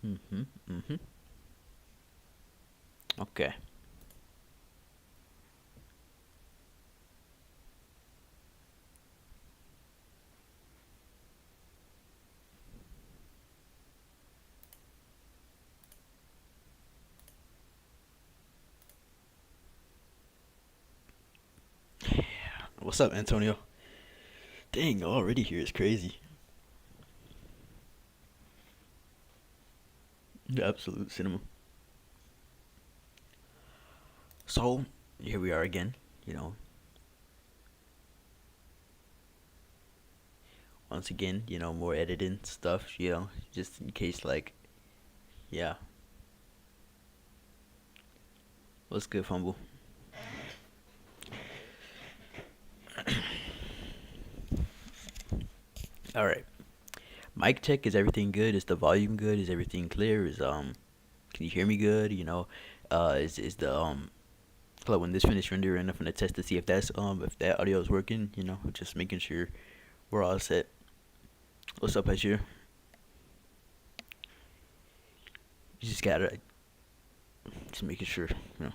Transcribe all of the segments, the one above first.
Mm-hmm. Mm-hmm. Okay. What's up, Antonio? Dang, already here is crazy. The absolute cinema. So, here we are again. You know, once again, more editing stuff, just in case, like, yeah. What's good, Fumble? Alright. Mic check, is everything good? Is the volume good? Is everything clear? Can you hear me good? Is the, like when this finished rendering, I'm gonna test to see if that audio is working, just making sure we're all set. What's up, Ashir? You just gotta, just making sure, you know.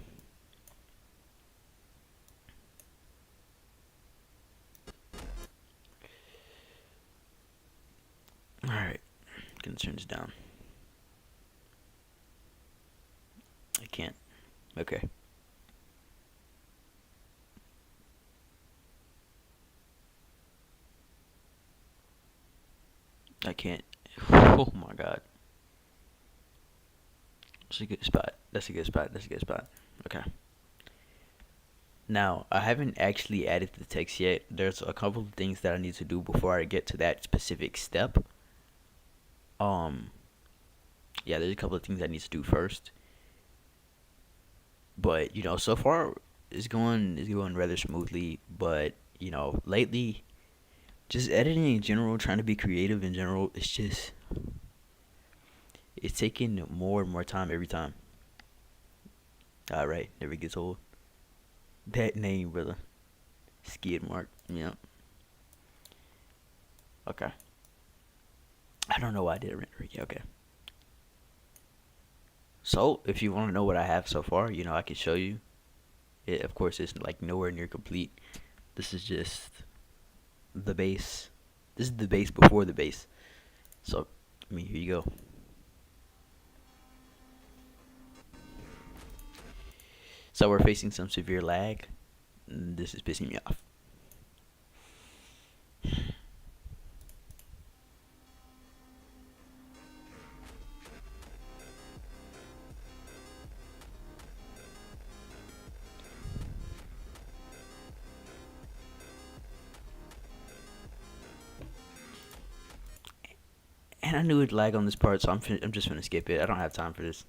Alright, gonna turn this down. I can't. Okay. I can't. Oh my god. That's a good spot. That's a good spot. That's a good spot. Okay. Now, I haven't actually added the text yet. There's a couple of things that I need to do before I get to that specific step. Um, yeah, there's a couple of things I need to do first. But, so far it's going rather smoothly, but, lately just editing in general, trying to be creative in general, it's taking more and more time every time. All right, never gets old. That name, brother. Skid Mark. Yeah. Okay. I don't know why I did a render. Yeah, okay. So, if you want to know what I have so far, I can show you. Of course, it's like nowhere near complete. This is just the base. This is the base before the base. So, here you go. So, we're facing some severe lag. This is pissing me off. And I knew it'd lag on this part, so I'm just gonna skip it. I don't have time for this.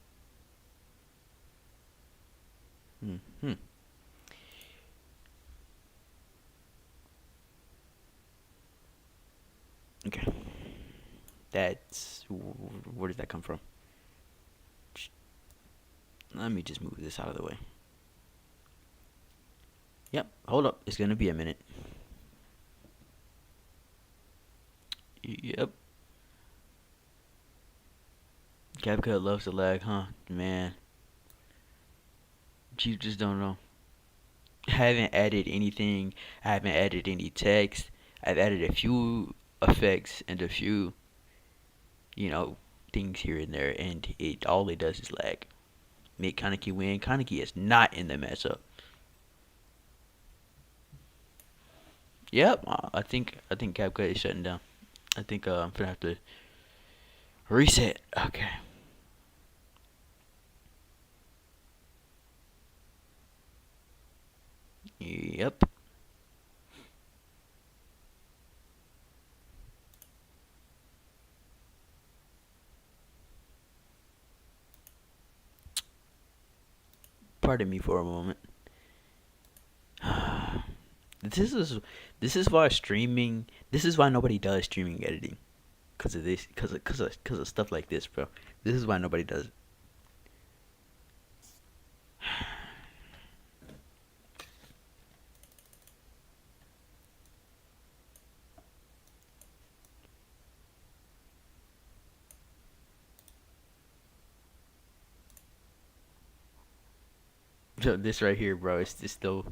Hmm. Okay. Where did that come from? Let me just move this out of the way. Yep. Hold up. It's gonna be a minute. Yep. CapCut loves the lag, huh? Man, you just don't know. I haven't added anything. I haven't added any text. I've added a few effects and a few, you know, things here and there, and it all it does is lag. Make Kaneki win. Kaneki is not in the matchup. Yep, I think CapCut is shutting down. I think I'm gonna have to reset. Okay. Yep. Pardon me for a moment. This is this is why streaming. This is why nobody does streaming editing. Cause of this. Cause of stuff like this, bro. This is why nobody does it. So this right here, bro, it's still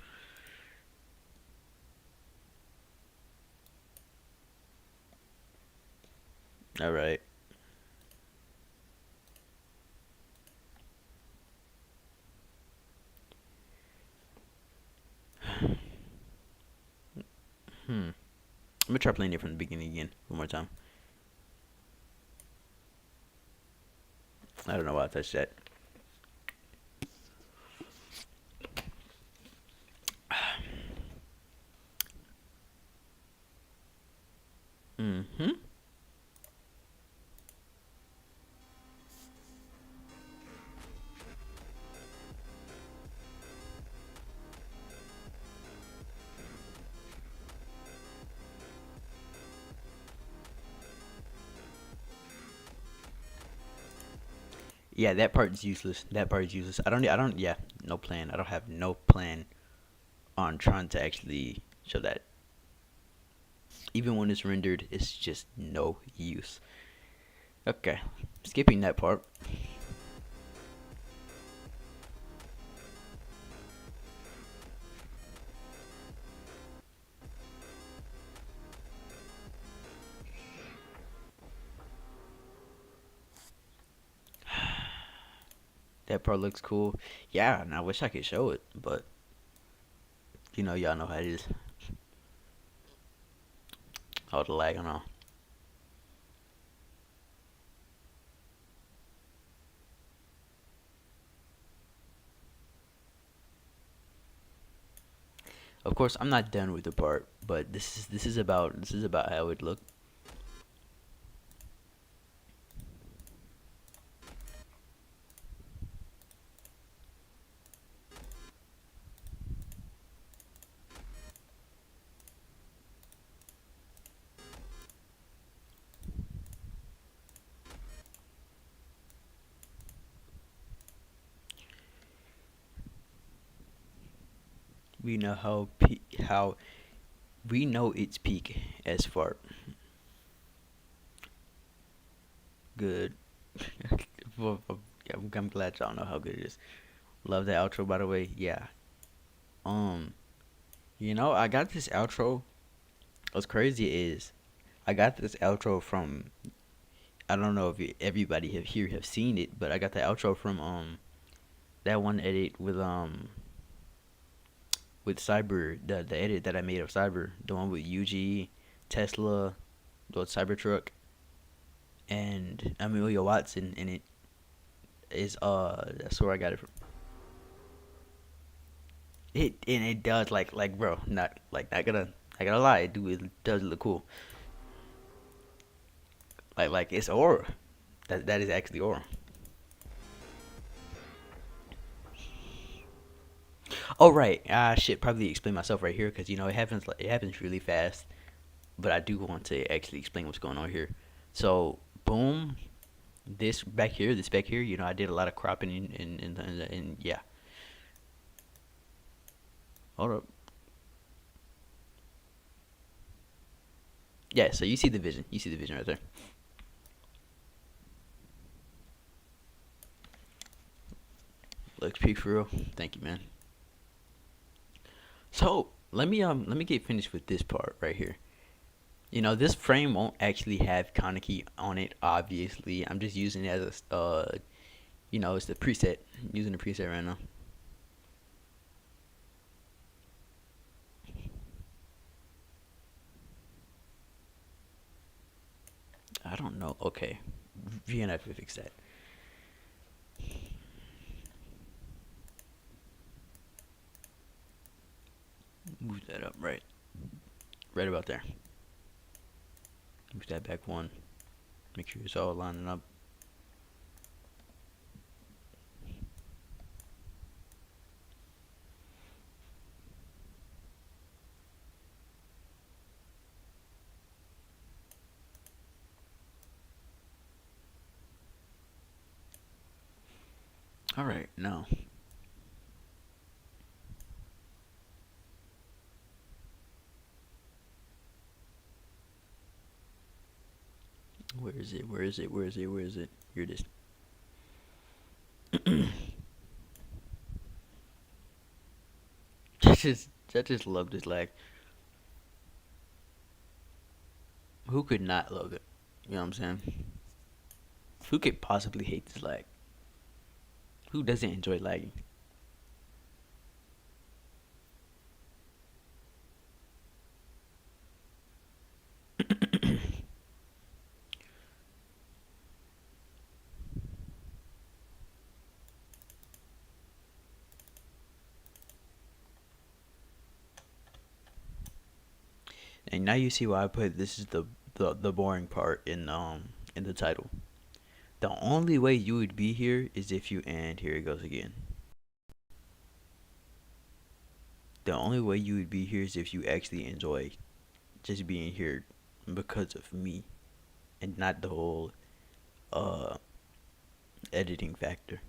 all right. Hmm. I'm gonna try playing it from the beginning again one more time. I don't know why I touched that. Mm-hmm. Yeah, that part is useless. That part is useless. I don't. Yeah, no plan. I don't have no plan on trying to actually show that. Even when it's rendered, it's just no use. Okay, skipping that part. That part looks cool. Yeah, and I wish I could show it, but y'all know how it is. All the lag and all. Of course, I'm not done with the part, but this is about how it looked. We know how we know its peak as far good. Well, yeah, I'm glad y'all know how good it is. Love the outro, by the way. Yeah. Um, I got this outro. What's crazy is I got this outro from. I don't know if everybody here have seen it, but I got the outro from that one edit with Cyber, the edit that I made of Cyber, the one with UG, Tesla, the Cybertruck, and Amelia Watson in it is that's where I got it from. It does like bro, not gonna lie, it does look cool. Like it's aura. That is actually aura. Oh right, I should probably explain myself right here because it happens really fast. But I do want to actually explain what's going on here. So boom, this back here, I did a lot of cropping in yeah. Hold up. Yeah, so you see the vision. You see the vision right there. Looks peak for real. Thank you, man. So let me get finished with this part right here. This frame won't actually have Kaneki on it. Obviously, I'm just using it as it's the preset. I'm using the preset right now. I don't know. Okay, VNF will fix that. Move that up right about there. Move that back one. Make sure it's all lining up. All right, now where is it? Where is it? Where is it? Where is it? Here it is. I just love this lag. Who could not love it? You know what I'm saying? Who could possibly hate this lag? Who doesn't enjoy lagging? And now you see why I put this is the boring part in the title. The only way you would be here is if you, and here it goes again. The only way you would be here is if you actually enjoy just being here because of me and not the whole uh editing factor.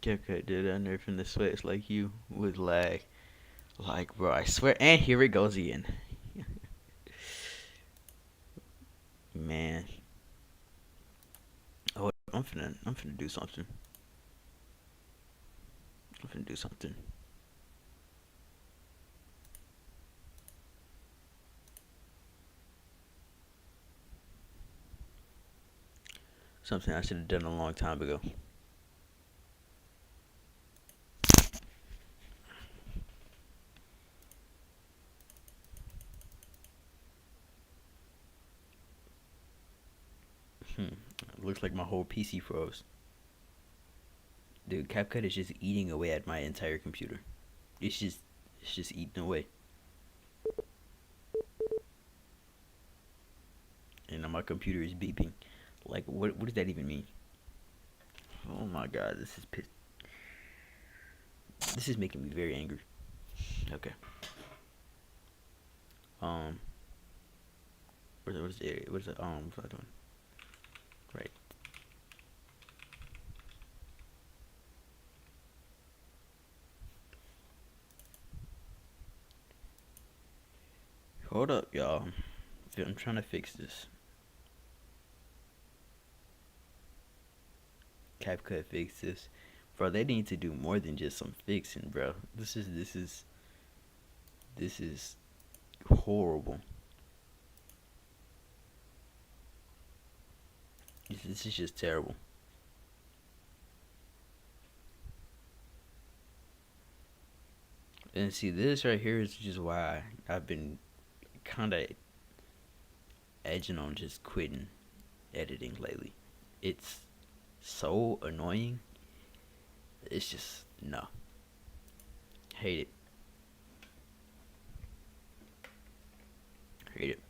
Okay, dude, I never finna sweats like you with lag. Like, bro, I swear. And here it goes again. Man. Oh, I'm finna do something. I'm finna do something. Something I should have done a long time ago. Hmm. Looks like my whole PC froze. Dude, CapCut is just eating away at my entire computer. It's just, it's just eating away. And now my computer is beeping. Like, what does that even mean? Oh my god, this is making me very angry. Okay. Um, what is it? What is it? What's I doing? Right. Hold up, y'all. I'm trying to fix this. CapCut fix this. Bro, they need to do more than just some fixing, bro. This is horrible. This is just terrible. And see, this right here is just why I've been kind of edging on just quitting editing lately. It's so annoying. It's just no. Hate it. Hate it.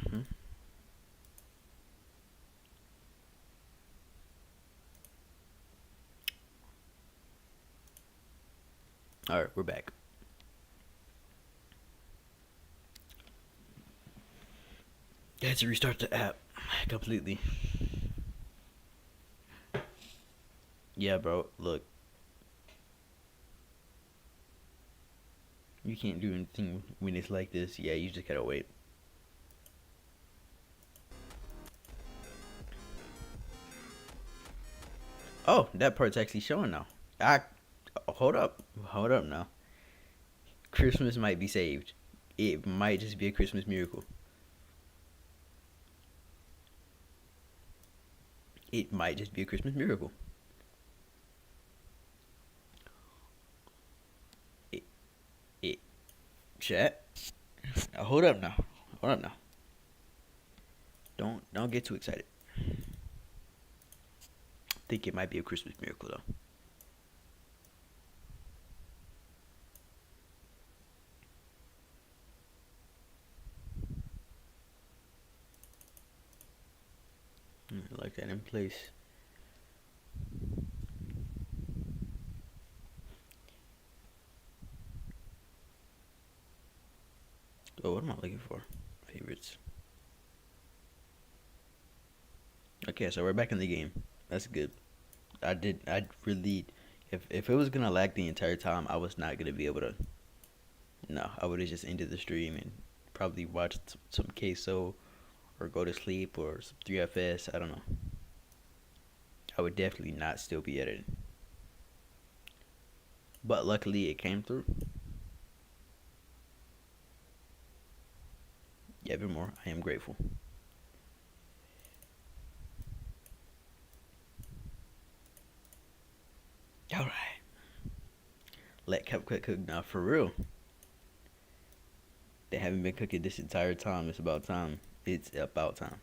Hmm? All right, we're back. I had to restart the app completely. Yeah, bro. Look, you can't do anything when it's like this. Yeah, you just gotta wait. Oh, that part's actually showing now. I hold up now. Christmas might be saved. It might just be a Christmas miracle. It might just be a Christmas miracle. It, it, chat. Hold up now. Hold up now. Don't get too excited. Think it might be a Christmas miracle though. I like that in place. Oh, what am I looking for? Favorites. Okay, so we're back in the game. That's good. I really, if it was gonna lag the entire time, I was not gonna be able to. No, I would have just ended the stream and probably watched some queso or go to sleep or some 3FS. I don't know. I would definitely not still be editing. But luckily it came through. Evermore, I am grateful. All right. Let CapCut cook now for real. They haven't been cooking this entire time. It's about time. It's about time.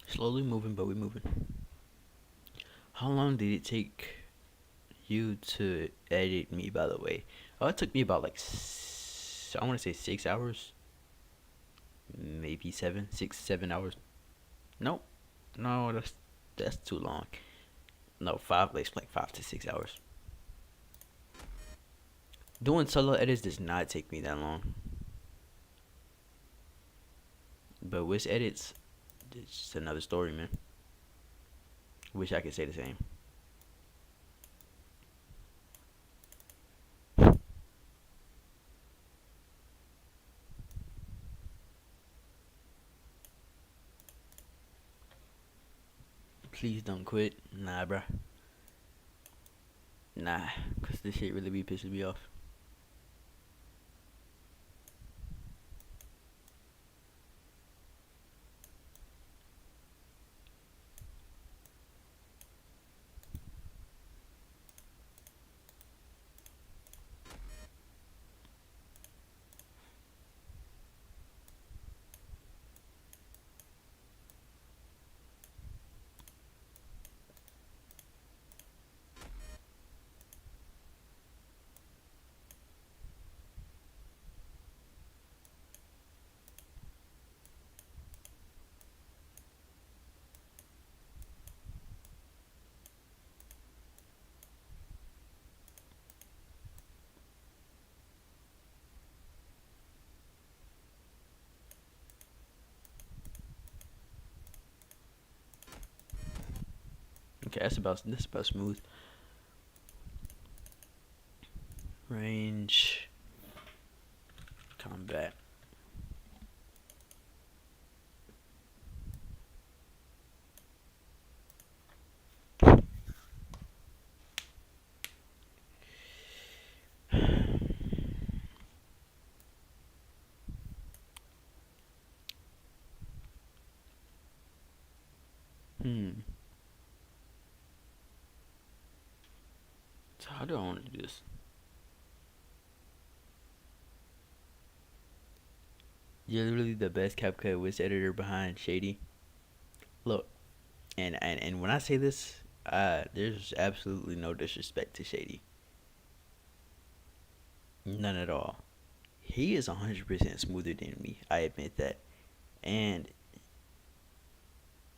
Slowly moving, but we moving. How long did it take you to edit me, by the way? Oh, it took me about like, I want to say 6 hours. Maybe 7, 6, 7 hours. Nope. No, that's too long. No, like 5 to 6 hours. Doing solo edits does not take me that long. But with edits, it's just another story, man. Wish I could say the same. Please don't quit. Nah, bruh. Nah, cause this shit really be pissing me off. Okay, that's about smooth. Range combat. Hmm. So how do I want to do this? You're literally the best CapCut Wiz editor behind Shady. Look, and when I say this, there's absolutely no disrespect to Shady. None at all. He is 100% smoother than me. I admit that. And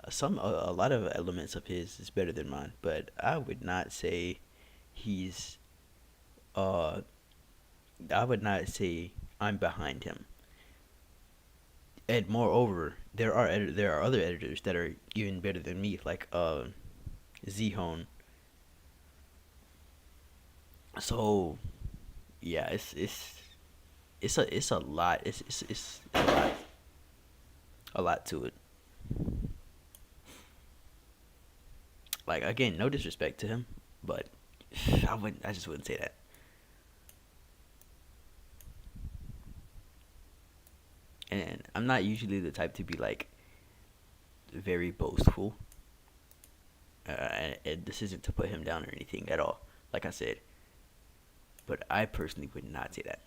A lot of elements of his is better than mine, but I would not say he's uh I would not say I'm behind him. And moreover, there are other editors that are even better than me, like Zhone. So yeah, it's a lot. It's a lot to it. Like again, no disrespect to him, but I just wouldn't say that. And I'm not usually the type to be like very boastful. And this isn't to put him down or anything at all. Like I said, but I personally would not say that.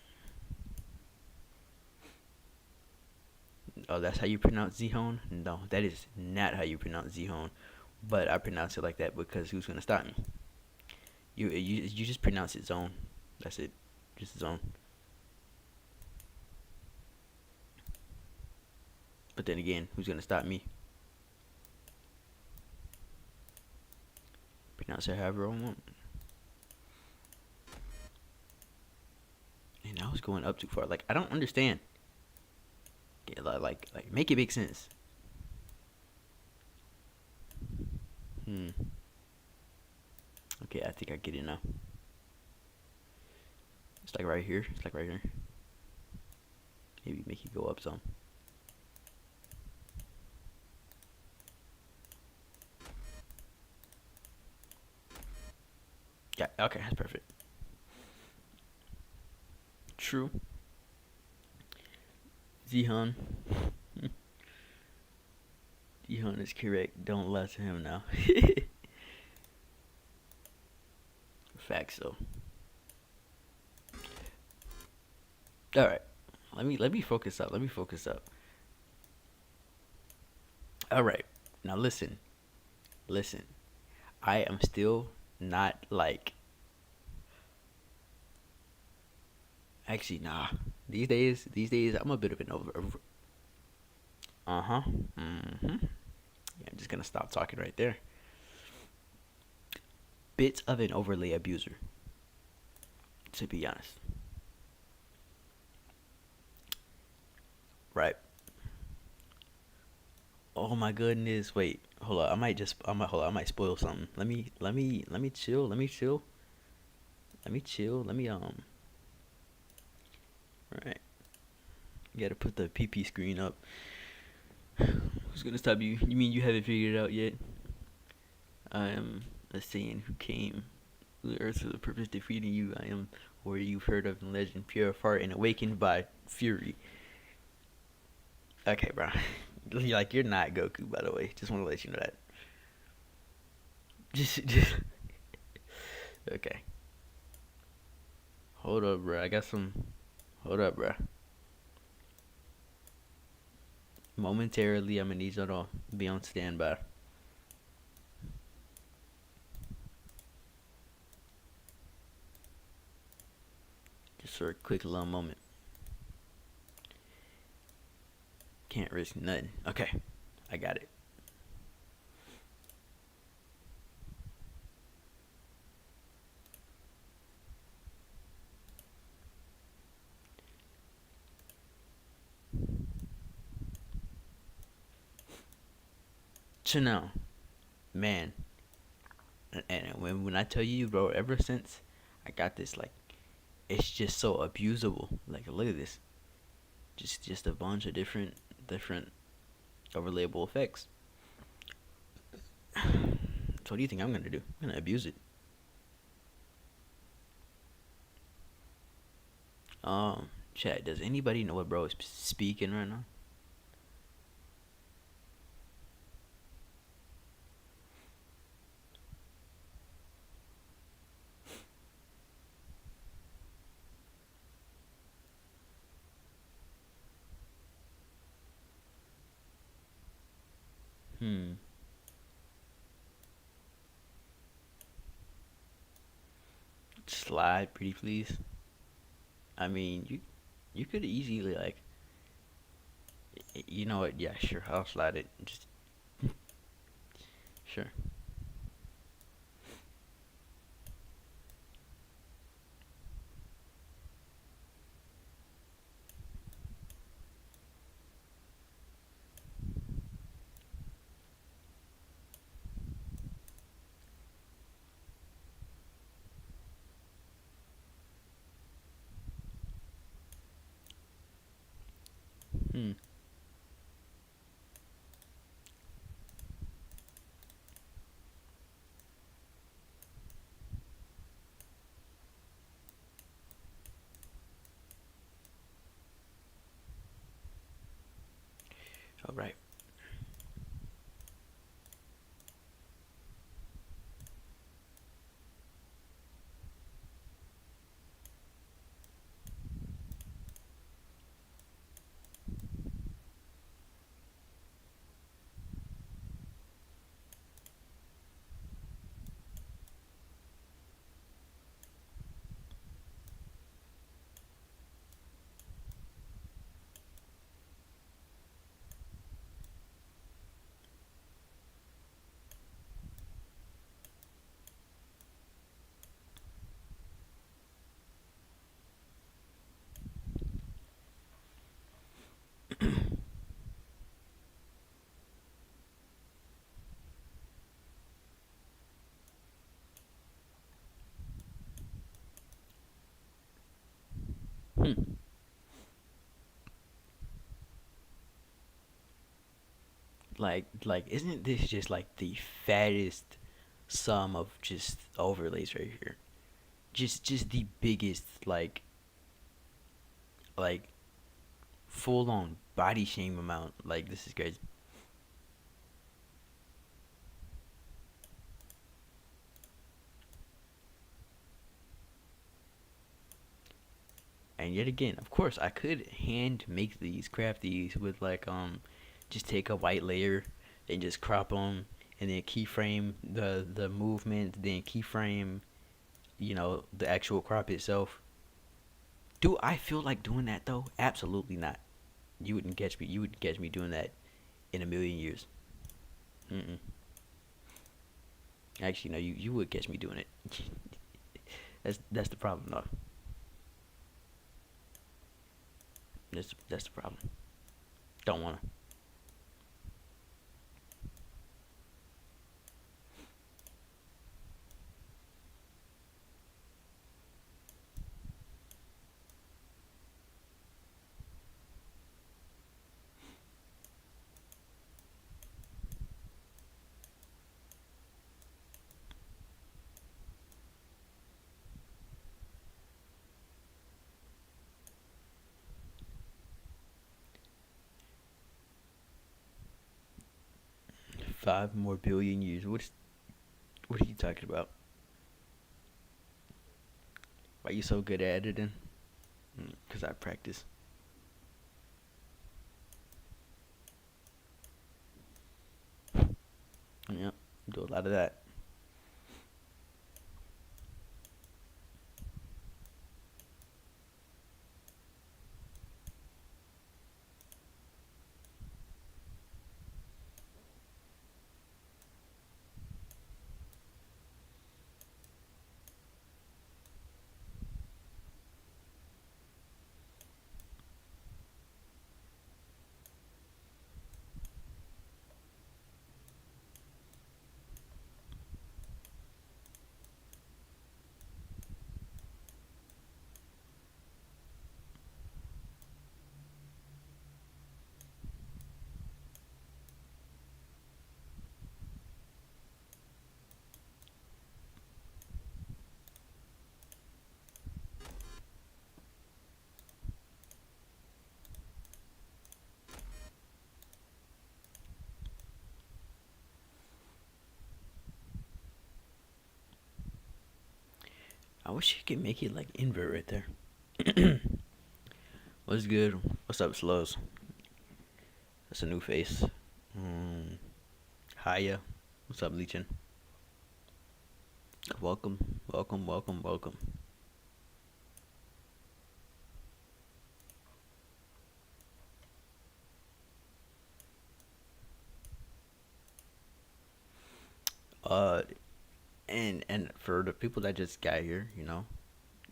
Oh, that's how you pronounce Zihon? No, that is not how you pronounce Zihon. But I pronounce it like that because who's gonna stop me? You just pronounce it zone. That's it, just zone. But then again, who's gonna stop me? Pronounce it however I want. And I was going up too far. Like I don't understand. Yeah, like make it make sense. Hmm. Okay, I think I get it now. It's like right here. It's like right here. Maybe make it go up some. Yeah. Okay, that's perfect. True. Zihan. Zihan is correct. Don't lie to him now. Facts though. All right. Let me focus up. Let me focus up. All right. Now listen. Listen. I am still not like. Actually, nah. These days, I'm a bit of an over. Uh huh. Mm hmm. Yeah, I'm just gonna stop talking right there. Bit of an overlay abuser, to be honest. Right. Oh my goodness. Wait. Hold on. Hold on. I might spoil something. Let me chill. Let me chill. Let me chill. Right. You gotta put the PP screen up. Who's gonna stop you? You mean you haven't figured it out yet? I am a Saiyan who came to the earth for the purpose of defeating you. I am, or you've heard of the legend, pure of heart and awakened by fury. Okay, bro. Like you're not Goku, by the way. Just want to let you know that. Just okay. Hold up, bro. I got some. Hold up, bro. Momentarily, I'm gonna need you to be on standby. Just for a quick little moment. Can't risk nothing. Okay, I got it. So now, man, and when I tell you, bro, ever since I got this, like, it's just so abusable. Like, look at this. Just a bunch of different overlayable effects. So what do you think I'm gonna do? I'm gonna abuse it. Chat. Does anybody know what bro is speaking right now? Hmm. Slide, pretty please. I mean, you could easily like, you know what? Yeah, sure. I'll slide it. Just Sure. Hmm. All right. Hmm. Isn't this just like the fattest sum of just overlays right here? Just the biggest like full on body shame amount. Like this is crazy. And yet again, of course, I could hand make these, craft these with just take a white layer and just crop them, and then keyframe the movement, then keyframe, the actual crop itself. Do I feel like doing that though? Absolutely not. You wouldn't catch me. You wouldn't catch me doing that in a million years. Mm-mm. Actually, no. You would catch me doing it. That's the problem though. That's the problem. Don't wanna. 5 more billion years. What are you talking about? Why are you so good at editing? Because I practice. Yeah, do a lot of that. I wish you could make it like invert right there. What's good? What's up, Slows? That's a new face. Mm, Hiya. What's up, Leechin? Welcome, welcome, welcome, welcome. Uh, and for the people that just got here, in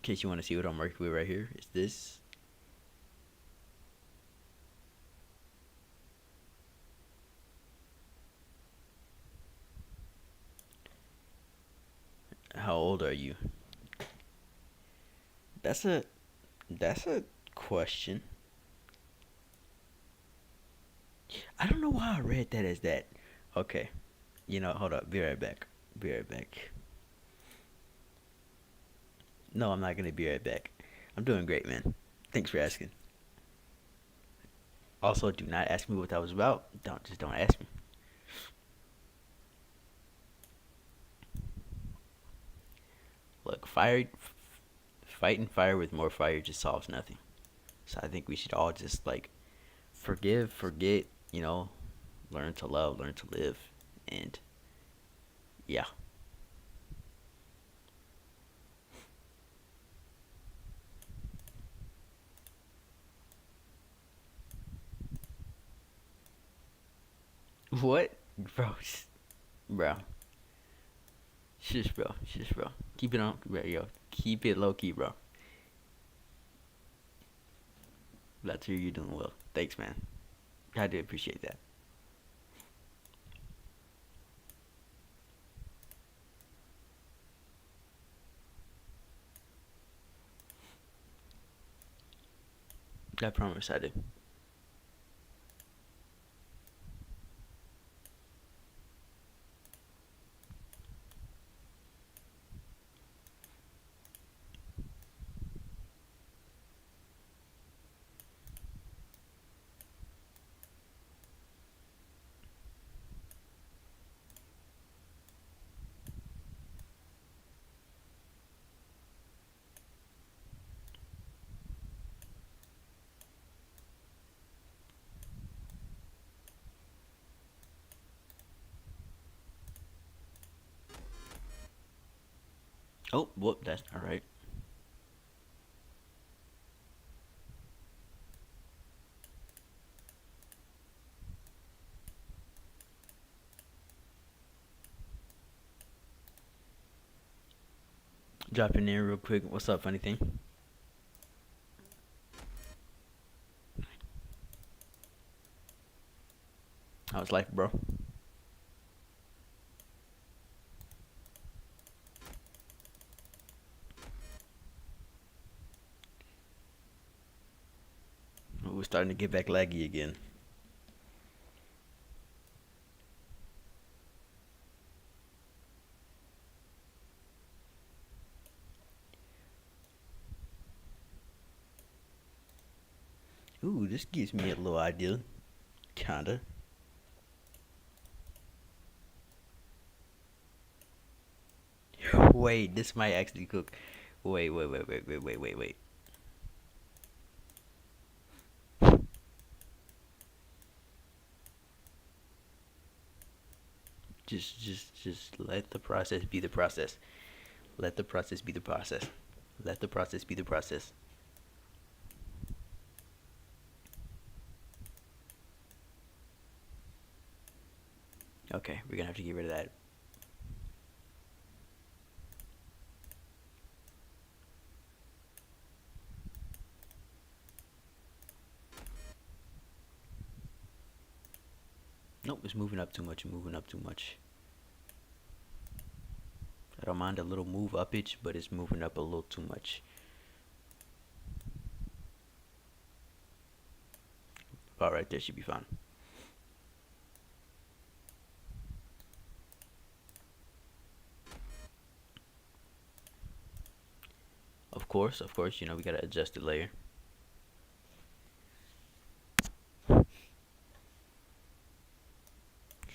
case you want to see what I'm working with right here, is this. How old are you? That's a that's a question. I don't know why I read that as that. Okay, hold up. Be right back. Be right back. No, I'm not gonna be right back. I'm doing great, man. Thanks for asking. Also, do not ask me what that was about. Don't ask me. Look, fighting fire with more fire just solves nothing. So I think we should all just like forgive, forget, learn to love, learn to live, and yeah. What, bro? Bro, bro. Keep it on, bro, yo. Keep it low key, bro. Glad to hear you're doing well. Thanks, man. I do appreciate that. I promise I do. Oh, whoop, that's all right. Drop in there real quick. What's up, funny thing? How's life, bro? We're starting to get back laggy again. Ooh, this gives me a little idea. Kinda. Wait, this might actually cook. Wait. Just let the process be the process. Let the process be the process. Let the process be the process. Okay, we're gonna have to get rid of that. Nope, it's moving up too much. Moving up too much. I don't mind a little move upage, but it's moving up a little too much. About right there should be fine. Of course, we gotta adjust the layer.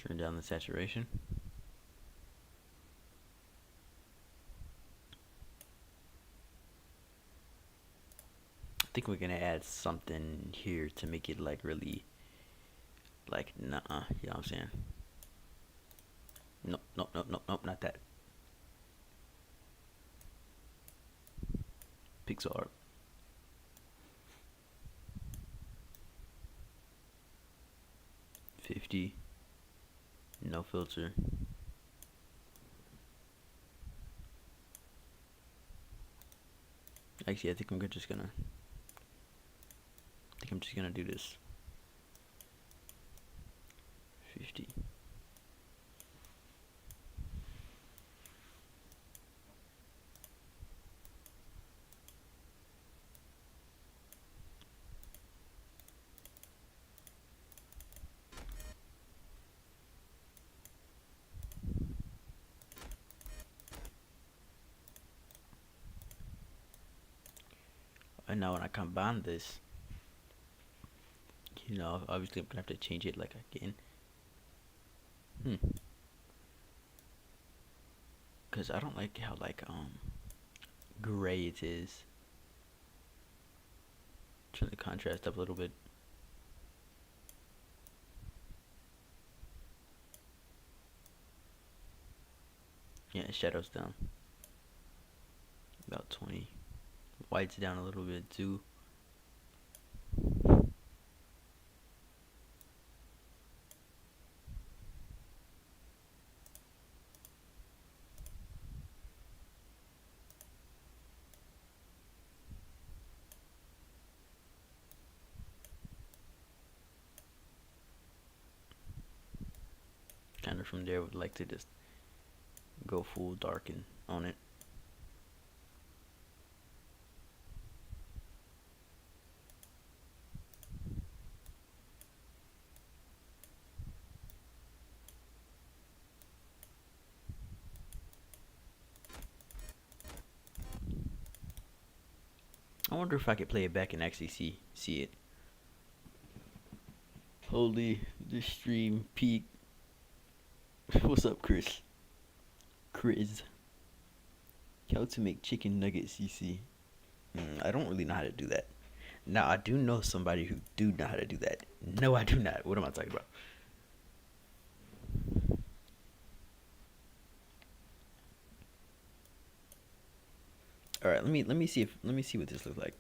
Turn down the saturation. I think we're gonna add something here to make it like really, like, nah, you know what I'm saying? Nope, not that. Pixel art. 50. No filter. Actually, I think I'm just gonna do this 50. And now when I combine this, obviously I'm gonna have to change it like again. Hmm. Cause I don't like how like gray it is. Turn the contrast up a little bit. Yeah, shadows down about 20. White's down a little bit too. Kind of from there, would like to just go full darken on it. I wonder if I could play it back and actually see it. Holy, this stream peak. What's up, Chris? Chris. How to make chicken nugget CC? I don't really know how to do that. Now I do know somebody who do know how to do that. No, I do not. What am I talking about? All right, let me see what this looks like.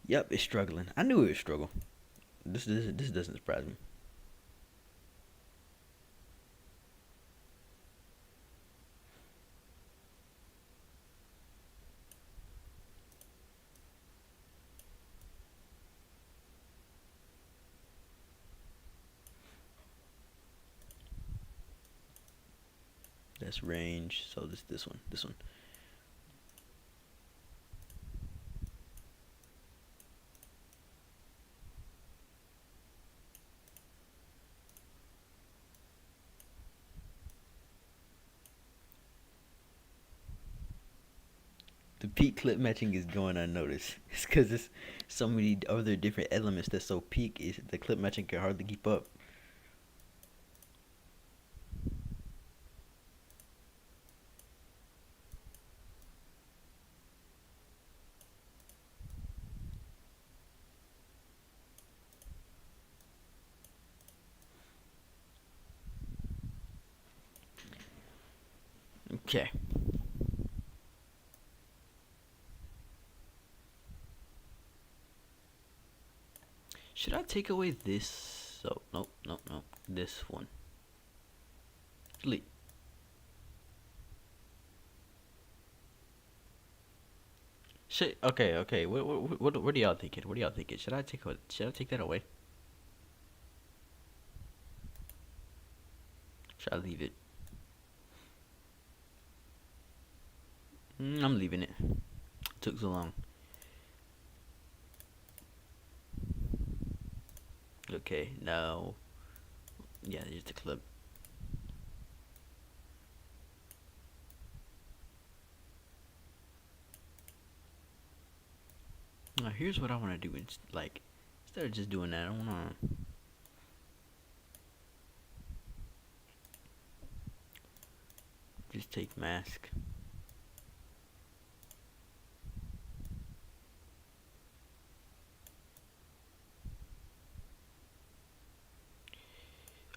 Yep, it's struggling. I knew it would struggle. This doesn't surprise me. That's range. So this one. The peak clip matching is going unnoticed. It's because it's so many other different elements that's so peak is the clip matching can hardly keep up. Okay. Should I take away this? So nope. This one. Delete. Shit. Okay. What are y'all thinking? What are y'all thinking? Should I take that away? Should I leave it? I'm leaving it. Took so long. Okay, now, yeah, here's the clip. Now here's what I want to do. Like, instead of just doing that, I want to just take mask.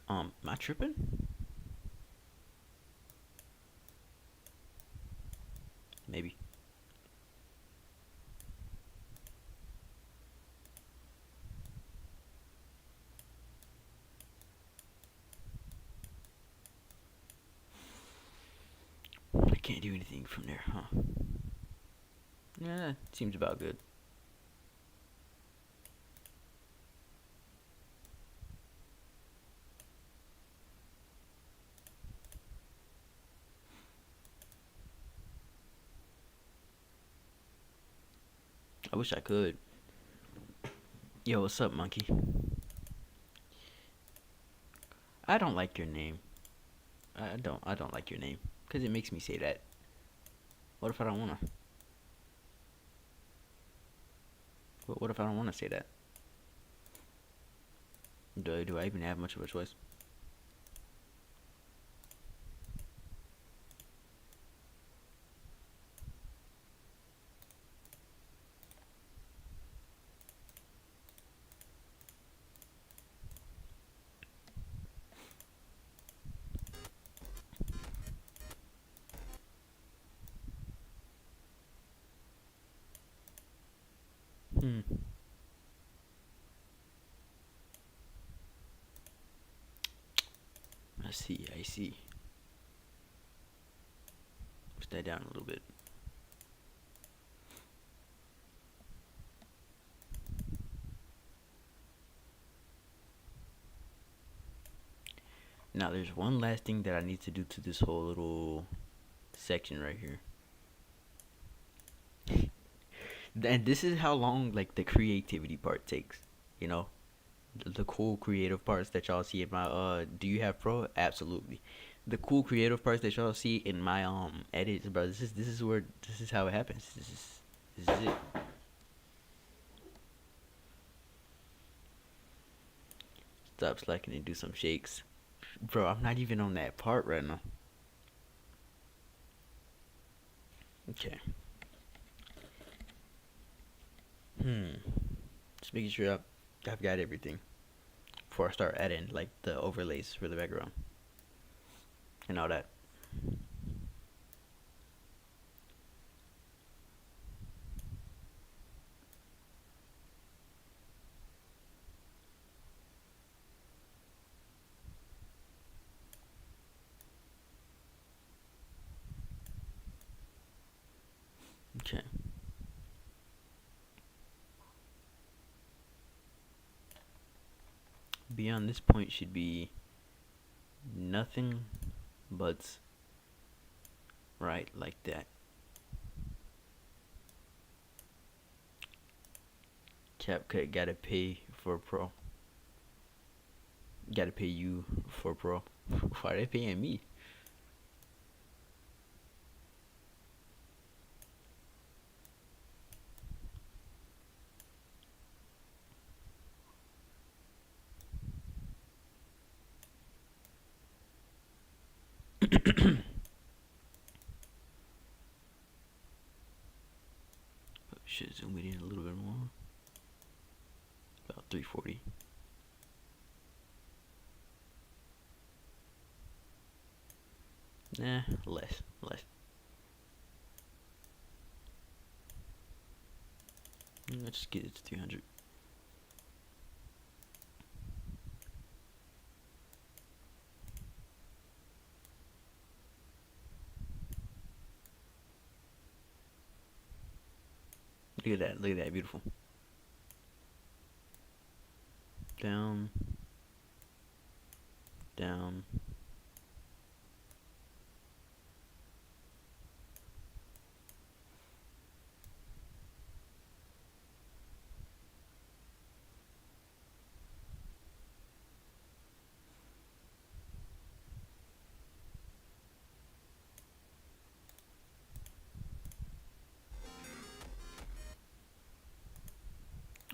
Am I tripping? Maybe. can't do anything from there, huh? Yeah, seems about good. I wish I could. Yo, what's up, monkey? I don't like your name. I don't like your name because it makes me say that. What if I don't wanna? What if I don't wanna say that? Do I even have much of a choice? Hmm. I see. I see. Push that down a little bit. Now, there's one last thing that I need to do to this whole little section right here. And this is how long like the creativity part takes. You know, the cool creative parts that y'all see in my do you have pro? Absolutely. The cool creative parts that y'all see in my edits, bro. This is how it happens. This is it. Stop slacking and do some shakes. Bro, I'm not even on that part right now. Okay. Hmm. Just making sure I've got everything before I start adding like the overlays for the background and all that. Okay. Beyond this point should be nothing but right like that. CapCut gotta pay for pro. Gotta pay you for pro. Why are they paying me? Should zoom it in a little bit more. About 340. Nah, less. Let's just get it to 300. Look at that. Look at that. Beautiful. Down. Down.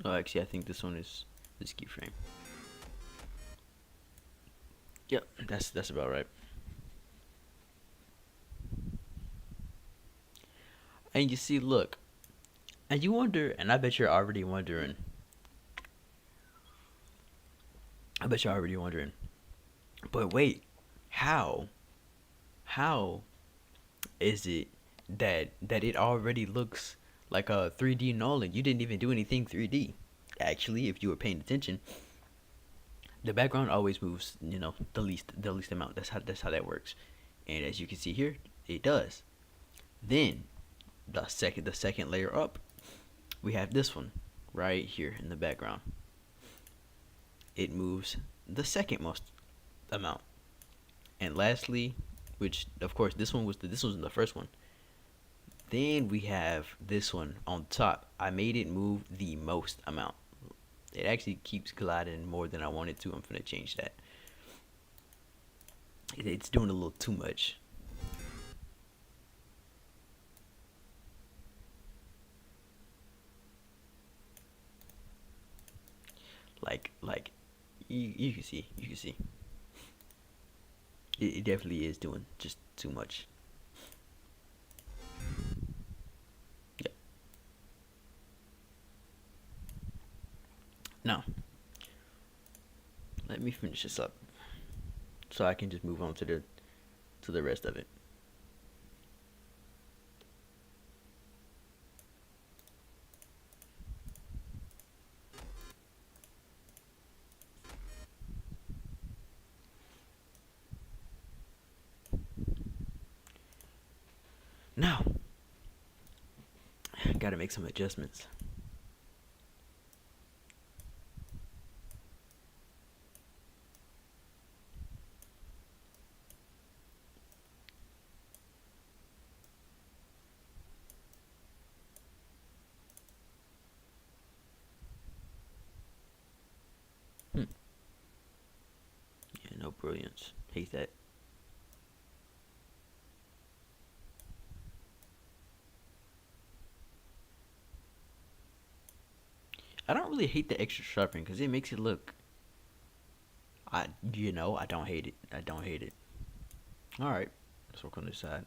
Oh, actually, I think this one is this keyframe. Yep, that's about right. And you see, look, and you wonder, and I bet you're already wondering. I bet you're already wondering. But wait, how? How is it that it already looks like a 3D Nolan? You didn't even do anything 3D. Actually, if you were paying attention, the background always moves, the least amount. That's how that works. And as you can see here, it does. Then the second layer up, we have this one right here in the background. It moves the second most amount. And lastly, which of course this was the first one. Then we have this one on top. I made it move the most amount. It actually keeps gliding more than I want it to. I'm gonna change that. It's doing a little too much. Like you can see, it definitely is doing just too much. Yep. Now let me finish this up so I can just move on to the rest of it. Now, got to make some adjustments. Hmm. Yeah, no brilliance. Hate that. I don't really hate the extra sharpening because it makes it look. I don't hate it. I don't hate it. All right, let's work on this side.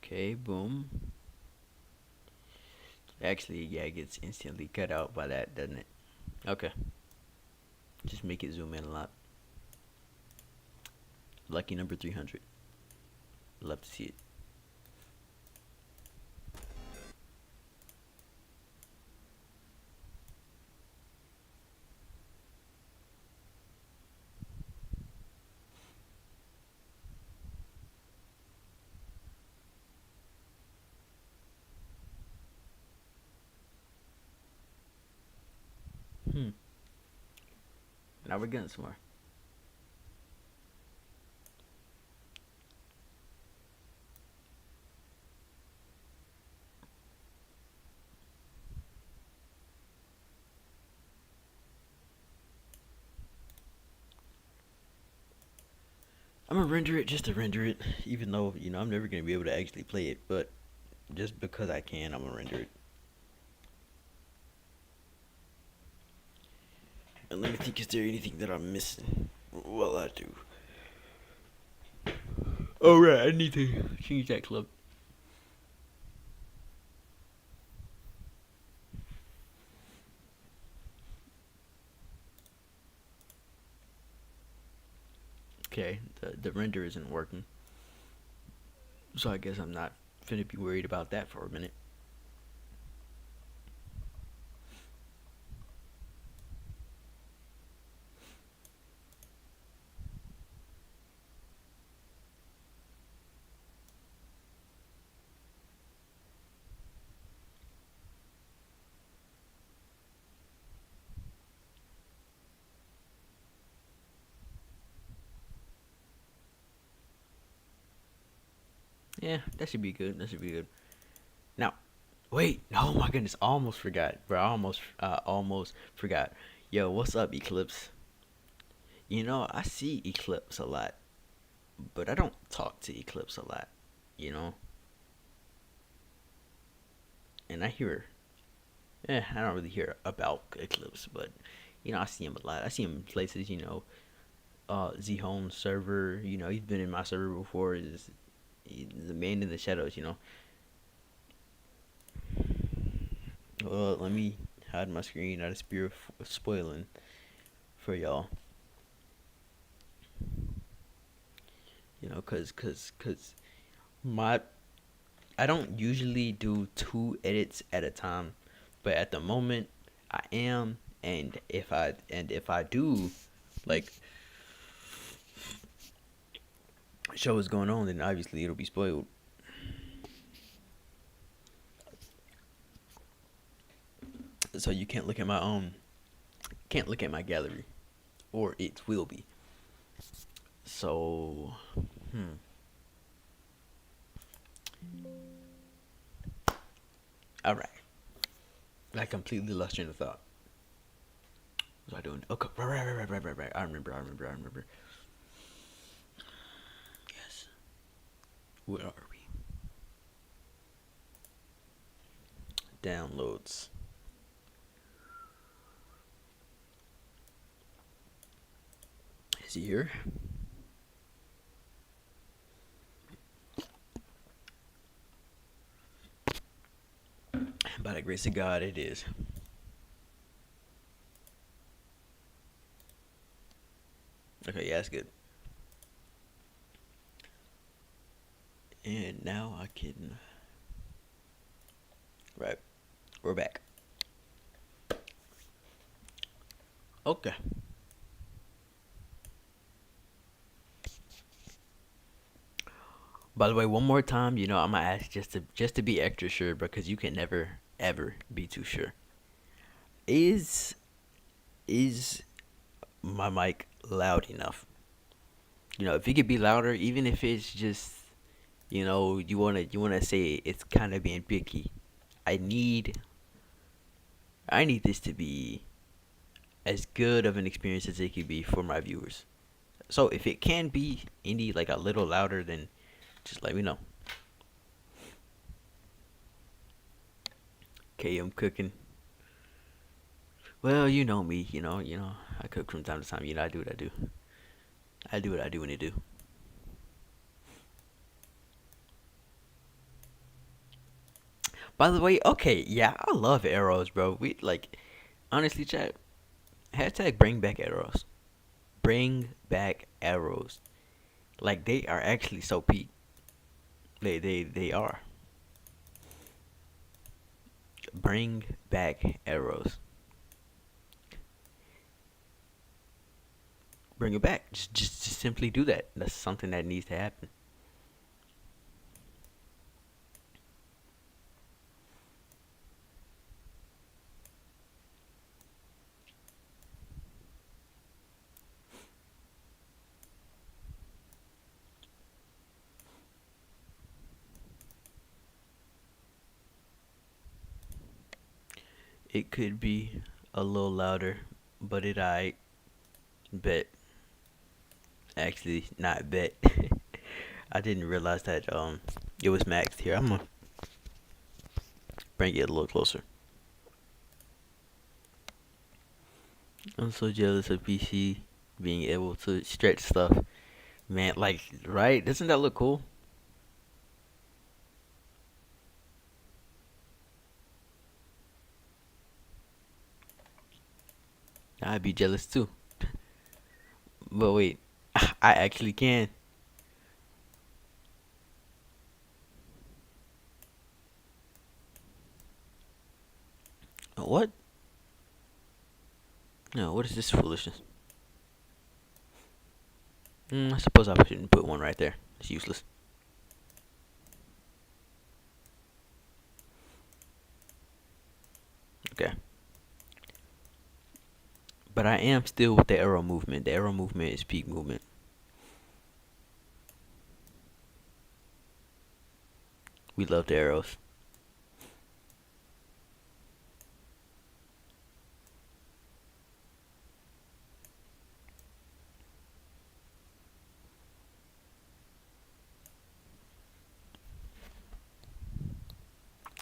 Okay, boom. Actually, yeah, it gets instantly cut out by that, doesn't it? Okay, just make it zoom in a lot. Lucky number 300. Love to see it. Hmm. Now we're getting somewhere. I'm gonna render it just to render it, even though I'm never gonna be able to actually play it. But just because I can, I'm gonna render it. And let me think, is there anything that I'm missing? Well, I do. Oh right, I need to change that club. Okay, the render isn't working, so I guess I'm not finna be worried about that for a minute. Yeah, that should be good. That should be good. Now, wait. Oh my goodness, I almost forgot, bro. I almost forgot. Yo, what's up, Eclipse? I see Eclipse a lot, but I don't talk to Eclipse a lot. You know, and I hear, I don't really hear about Eclipse, but I see him a lot. I see him in places. Z Home server. He's been in my server before. He's the man in the shadows. Well, let me hide my screen out of spirit of spoiling for y'all. Cause My I don't usually do two edits at a time, but at the moment I am, and if I do like show what's going on, then obviously it'll be spoiled. So you can't look at my gallery, or it will be. So, hmm. All right. I completely lost train of thought. What was I doing? Okay, right. I remember. Yes. Where are we? Downloads. Is he here? By the grace of God, it is. Okay, yeah, that's good. And now I can. Right, we're back. Okay. By the way, one more time, I'm gonna ask just to be extra sure because you can never ever be too sure. Is is my mic loud enough? If you could be louder, even if it's just you wanna say it's kind of being picky. I need I need this to be as good of an experience as it could be for my viewers. So if it can be any like a little louder, then just let me know. Okay, I'm cooking. Well, you know me. I cook from time to time. I do what I do. I do what I do when I do. By the way, okay, yeah, I love arrows, bro. We like honestly, chat. Hashtag bring back arrows. Bring back arrows. Like they are actually so peak. They are. Bring back arrows. Bring it back. Just simply do that. That's something that needs to happen. It could be a little louder, but I bet. Actually, not bet. I didn't realize that it was maxed here. I'm gonna bring it a little closer. I'm so jealous of PC being able to stretch stuff. Man, like, right? Doesn't that look cool? I'd be jealous too. But wait, I actually can. What? No, what is this foolishness? I suppose I shouldn't put one right there. It's useless. Okay. But I am still with the arrow movement. The arrow movement is peak movement. We love the arrows.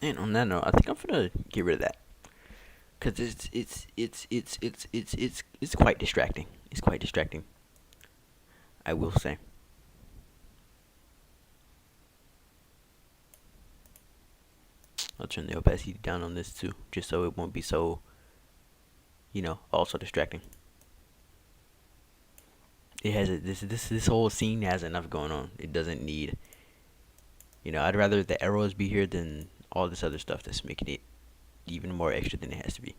And on that note, I think I'm gonna get rid of that because it's quite distracting. It's quite distracting. I will say. I'll turn the opacity down on this too, just so it won't be so also distracting. It has this whole scene has enough going on. It doesn't need I'd rather the arrows be here than all this other stuff that's making it even more extra than it has to be.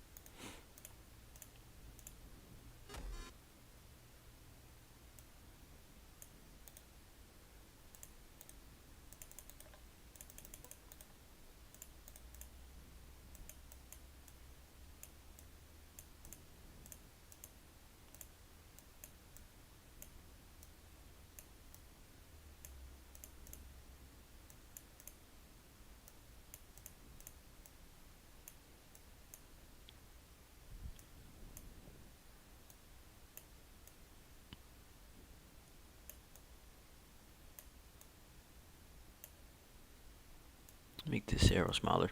Make this arrow smaller.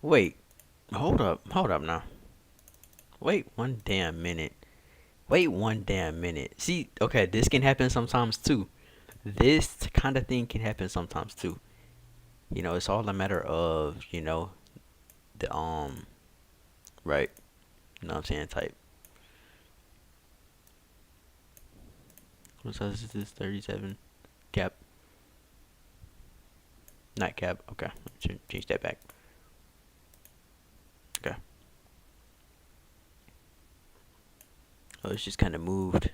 Wait, hold up now. Wait one damn minute. Wait one damn minute. See, okay, this can happen sometimes too. This kind of thing can happen sometimes too. It's all a matter of, the right. You know what I'm saying? Type. What size is this? 37 cap. Not cap. Okay, change that back. Okay. Oh, it's just kind of moved.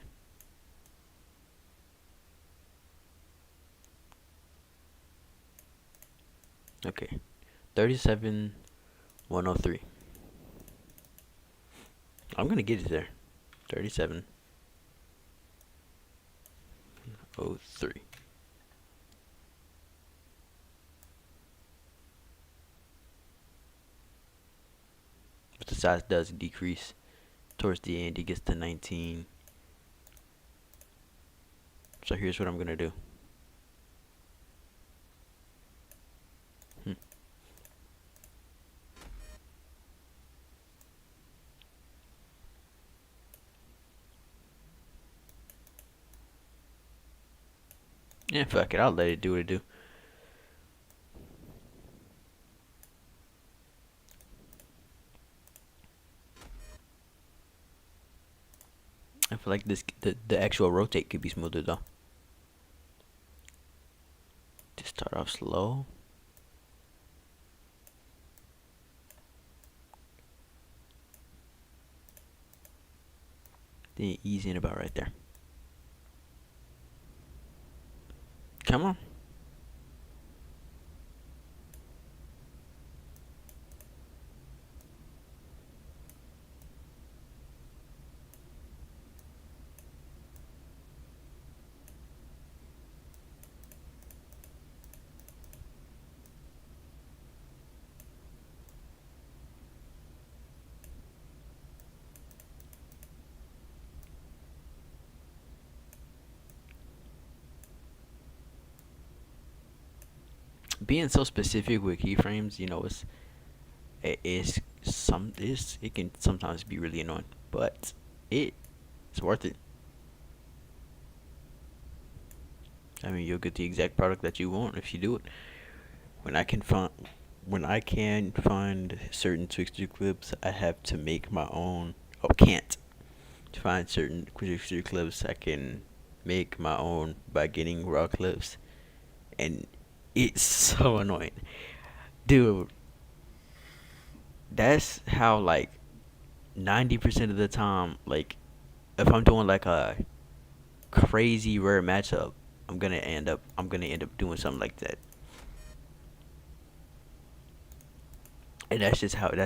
Okay. 37 103. I'm gonna get it there. 37 03. But the size does decrease towards the end. It gets to 19. So here's what I'm gonna do. Hmm. Yeah, fuck it. I'll let it do what it do. I feel like the actual rotate could be smoother though. Just start off slow. Then ease in about right there. Come on. Being so specific with keyframes, it can sometimes be really annoying, but it's worth it. I mean, you'll get the exact product that you want if you do it. When I can find when I can find certain Twixtor clips, I have to make my own. Oh, can't to find certain Twixtor clips, I can make my own by getting raw clips, and it's so annoying, dude. That's how, like, 90% of the time, like, if I'm doing like a crazy rare matchup, I'm gonna end up doing something like that. And that's just how it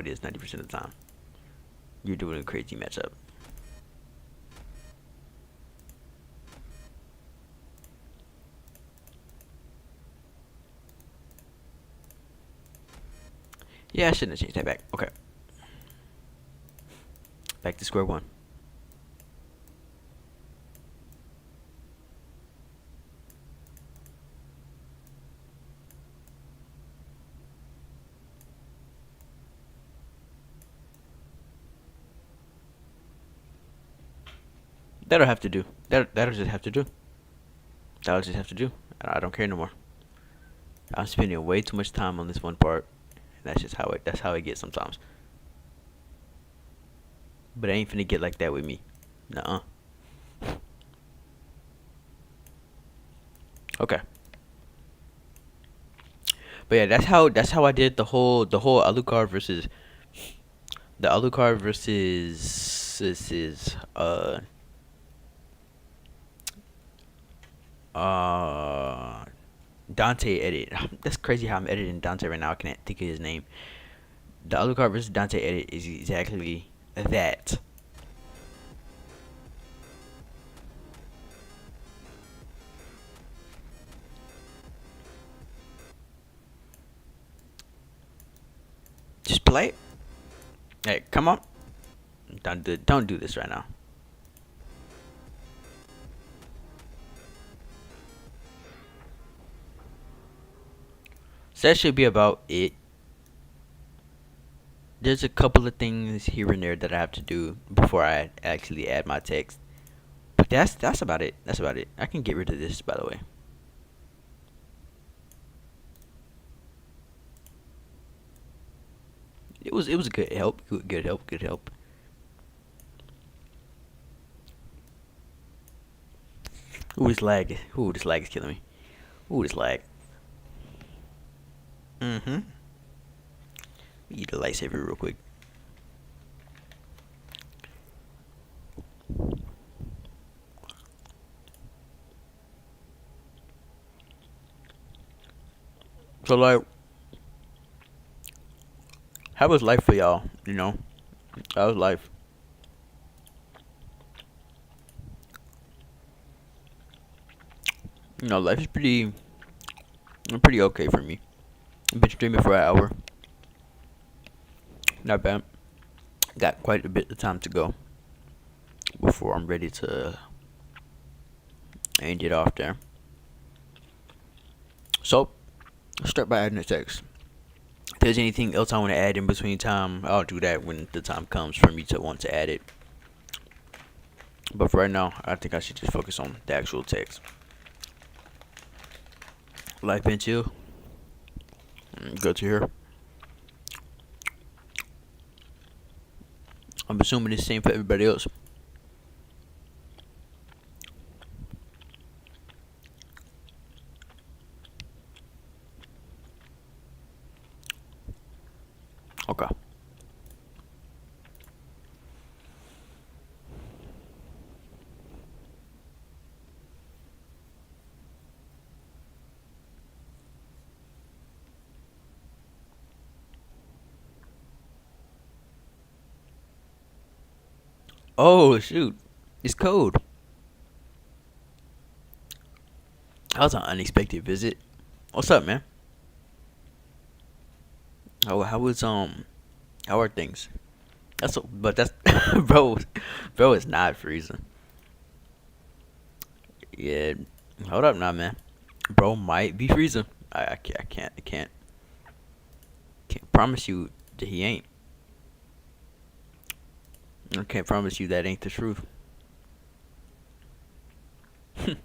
is 90% of the time. You're doing a crazy matchup. Yeah, I shouldn't have changed that back. Okay, back to square one. That'll have to do. That'll just have to do. That'll just have to do. I don't care no more. I'm spending way too much time on this one part. And that's how it gets sometimes. But I ain't finna get like that with me. Nuh-uh. Okay. But yeah, that's how I did the whole Alucard versus the Alucard versus this is uh Dante edit. That's crazy how I'm editing Dante right now. I can't think of his name. The Alucard versus Dante edit is exactly that. Just play it. Hey, come on. Don't do this right now. So that should be about it. There's a couple of things here and there that I have to do before I actually add my text. But that's about it. That's about it. I can get rid of this, by the way. It was good help. Good help. Good help. Ooh, this lag. Ooh, this lag is killing me. Ooh, this lag. Mm-hmm. Eat a lightsaber real quick. So like, how was life for y'all? How was life? Life is pretty okay for me. I've been streaming for an hour. Not bad. Got quite a bit of time to go before I'm ready to end it off there. So, let's start by adding the text. If there's anything else I want to add in between time, I'll do that when the time comes for me to want to add it. But for right now, I think I should just focus on the actual text. Life been chill. Good to hear. I'm assuming it's the same for everybody else. Okay. Oh shoot, it's cold. That was an unexpected visit. What's up, man? How are things? That's bro, bro is not freezing. Yeah, hold up now, man. Bro might be freezing. I can't promise you that he ain't. I can't promise you that ain't the truth. But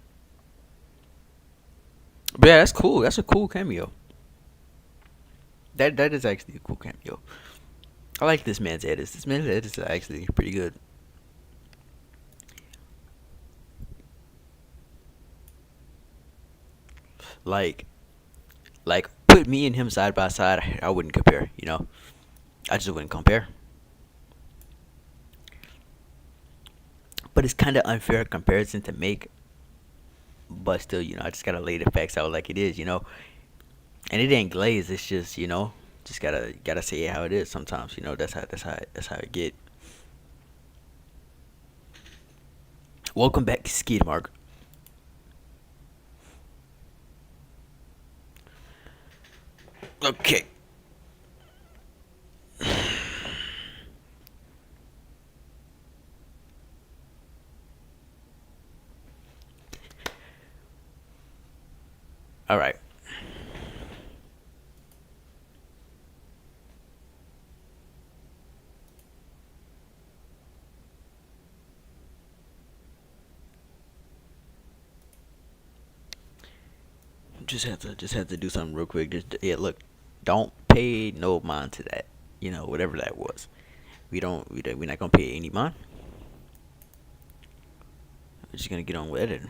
yeah, that's cool. That's a cool cameo. That is actually a cool cameo. I like this man's edits. This man's edits are actually pretty good. Like put me and him side by side. I wouldn't compare. I just wouldn't compare. But it's kind of unfair comparison to make. But still, I just gotta lay the facts out like it is. And it ain't glazed. It's just just gotta say it how it is. Sometimes that's how it get. Welcome back, Skid Mark. Okay. All right. Just had to do something real quick. Just yeah, look, don't pay no mind to that. Whatever that was. We're not gonna pay any mind. We're just gonna get on with it.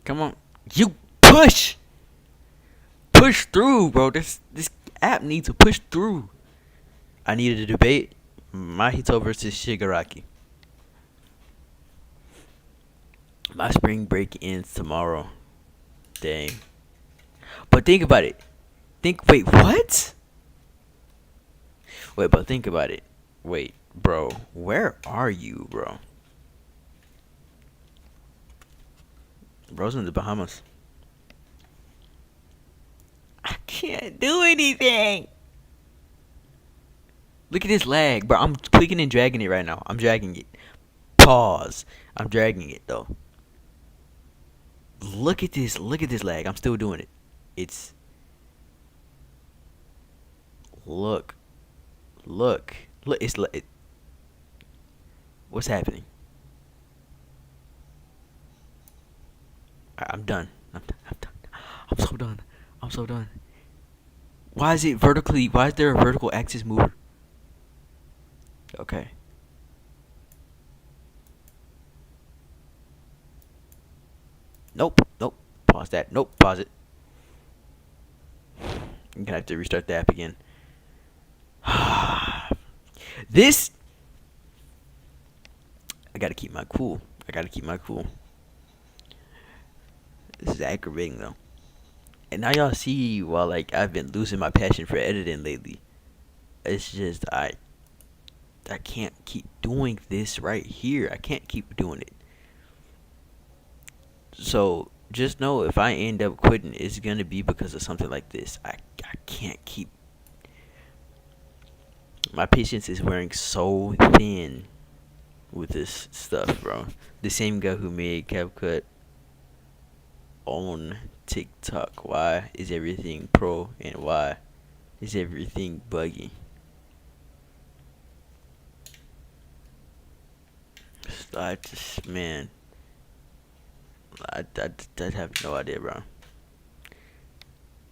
Come on. You push! Push through, bro. This app needs to push through. I needed a debate. Mahito versus Shigaraki. My spring break ends tomorrow. Dang. But think about it. Wait, what? Wait, but think about it. Wait, bro. Where are you, bro? Bro's in the Bahamas. I can't do anything. Look at this lag, bro. I'm clicking and dragging it right now. I'm dragging it. Pause. I'm dragging it though. Look at this. Look at this lag. I'm still doing it. It's look, look, look. What's happening? I'm done. I'm done. I'm so done. I'm so done. Why is it vertically? Why is there a vertical axis mover? Okay. Nope. Nope. Pause that. Nope. Pause it. I'm gonna have to restart the app again. This. I gotta keep my cool. I gotta keep my cool. This is aggravating though. And now y'all see while like I've been losing my passion for editing lately. It's just I can't keep doing this right here. I can't keep doing it. So just know if I end up quitting, it's gonna be because of something like this. I can't keep. My patience is wearing so thin with this stuff, bro. The same guy who made CapCut on TikTok. Why is everything pro and why is everything buggy? I just, man, I have no idea, bro.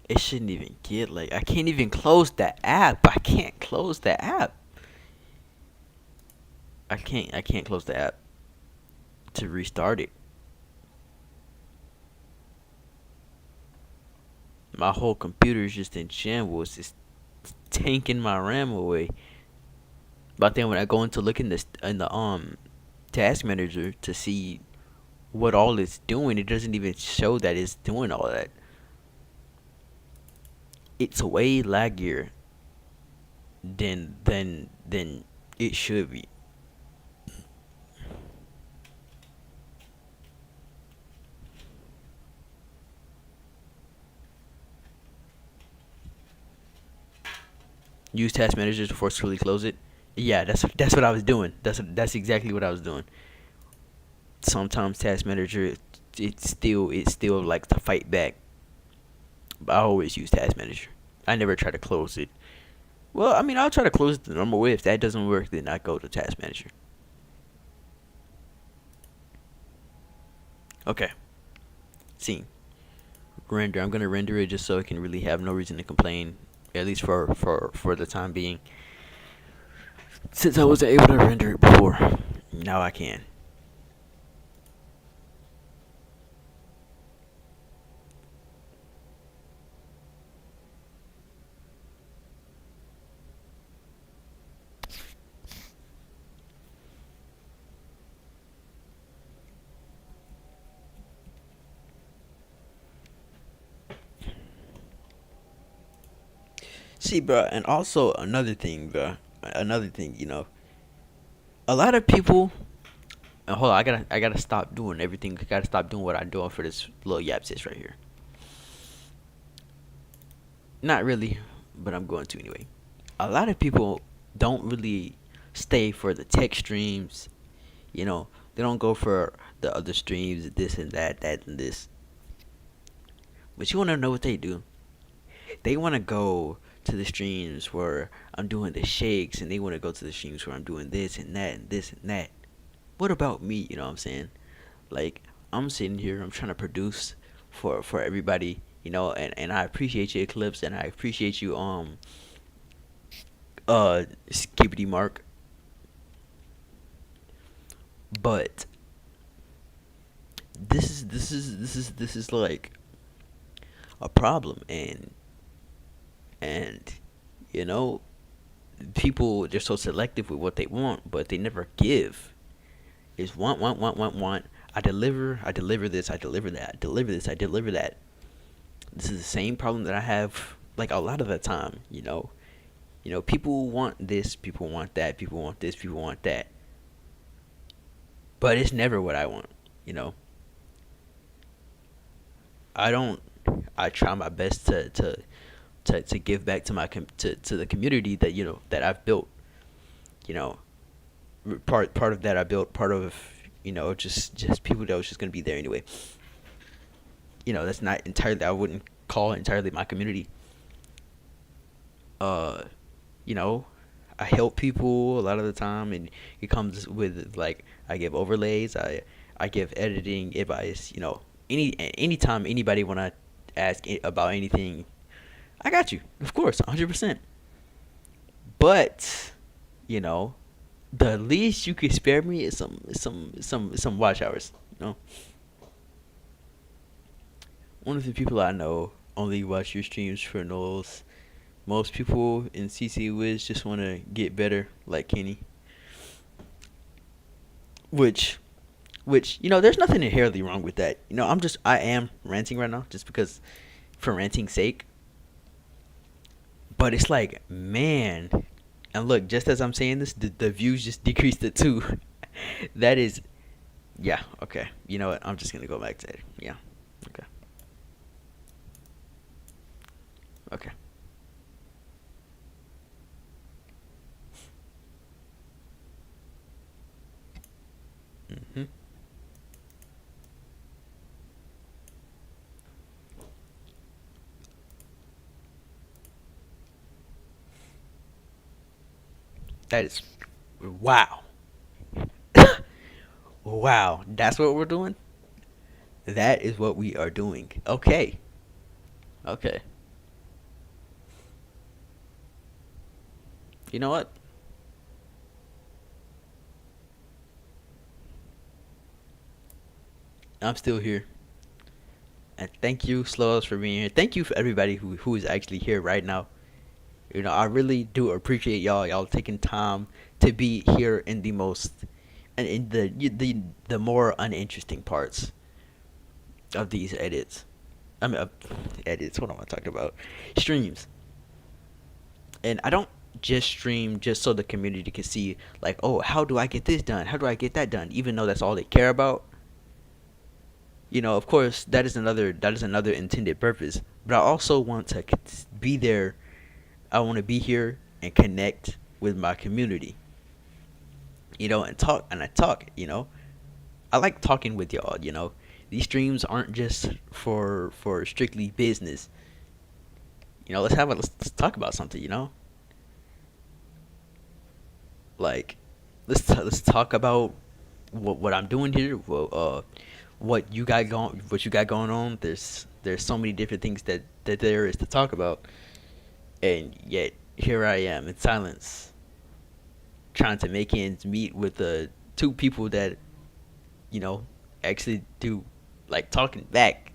It shouldn't even get like I can't even close the app. I can't close the app. I can't close the app to restart it. My whole computer is just in shambles. It's tanking my RAM away. But then when I go into look in the task manager to see what all it's doing, it doesn't even show that it's doing all that. It's way laggier than it should be. Use task manager to forcefully close it. Yeah, that's what I was doing. That's exactly what I was doing. Sometimes task manager it still likes to fight back. But I always use task manager. I never try to close it. Well, I mean, I'll try to close it the normal way. If that doesn't work, then I go to task manager. Okay. Scene. Render. I'm gonna render it just so I can really have no reason to complain. At least for the time being. Since I wasn't able to render it before, now I can. See, bro, and also another thing, bro. Another thing, a lot of people. Hold on, I gotta stop doing everything. I gotta stop doing what I'm doing for this little yapsis right here. Not really, but I'm going to anyway. A lot of people don't really stay for the tech streams. They don't go for the other streams, this and that and this. But you want to know what they do? They want to go to the streams where I'm doing the shakes, and they want to go to the streams where I'm doing this and that and this and that. What about me? You know what I'm saying? Like, I'm sitting here, I'm trying to produce for everybody, and I appreciate your clips, and I appreciate you, Skibbity Mark. But this is like a problem. And you know, people, they're so selective with what they want, but they never give. Is want. I deliver this, I deliver that, I deliver this, I deliver that. This is the same problem that I have like a lot of the time. People want this, people want that, people want this, people want that, but it's never what I want. You know, I don't. I try my best to give back to to the community that that I've built. You know, part of that I built, part of just people that was just gonna be there anyway. That's not entirely. I wouldn't call entirely my community. Uh, you know, I help people a lot of the time, and it comes with like I give overlays, I give editing advice. Anytime anybody wanna ask about anything, I got you, of course, 100%. But you know, the least you could spare me is some watch hours. One of the people I know only watch your streams for Knowles. Most people in CC Wiz just want to get better, like Kenny. Which, there's nothing inherently wrong with that. I am ranting right now just because, for ranting's sake. But it's like, man, and look, just as I'm saying this, the views just decreased to 2. That is, yeah, okay. You know what? I'm just gonna go back to it. Yeah, okay, okay. hmm That is, wow, wow. That's what we're doing. That is what we are doing. Okay, okay. You know what? I'm still here. And thank you, Slows, for being here. Thank you for everybody who is actually here right now. I really do appreciate y'all taking time to be here in the most and in the more uninteresting parts of these edits. I mean, edits. What am I talking about? Streams. And I don't just stream just so the community can see, like, oh, how do I get this done? How do I get that done? Even though that's all they care about. Of course, that is another intended purpose. But I also want to be there. I want to be here and connect with my community. And talk, and I talk. I like talking with y'all. These streams aren't just for strictly business. Let's talk about something. Like, let's talk about what I'm doing here. What you got going on. There's so many different things that there is to talk about, and yet here I am in silence, trying to make ends meet with the two people that you know actually do like talking back.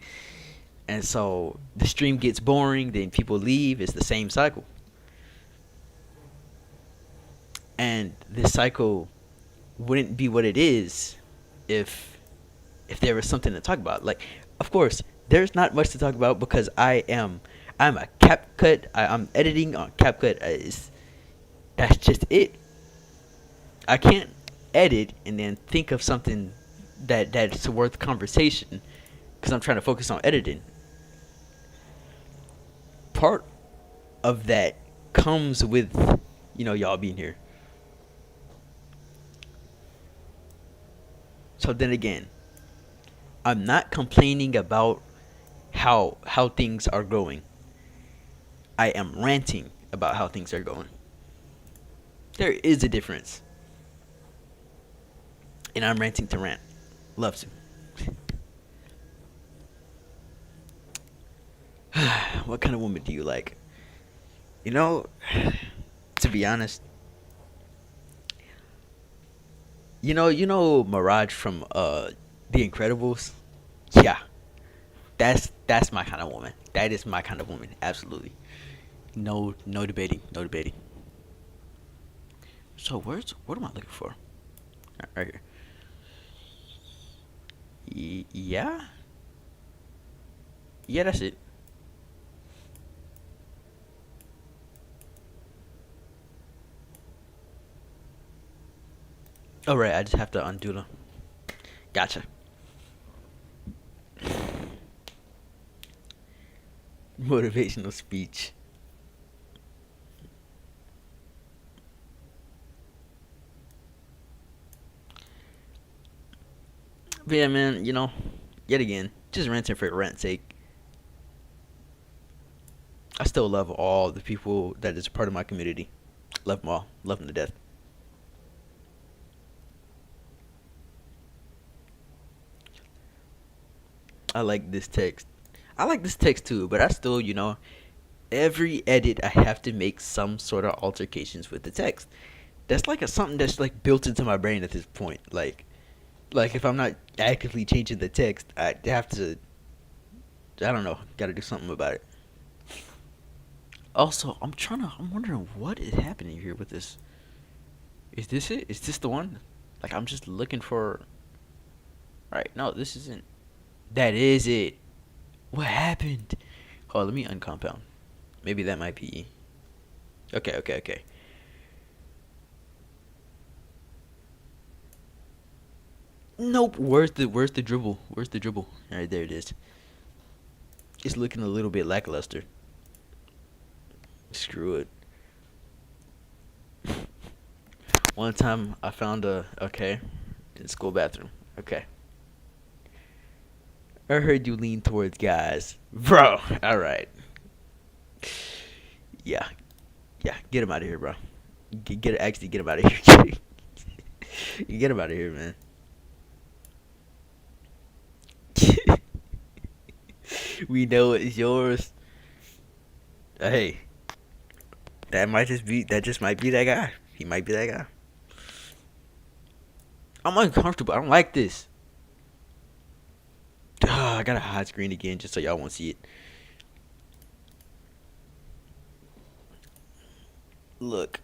And so the stream gets boring, then people leave. It's the same cycle, and this cycle wouldn't be what it is if there was something to talk about. Like, of course, there's not much to talk about because I'm a CapCut. I'm editing on CapCut. That's just it. I can't edit and then think of something that's worth conversation because I'm trying to focus on editing. Part of that comes with y'all being here. So then again, I'm not complaining about how things are going. I am ranting about how things are going. There is a difference, and I'm ranting to rant. Love to. What kind of woman do you like? You know, to be honest, you know Mirage from The Incredibles. Yeah, that's my kind of woman. That is my kind of woman. Absolutely. No debating. No debating. So what am I looking for? Right here. Yeah, yeah, that's it. All right, I just have to undo them. Gotcha. Motivational speech. But yeah, man, yet again, just ranting for rant's sake. I still love all the people that is part of my community. Love them all. Love them to death. I like this text. I like this text too, but I still, every edit I have to make some sort of altercations with the text. That's like something that's like built into my brain at this point. Like if I'm not actively changing the text, I have to. I don't know. Got to do something about it. Also, I'm wondering what is happening here with this. Is this it? Is this the one? Like I'm just looking for. Right? No, this isn't. That is it. What happened? Oh, let me uncompound. Maybe that might be. Okay, okay, okay. Nope. Where's the dribble? Where's the dribble? All right, there it is. It's looking a little bit lackluster. Screw it. One time I found a okay in the school bathroom. Okay. I heard you lean towards guys, bro. All right. Yeah, yeah. Get him out of here, bro. Get him out of here. Get him out of here, man. We know it's yours. Hey, that just might be that guy. He might be that guy. I'm uncomfortable. I don't like this. I gotta hide screen again just so y'all won't see it. Look,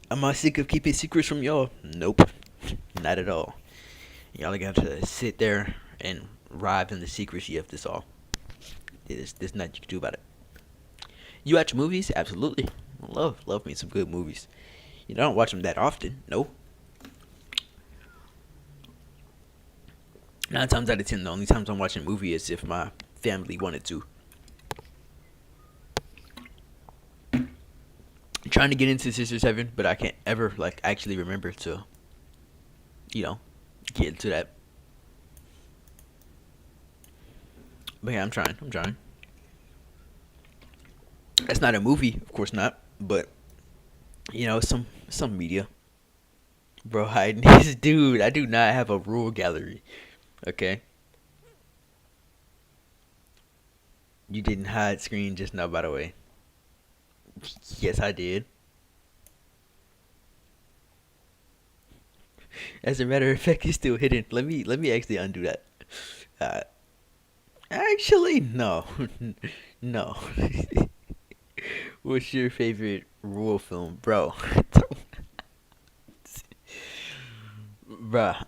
am I sick of keeping secrets from y'all? Nope, not at all. Y'all got to sit there and rive in the secrecy of this all. There's nothing you can do about it. You watch movies? Absolutely. Love me some good movies. I don't watch them that often. No. 9 times out of 10, the only times I'm watching a movie is if my family wanted to. I'm trying to get into Sister Seven, but I can't ever like actually remember to, you know, get into that. But yeah, I'm trying. I'm trying. That's not a movie, of course not. But some media. Bro, hiding this dude. I do not have a rule gallery. Okay, you didn't hide screen just now, by the way. Yes, I did. As a matter of fact, it's still hidden. Let me actually undo that. Uh, Actually, no, no. What's your favorite rule film, bro? Bruh,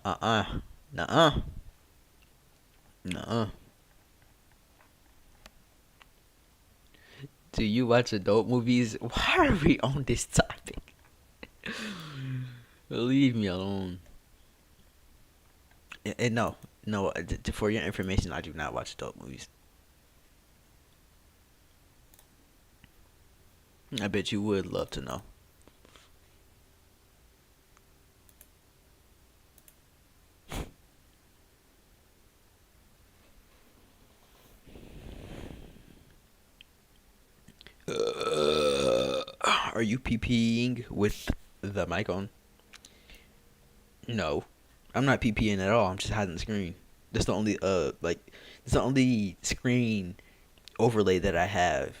nuh-uh, nuh-uh. Do you watch adult movies? Why are we on this topic? Leave me alone. And no, no. For your information, I do not watch adult movies. I bet you would love to know. Are you PPing with the mic on? No, I'm not PPing at all. I'm just hiding the screen. That's the only that's the only screen overlay that I have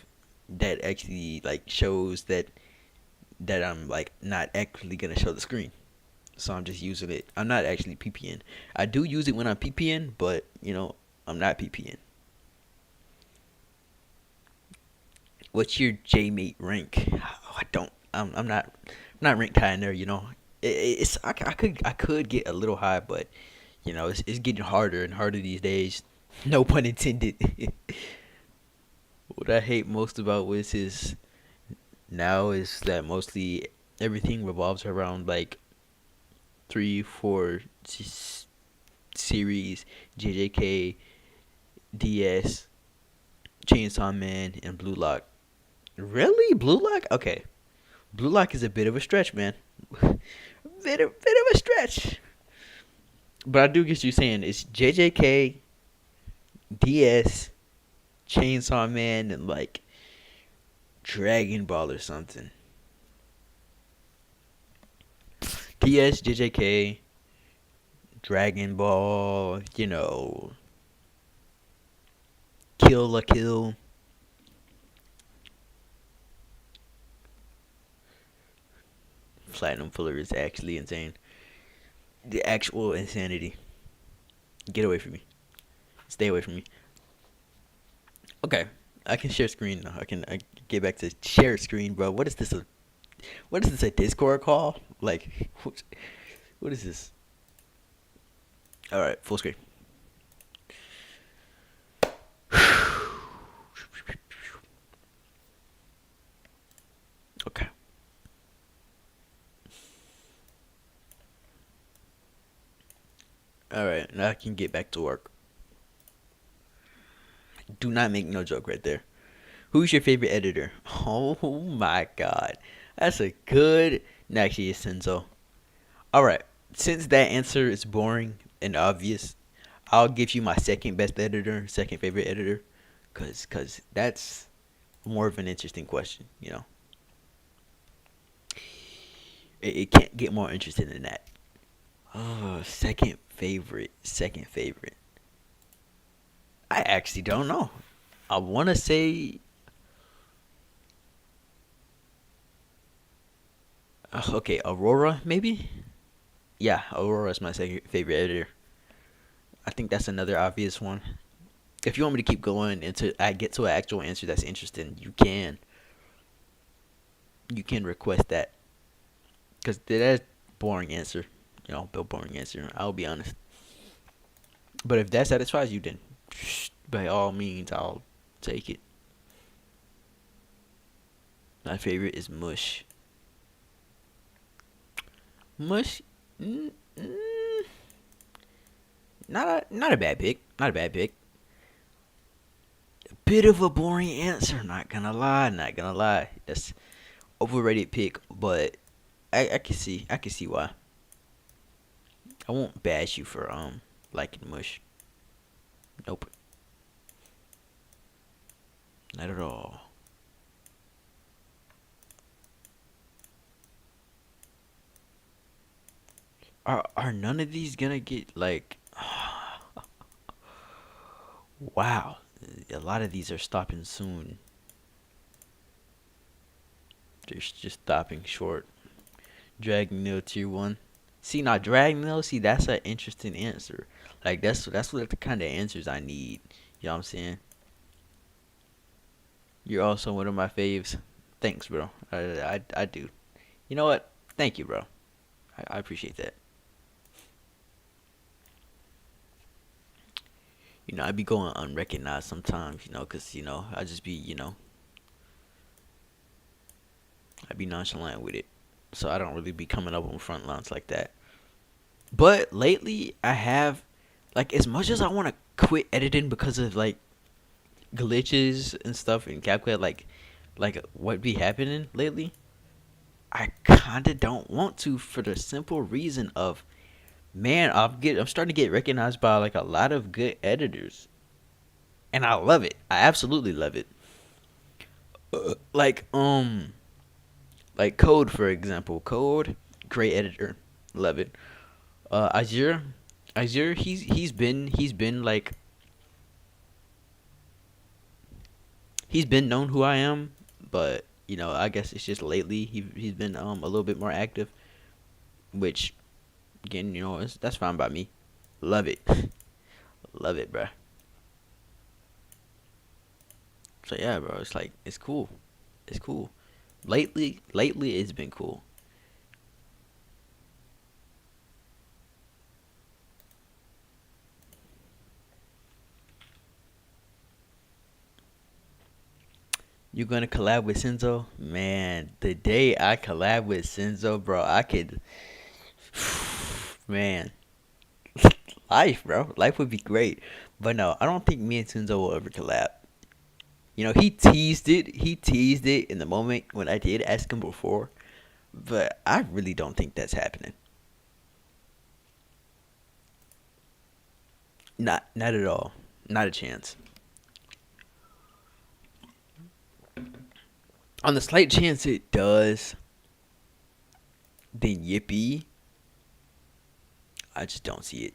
that actually like shows that I'm like not actually gonna show the screen. so I'm just using it. I'm not actually PPN. I do use it when I'm PPN, but I'm not PPN. What's your JMate rank? Oh, I don't. I'm not. I'm not ranked high in there. It's I could get a little high, but it's getting harder and harder these days. No pun intended. What I hate most about Wiz is now is that mostly everything revolves around like 3, 4 series, JJK, DS, Chainsaw Man, and Blue Lock. Really, Blue Lock? Okay, Blue Lock is a bit of a stretch, man. bit of a stretch. But I do get you saying it's JJK, DS, Chainsaw Man, and like Dragon Ball or something. DS, JJK, Dragon Ball, Kill la Kill. Platinum Fuller is actually insane. The actual insanity. Get away from me. Stay away from me. Okay, I can share screen now. I get back to share screen, bro. What is this? What is this? A Discord call? Like, what is this? All right, full screen. Okay. All right, now I can get back to work. Do not make no joke right there. Who's your favorite editor? Oh my god. That's a good. Actually, it's Senzo. Alright. Since that answer is boring and obvious, I'll give you my second best editor, second favorite editor. Cause that's more of an interesting question, It can't get more interesting than that. Oh, second favorite. Second favorite. I actually don't know. I want to say. Okay, Aurora, maybe? Yeah, Aurora is my second favorite editor. I think that's another obvious one. If you want me to keep going until I get to an actual answer that's interesting, you can. You can request that. Because that's boring answer. Bill boring answer. I'll be honest. But if that satisfies you, then by all means, I'll take it. My favorite is Mush. Mush, mm, mm, not a bad pick. Not a bad pick. A bit of a boring answer. Not gonna lie. Not gonna lie. That's overrated pick, but I can see why. I won't bash you for liking Mush. Nope, not at all. Are none of these gonna get like? Wow, a lot of these are stopping soon. They're just stopping short. Dragon Nail tier one. See now, Dragon Nail. See, that's an interesting answer. Like that's what the kind of answers I need. You know what I'm saying? You're also one of my faves. Thanks, bro. I do. You know what? Thank you, bro. I appreciate that. I be going unrecognized sometimes, cause I just be, I be nonchalant with it, so I don't really be coming up on front lines like that. But lately, I have, like, as much as I want to quit editing because of like glitches and stuff in CapCut, like what be happening lately, I kinda don't want to for the simple reason of, man, I'm starting to get recognized by like a lot of good editors, and I love it. I absolutely love it. Like like Code, for example. Code, great editor, love it. Azure, he's been like he's been known who I am, but I guess it's just lately he's been a little bit more active, which Again, that's fine by me. Love it. Love it, bro. So yeah, bro, it's like it's cool. It's cool. Lately it's been cool. You gonna collab with Senzo? Man, the day I collab with Senzo, bro, I could man, life, bro. Life would be great. But no, I don't think me and Senzo will ever collab. He teased it. He teased it in the moment when I did ask him before, but I really don't think that's happening. Not at all. Not a chance. On the slight chance it does, then yippee. I just don't see it.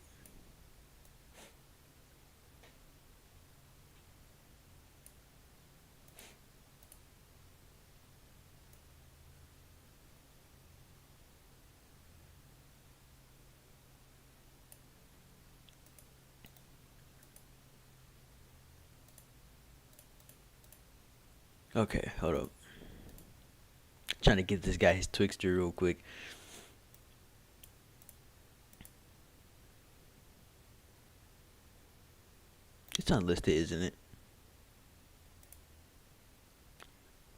Okay, hold up. Trying to get this guy his Twixter real quick. It's unlisted, isn't it?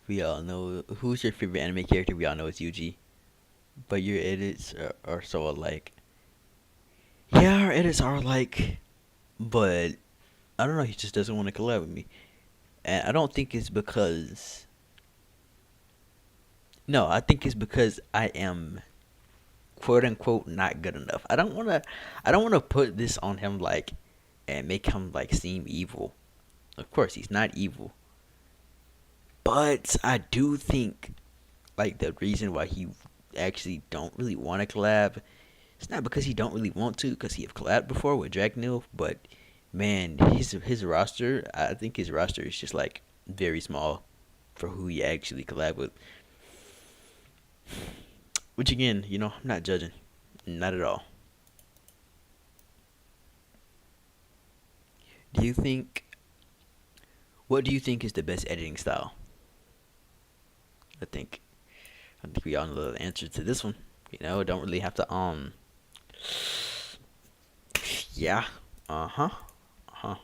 We all know who's your favorite anime character. We all know it's Yuji, but your edits are so alike. Yeah, our edits are alike, but I don't know. He just doesn't want to collab with me, and I don't think it's because. No, I think it's because I am quote unquote not good enough. I don't wanna put this on him like and make him like seem evil. Of course he's not evil. But I do think like the reason why he actually don't really want to collab, it's not because he don't really want to, because he have collabed before with Dragneel, but man, his roster, I think his roster is just like very small for who he actually collab with. Which again, I'm not judging. Not at all. Do you think what do you think is the best editing style? I think I think we all know the answer to this one. Don't really have to yeah. Uh-huh. Uh-huh.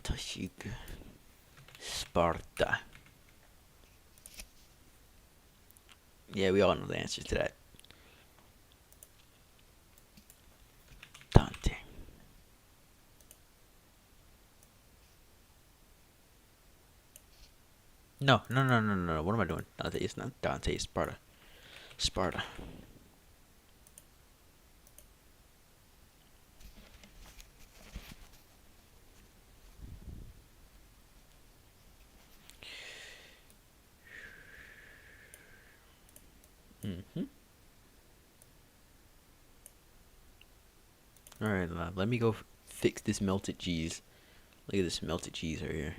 Tashika Sparta. Yeah, we all know the answer to that. Dante. No, no, no, no, no, no. What am I doing? Dante, it's not Dante, it's Sparta. Sparta. Mm-hmm. Alright, let me go fix this melted cheese. Look at this melted cheese right here.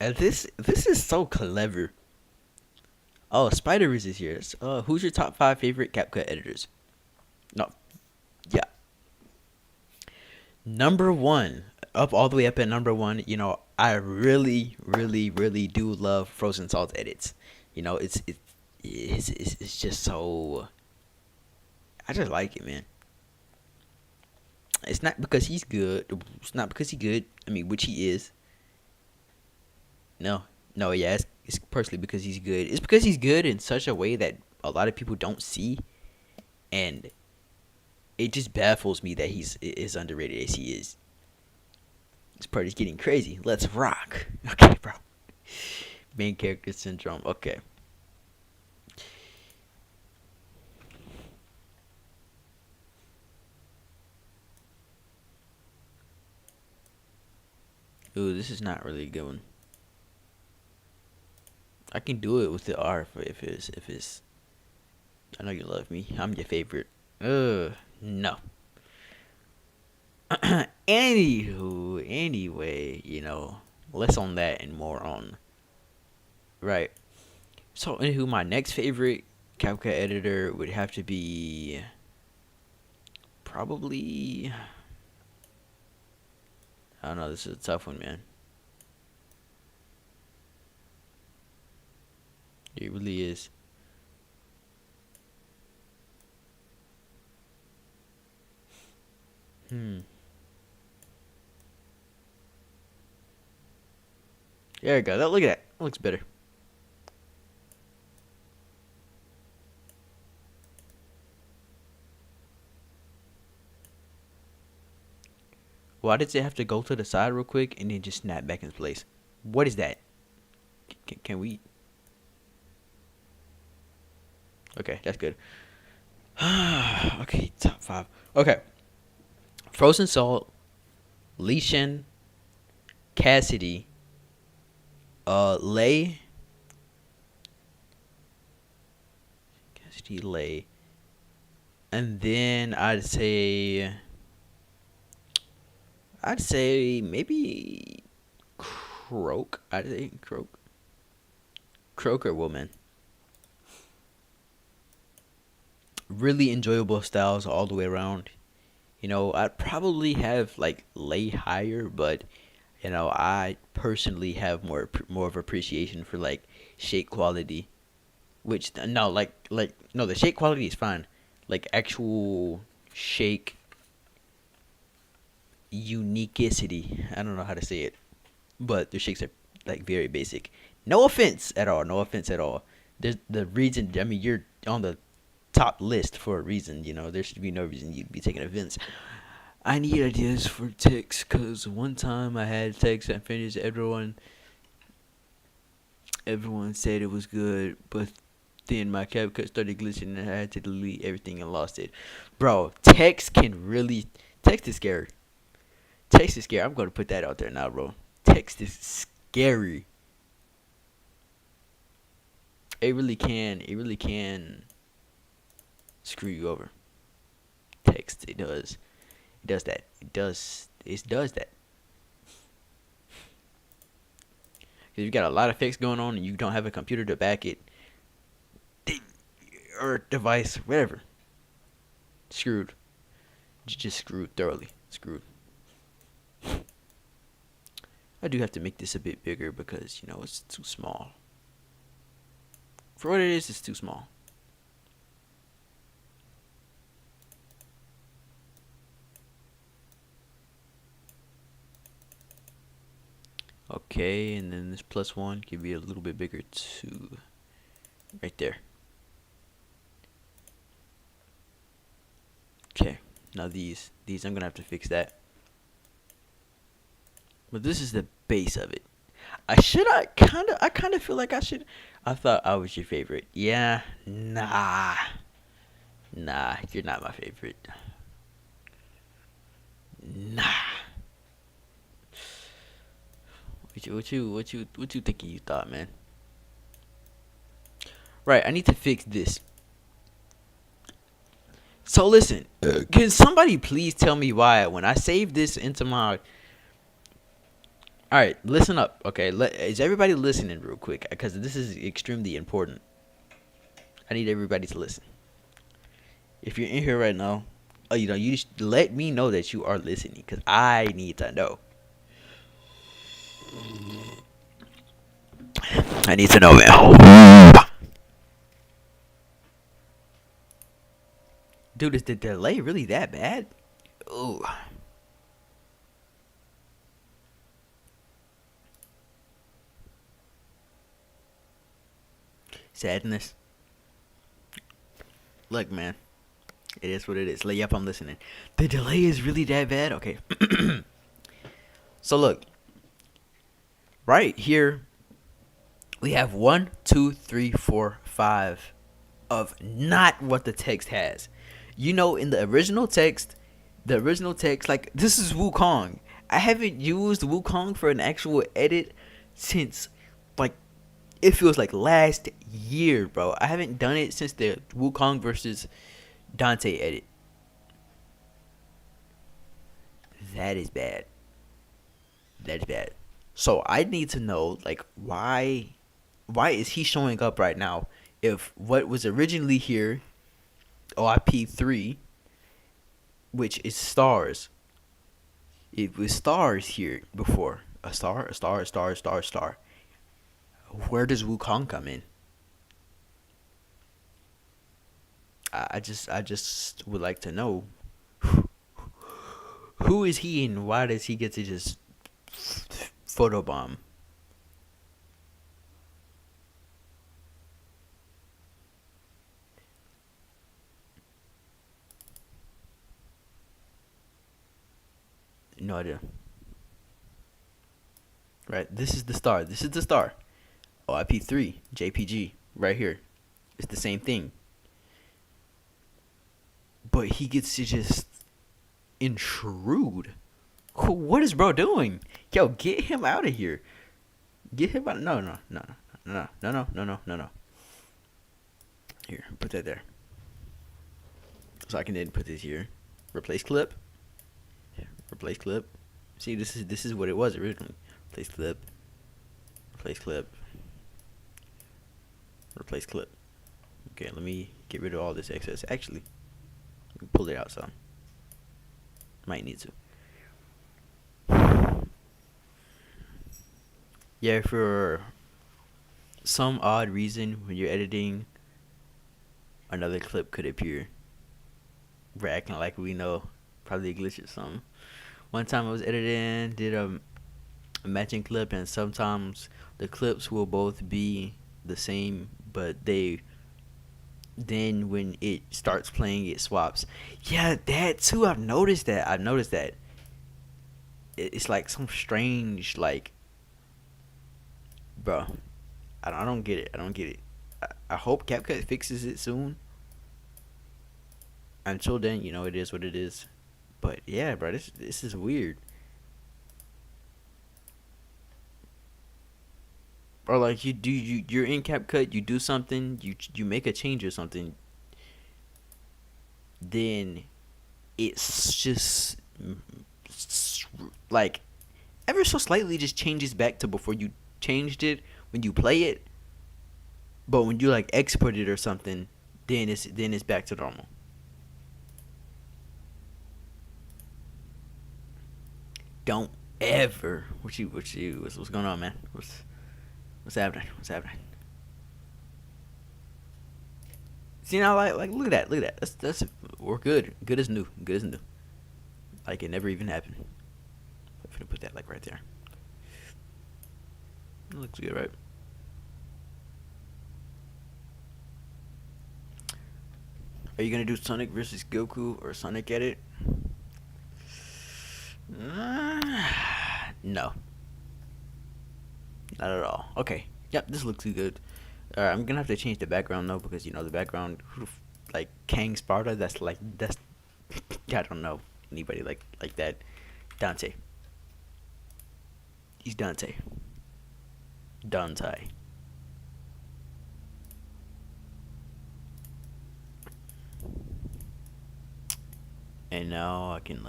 And this is so clever. Oh, Spider is here. Who's your top five favorite CapCut editors? No, yeah, number one, up all the way up at number one. I really, really, really do love Frozen Salt edits. It's just so. I just like it, man. It's not because he's good. It's not because he's good. I mean, which he is. No, no, yeah, it's personally because he's good. It's because he's good in such a way that a lot of people don't see, and it just baffles me that he's as underrated as he is. This party's getting crazy. Let's rock. Okay, bro. Main character syndrome. Okay. Ooh, this is not really a good one. I can do it with the R if it's. I know you love me. I'm your favorite. No. Anywho, anyway, less on that and more on Right. So, anywho, my next favorite CapCut editor would have to be probably. I don't know. This is a tough one, man. It really is. Hmm. There you go. Look at that. That looks better. Why does it have to go to the side real quick and then just snap back into place? What is that? Can we? Okay, that's good. Okay, top five. Okay, Frozen Salt, Lee Shin, Cassidy, Lay, Cassidy, Lay, and then I'd say maybe Croak. I'd say Croaker Woman. Really enjoyable styles all the way around. I'd probably have like Lay higher, but I personally have more of appreciation for like shake quality. Which no, like no, the shake quality is fine. Like actual shake uniquecity. I don't know how to say it, but the shakes are like very basic. No offense at all. No offense at all. There's the reason. I mean, you're on the top list for a reason. There should be no reason you'd be taking offense. I need ideas for text because one time I had text and finished. Everyone said it was good, but then my CapCut started glitching and I had to delete everything and lost it. Bro, text is scary. Text is scary. I'm gonna put that out there now, bro. Text is scary. It really can. It really can screw you over. Text. It does. It does that. It does. It does that. If you got a lot of text going on and you don't have a computer to back it, or device, whatever, screwed. Just screwed thoroughly. Screwed. I do have to make this a bit bigger because it's too small. For what it is, it's too small. Okay, and then this plus one can be a little bit bigger too. Right there. Okay, now these I'm gonna have to fix that. But this is the base of it. I kind of feel like I should. I thought I was your favorite. Yeah, nah, you're not my favorite. Nah. What you thinking? You thought, man? Right. I need to fix this. So listen, can somebody please tell me why when I save this into my. All right, listen up. Okay, is everybody listening real quick? Because this is extremely important. I need everybody to listen. If you're in here right now, you just let me know that you are listening, because I need to know. I need to know, man. Dude, is the delay really that bad? Ooh, sadness. Look, man, it is what it is. Like, yep, I'm listening. The delay is really that bad? Okay. So look, right here we have one, two, three, four, five of not what the text has. In the original text, like this is Wukong. I haven't used Wukong for an actual edit since like it feels like last year, bro. I haven't done it since the Wukong versus Dante edit. That is bad. That is bad. So I need to know like why is he showing up right now if what was originally here, OIP3, which is stars, it was stars here before. A star, a star, a star, a star, a star. Where does Wukong come in? I just would like to know who is he and why does he get to just photobomb? No idea. Right, this is the star. This is the star. OIP3 JPG right here. It's the same thing. But he gets to just intrude. What is bro doing? Yo, get him out of here. Get him out. No, no, no, no, no, no, no, no, no, no. Here, put that there. So I can then put this here. Replace clip. Replace clip. See, this is what it was originally. Replace clip. Replace clip. Replace clip. Okay, let me get rid of all this excess. Actually, pull it out some. Might need to. Yeah, for some odd reason, when you're editing, another clip could appear. We're acting like we know. Probably a glitch or something. One time I was editing, did a matching clip, and sometimes the clips will both be the same, but then when it starts playing, it swaps. Yeah, that too. I've noticed that. It's like some strange, like, bro. I don't get it. I don't get it. I hope CapCut fixes it soon. Until then, it is what it is. But yeah, bro, this is weird. Or like you're in CapCut, you do something, you make a change or something, then it's just like ever so slightly just changes back to before you changed it when you play it. But when you like export it or something, then it's back to normal. Don't ever what's going on, man? What's happening? What's happening? See now, like look at that. That's we're good. Good as new. Good as new. Like it never even happened. I'm gonna put that like right there. It looks good, right? Are you gonna do Sonic versus Goku or Sonic Edit? No, not at all. Okay. Yep, this looks good. Alright, I'm gonna have to change the background though because the background, like Kang Sparta. That's I don't know anybody like that. Dante. He's Dante. Dante. And now I can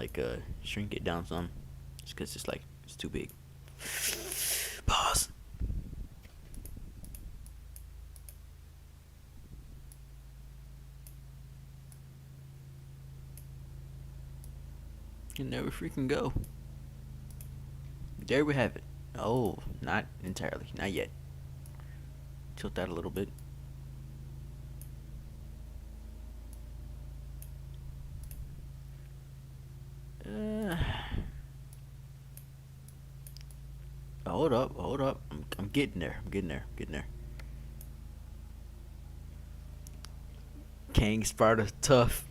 shrink it down some, just cause it's too big. Pause. You never freaking go. There we have it. Oh, not entirely, not yet. Tilt that a little bit. Uh, hold up, hold up. I'm getting there. I'm getting there. I'm getting there. King Sparta's tough.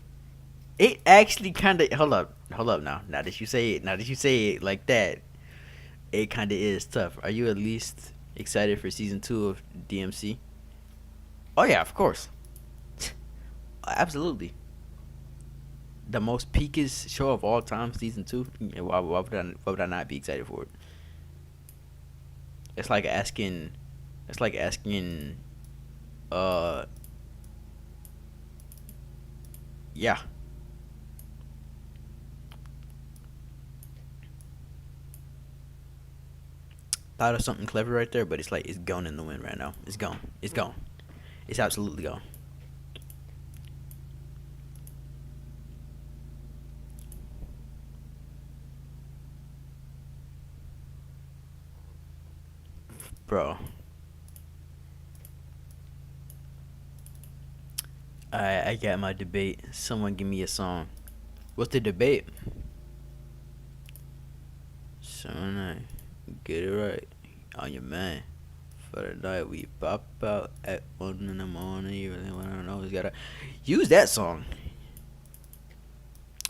It actually kind of hold up now. Now that you say it like that, it kind of is tough. Are you at least excited for season 2 of DMC? Oh yeah, of course. Absolutely. The most peakest show of all time, season 2. Yeah, why would I not be excited for it? It's like asking. It's like asking. Uh. Yeah. thought of something clever right there, but it's like it's gone in the wind right now. It's gone. It's gone. It's absolutely gone. Bro. I got my debate. Someone give me a song. What's the debate? So nice. Get it right. On your man. For the night we pop out at 1 in the morning. You really wanna know? You gotta use that song.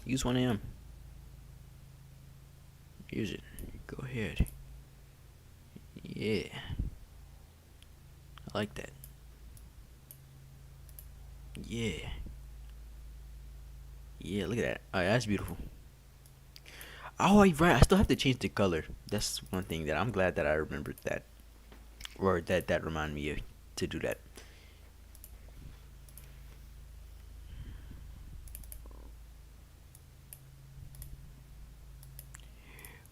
Use 1 a.m. Use it. Go ahead. Yeah. I like that. Yeah. Yeah, look at that. Oh, that's beautiful. Oh, right. I still have to change the color. That's one thing that I'm glad that I remembered that, or that reminded me of, to do that.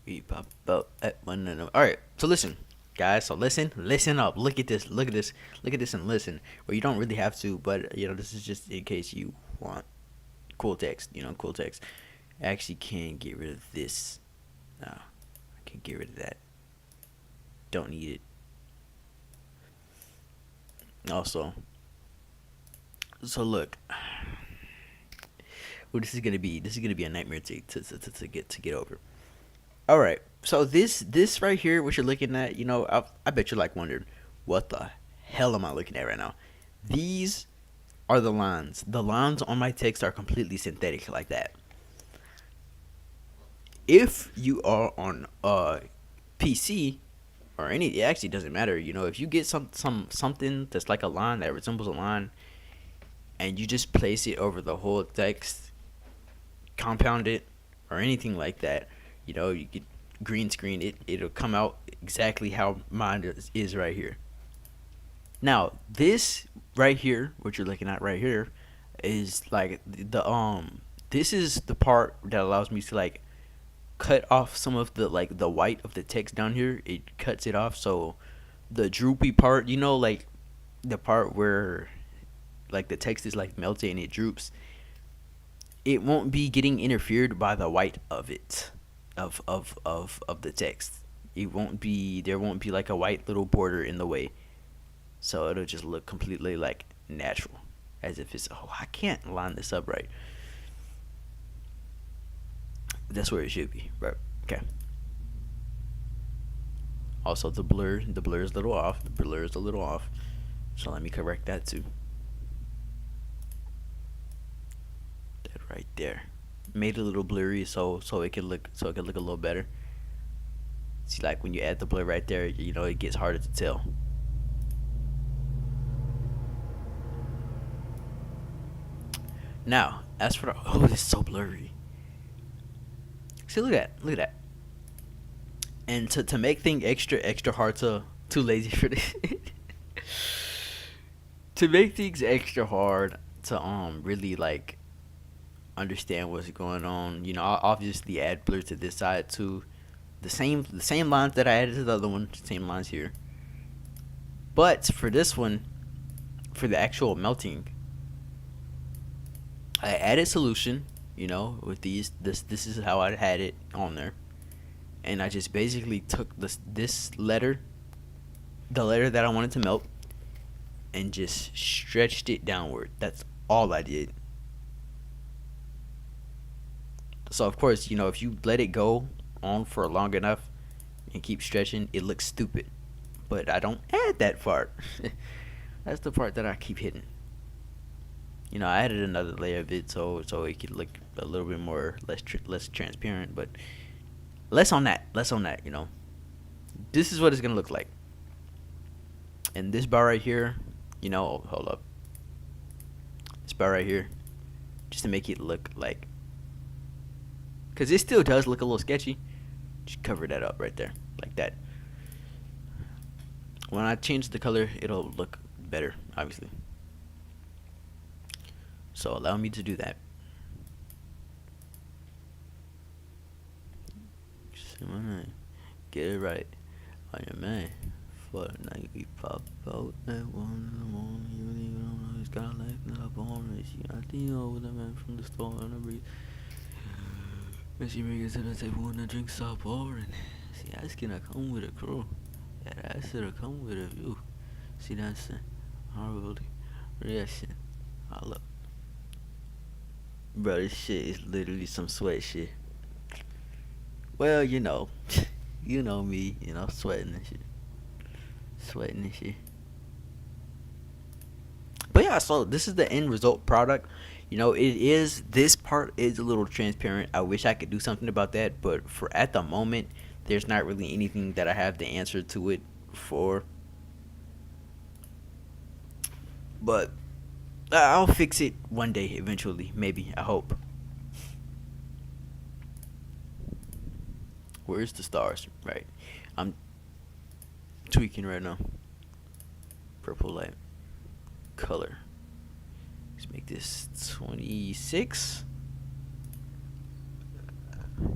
We pop up at 1 a.m. All right. So listen, guys. So listen up. Look at this. Look at this, and listen. Well, you don't really have to, but this is just in case you want cool text. Cool text. I actually can't get rid of this. No, I can't get rid of that. Don't need it. Also, so look, well, this is gonna be a nightmare to get over. All right, so this right here, what you're looking at, I bet you're like wondering, what the hell am I looking at right now? These are the lines. The lines on my text are completely synthetic like that. If you are on a PC or it actually doesn't matter. If you get something that's like a line that resembles a line, and you just place it over the whole text, compound it, or anything like that, you get green screen it. It'll come out exactly how mine is right here. Now this right here, what you're looking at right here, is like this is the part that allows me to like cut off some of the like the white of the text down here. It cuts it off, so the droopy part, like the part where like the text is like melted and it droops, it won't be getting interfered by the white of it, of the text. It won't be There won't be like a white little border in the way, so it'll just look completely like natural, as if it's, oh, I can't line this up right. That's where it should be, right? Okay. Also, the blur is a little off. The blur is a little off. So let me correct that too. That right there. Made it a little blurry so it can look a little better. See, like when you add the blur right there, it gets harder to tell. Now, as for the, oh, it's so blurry. See, look at that. And to make things extra hard to too lazy for this. To make things extra hard to really like understand what's going on, I'll obviously add blur to this side too. The same lines that I added to the other one, same lines here. But for this one, for the actual melting, I added solution, with this is how I had it on there. And I just basically took this letter, the letter that I wanted to melt, and just stretched it downward. That's all I did. So of course, if you let it go on for long enough and keep stretching, it looks stupid. But I don't add that part. That's the part that I keep hitting. I added another layer of it so it could look a little bit more less transparent, but less on that. Less on that. This is what it's gonna look like. And this bar right here, hold up. This bar right here, just to make it look like, because it still does look a little sketchy. Just cover that up right there, like that. When I change the color, it'll look better, obviously. So allow me to do that. Just wanna get it right. On your man. For the night we pop out at 1 in the morning. You don't even know it's got life that up on it. She got the old man from the store on the breeze. When she brings it to the table when the drinks start pouring. See, that's gonna come with a crew. Yeah, that's gonna come with a view. See, that's it. Horrible reaction. I love. Bro, this shit is literally some sweat shit. Well, you know me, sweating and shit. Sweating and shit. But yeah, so this is the end result product. This part is a little transparent. I wish I could do something about that, but for at the moment, there's not really anything that I have the answer to it for. But I'll fix it one day eventually, maybe. I hope. Where's the stars? Right. I'm tweaking right now. Purple light. Color. Let's make this 26.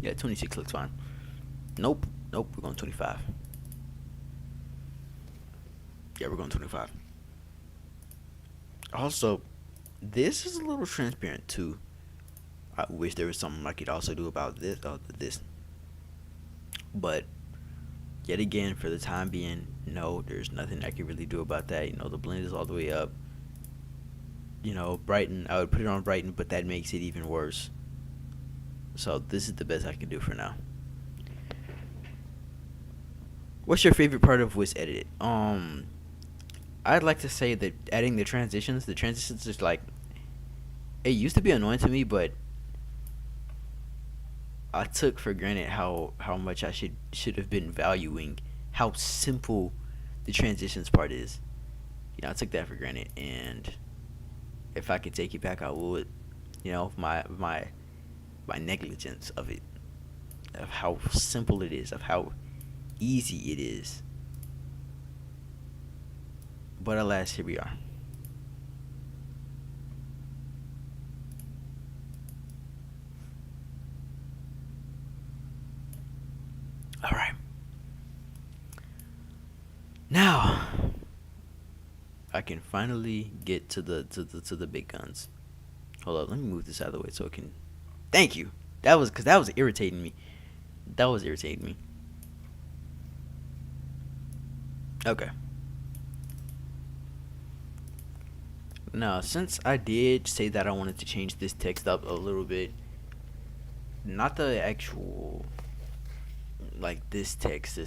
Yeah, 26 looks fine. Nope. We're going 25. Yeah, we're going 25. Also, this is a little transparent too. I wish there was something I could also do about this. But yet again, for the time being, no, there's nothing I can really do about that. The blend is all the way up. Brighten. I would put it on brighten, but that makes it even worse. So this is the best I can do for now. What's your favorite part of Wiz Edited? I'd like to say that adding the transitions is like, it used to be annoying to me, but I took for granted how much I should have been valuing how simple the transitions part is. I took that for granted, and if I could take it back, I would. My negligence of it, of how simple it is, of how easy it is. But alas, here we are. All right. Now I can finally get to the big guns. Hold up, let me move this out of the way so it can. Thank you. That was irritating me. That was irritating me. Okay. Now, since I did say that I wanted to change this text up a little bit, not the actual like this text,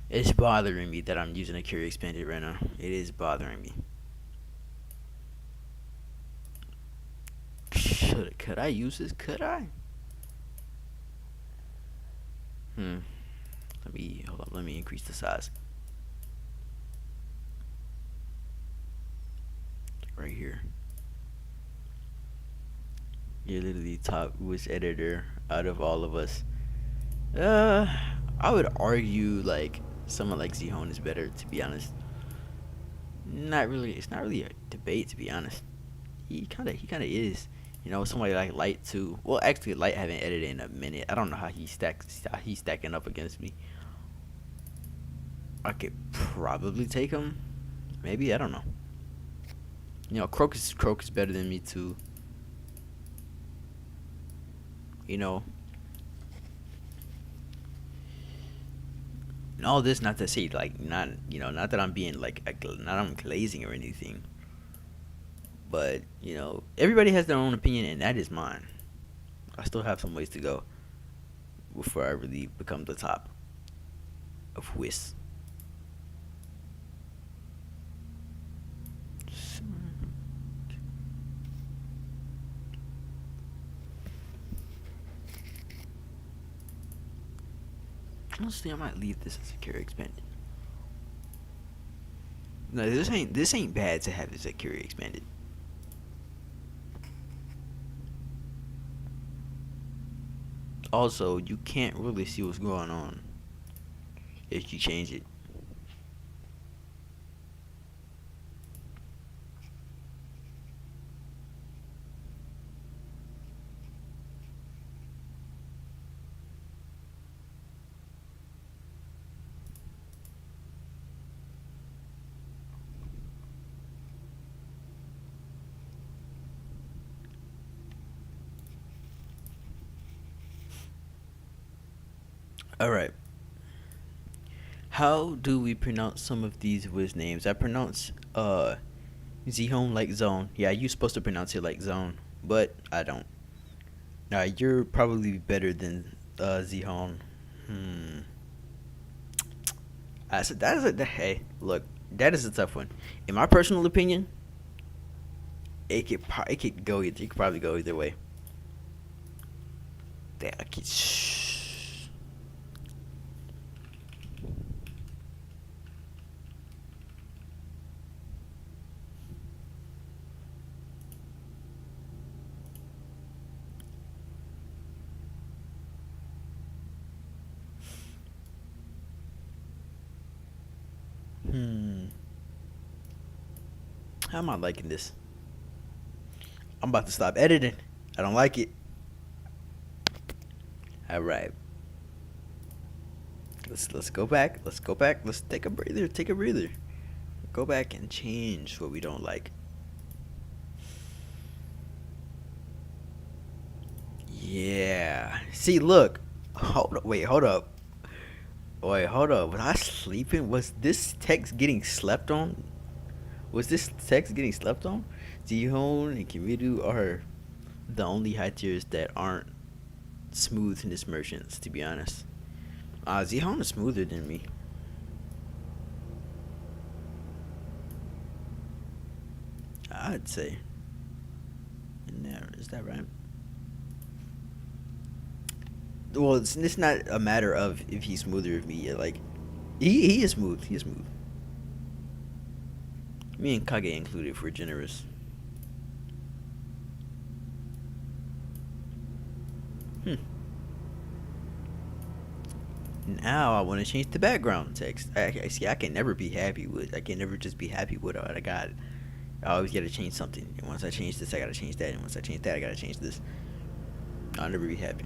it's bothering me that I'm using a Curie expanded right now. It is bothering me. Could I use this? Could I? Let me hold up. Let me increase the size. Right here. You're literally top Wiz editor out of all of us. Uh, I would argue like someone like Zihone is better. To be honest, not really. It's not really a debate. To be honest, he kind of is. Somebody like Light too. Well, actually, Light haven't edited in a minute. I don't know how he's stacking up against me. I could probably take him. Maybe, I don't know. Crocus better than me too. You know. And all this not to say like not that I'm being like not I'm glazing or anything. But, everybody has their own opinion and that is mine. I still have some ways to go before I really become the top of Whis. Honestly, I might leave this as a Curie expanded. No, this ain't bad to have this at Curie expanded. Also, you can't really see what's going on if you change it. All right. How do we pronounce some of these Wiz names? I pronounce Zhone like zone. Yeah, you're supposed to pronounce it like zone, but I don't. You're probably better than Zhone. Hmm. That is a hey. Look, that is a tough one. In my personal opinion, it could go. It could probably go either way. That could, hmm. How am I liking this? I'm about to stop editing. I don't like it. All right. Let's go back. Let's go back. Let's take a breather. Take a breather. Go back and change what we don't like. Yeah. See, look. Hold up. Wait, hold up. Wait, hold up. Was I sleeping? Was this text getting slept on? Was this text getting slept on? Jihon and Kimiru are the only high tiers that aren't smooth in this merchants, to be honest. Zihon is smoother than me. I'd say. In there, is that right? Well, it's not a matter of if he's smoother of me. Like, he is smooth. He is smooth. Me and Kage included, if we're generous. Hmm. Now I want to change the background text. I see. I can never be happy with. I can never just be happy with what I got. I always gotta change something. And once I change this, I gotta change that. And once I change that, I gotta change this. I'll never be happy.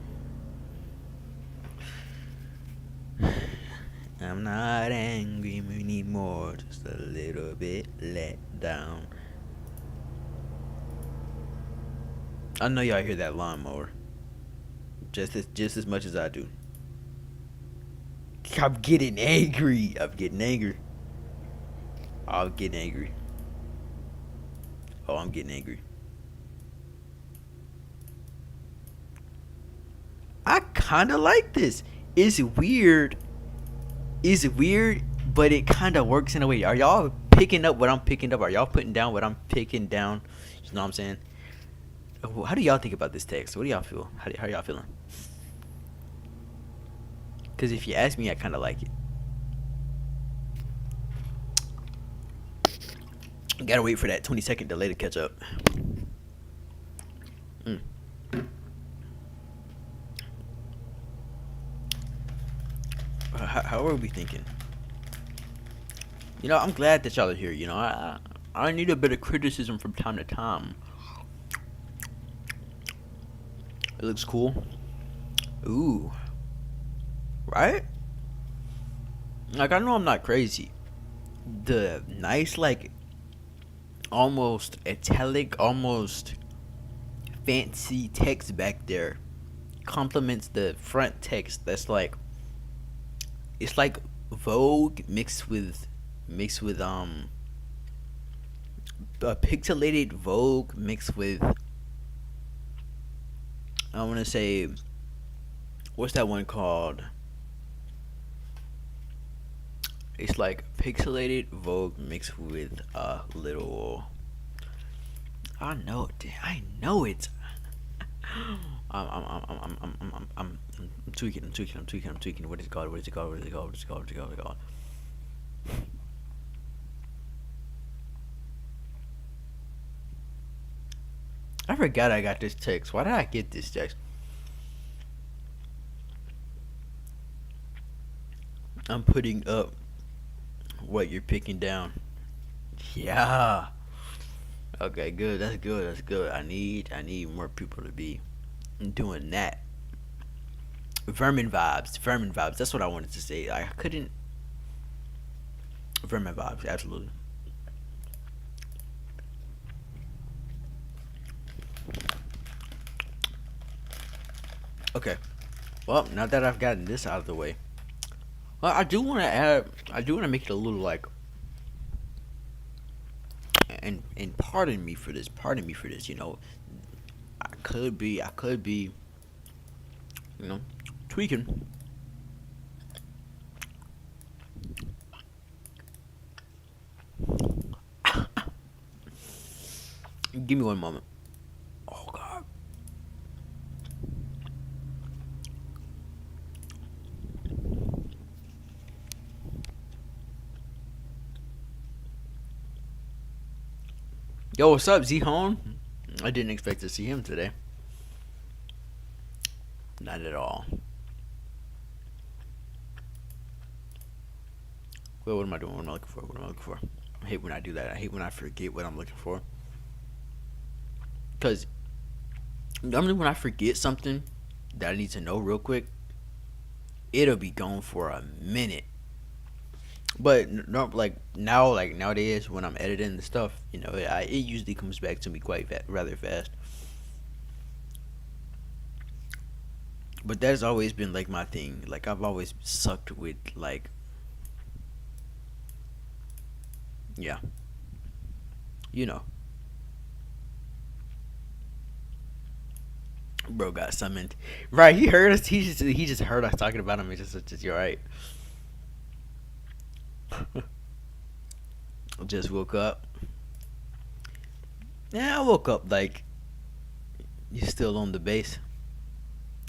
I'm not angry anymore, just a little bit let down. I know y'all hear that lawnmower just as much as I do. I'm getting angry. I'm getting angry. I'm getting angry. Oh, I'm getting angry. I kind of like this. It's weird. It's weird, but it kind of works in a way. Are y'all picking up what I'm picking up? Are y'all putting down what I'm picking down? You know what I'm saying? How do y'all think about this text? What do y'all feel? How y'all feeling? Because if you ask me, I kind of like it. Gotta wait for that 20-second delay to catch up. Mm. How are we thinking? I'm glad that y'all are here. I need a bit of criticism from time to time. It looks cool. Ooh. Right? Like, I know I'm not crazy. The nice, like, almost italic, almost fancy text back there complements the front text that's like, it's like Vogue mixed with a pixelated Vogue mixed with, I want to say, what's that one called? It's like pixelated Vogue mixed with a little. I know it. I know it. I'm tweaking. I'm tweaking. What is it called? What is it called? What is it called? What is it called? What is it called? What is it called? I forgot I got this text. Why did I get this text? I'm putting up what you're picking down. Yeah. Okay, good. That's good. That's good. I need more people to be doing that. Vermin vibes. Vermin vibes. That's what I wanted to say. I couldn't. Vermin vibes. Absolutely. Okay. Well, now that I've gotten this out of the way, well, I do want to add. I do want to make it a little like, and pardon me for this. Pardon me for this. You know, I could be, you know, tweaking. Give me one moment. Oh God. Yo, what's up, Z Hone? I didn't expect to see him today. Not at all. Well, what am I doing? What am I looking for? What am I looking for? I hate when I do that. I hate when I forget what I'm looking for. Cause normally when I forget something that I need to know real quick, it'll be gone for a minute. But no, like nowadays when I'm editing the stuff, it usually comes back to me quite rather fast. But that's always been like my thing. Like I've always sucked with like, yeah, you know, bro got summoned. Right, he heard us. He just heard us talking about him. It's just you're right. Just woke up. Yeah, I woke up like you still on the base.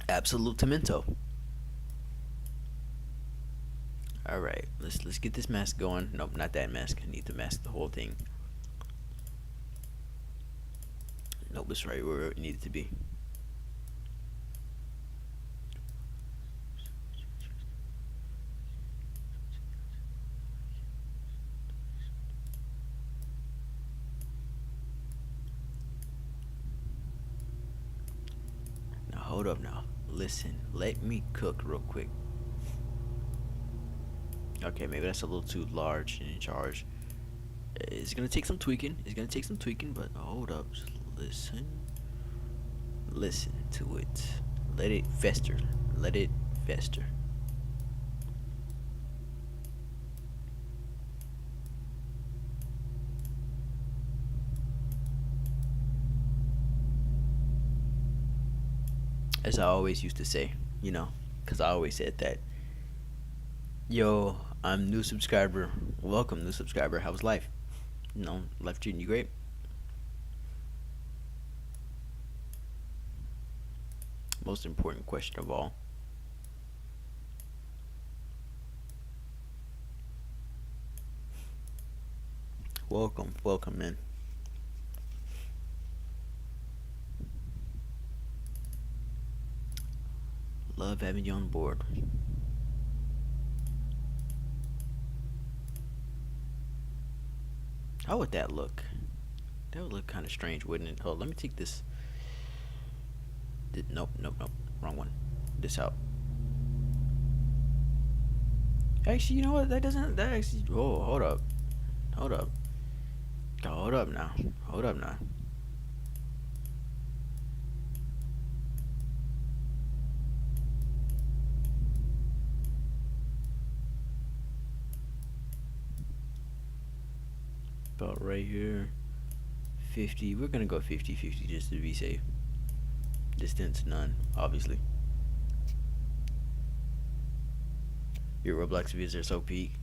Absolute Tomento. All right, let's get this mask going. Nope, not that mask. I need to mask the whole thing. Nope, it's right where it needed to be. Now hold up now. Listen, let me cook real quick. Okay, maybe that's a little too large and in charge. It's gonna take some tweaking. It's gonna take some tweaking, but hold up. Just listen. Listen to it. Let it fester. Let it fester. As I always used to say, because I always said that. Yo, I'm new subscriber. Welcome, new subscriber. How's life? Life treating you great? Most important question of all. Welcome, welcome, man. Love having you on board. How would that look? That would look kind of strange, wouldn't it? Hold, let me take this. Nope, nope, nope. Wrong one. This out. Actually, you know what? That doesn't. That actually. Oh, hold up. Hold up. Hold up now. Hold up now. About right here. 50. We're gonna go 50-50 just to be safe. Distance, none, obviously. Your Roblox vids are so peak.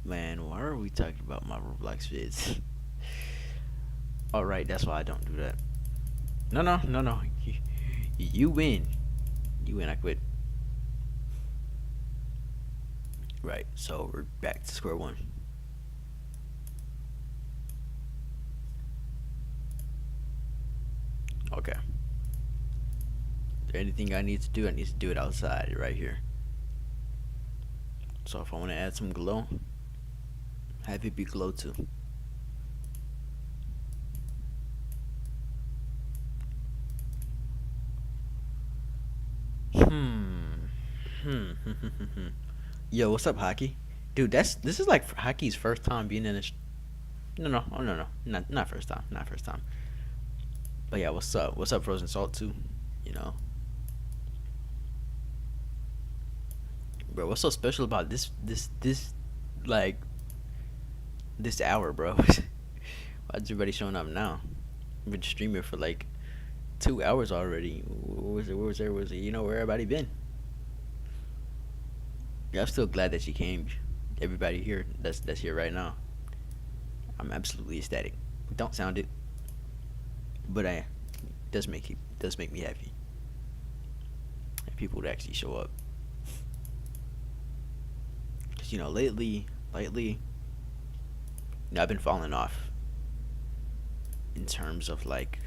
Man, why are we talking about my Roblox vids? Alright, that's why I don't do that. No, no, no, no. You win. You win, I quit. Right, so we're back to square one. Okay. Is there anything I need to do? I need to do it outside, right here. So if I want to add some glow, have it be glow too. Hmm. Yo, what's up, Hockey? Dude, this is like Hockey's first time being in this. No, no, oh no, no, not first time, not first time. But yeah, what's up? What's up, Frozen Salt too? You know. Bro, what's so special about this like this hour, bro? Why is everybody showing up now? I've been streaming for like 2 hours already. Where was it? Where was there? Was it? You know where everybody been? Yeah, I'm still glad that you came. Everybody here that's here right now. I'm absolutely ecstatic. Don't sound it, but I does make me happy. And people would actually show up. Cause lately, I've been falling off in terms of like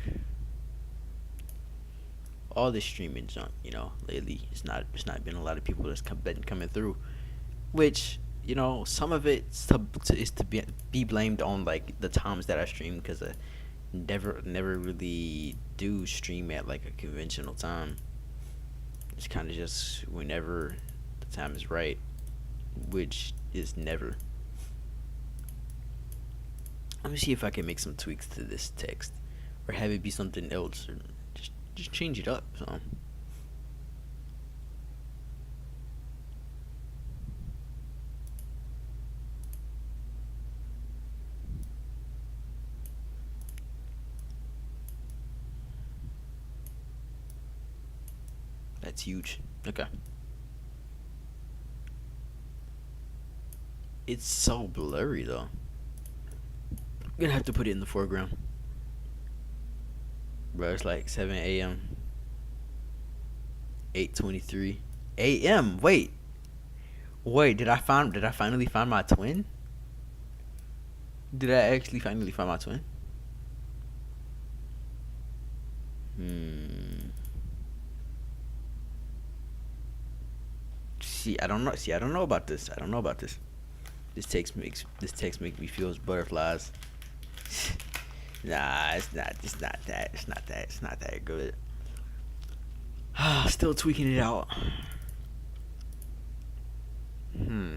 all this streaming junk. Lately it's not been a lot of people been coming through, which some of it is to be blamed on like the times that I stream because I never really do stream at like a conventional time. It's kind of just whenever the time is right, which is never. Let me see if I can make some tweaks to this text, or have it be something else, or just change it up. So that's huge. Okay, it's so blurry though. I'm gonna have to put it in the foreground. Bro, it's like 7 a.m. 8:23 a.m. Wait, did I finally find my twin? Did I actually finally find my twin? Hmm. I don't know about this. I don't know about this. This text makes me feel as butterflies. Nah, it's not. It's not that. It's not that. It's not that good. Still tweaking it out. Hmm.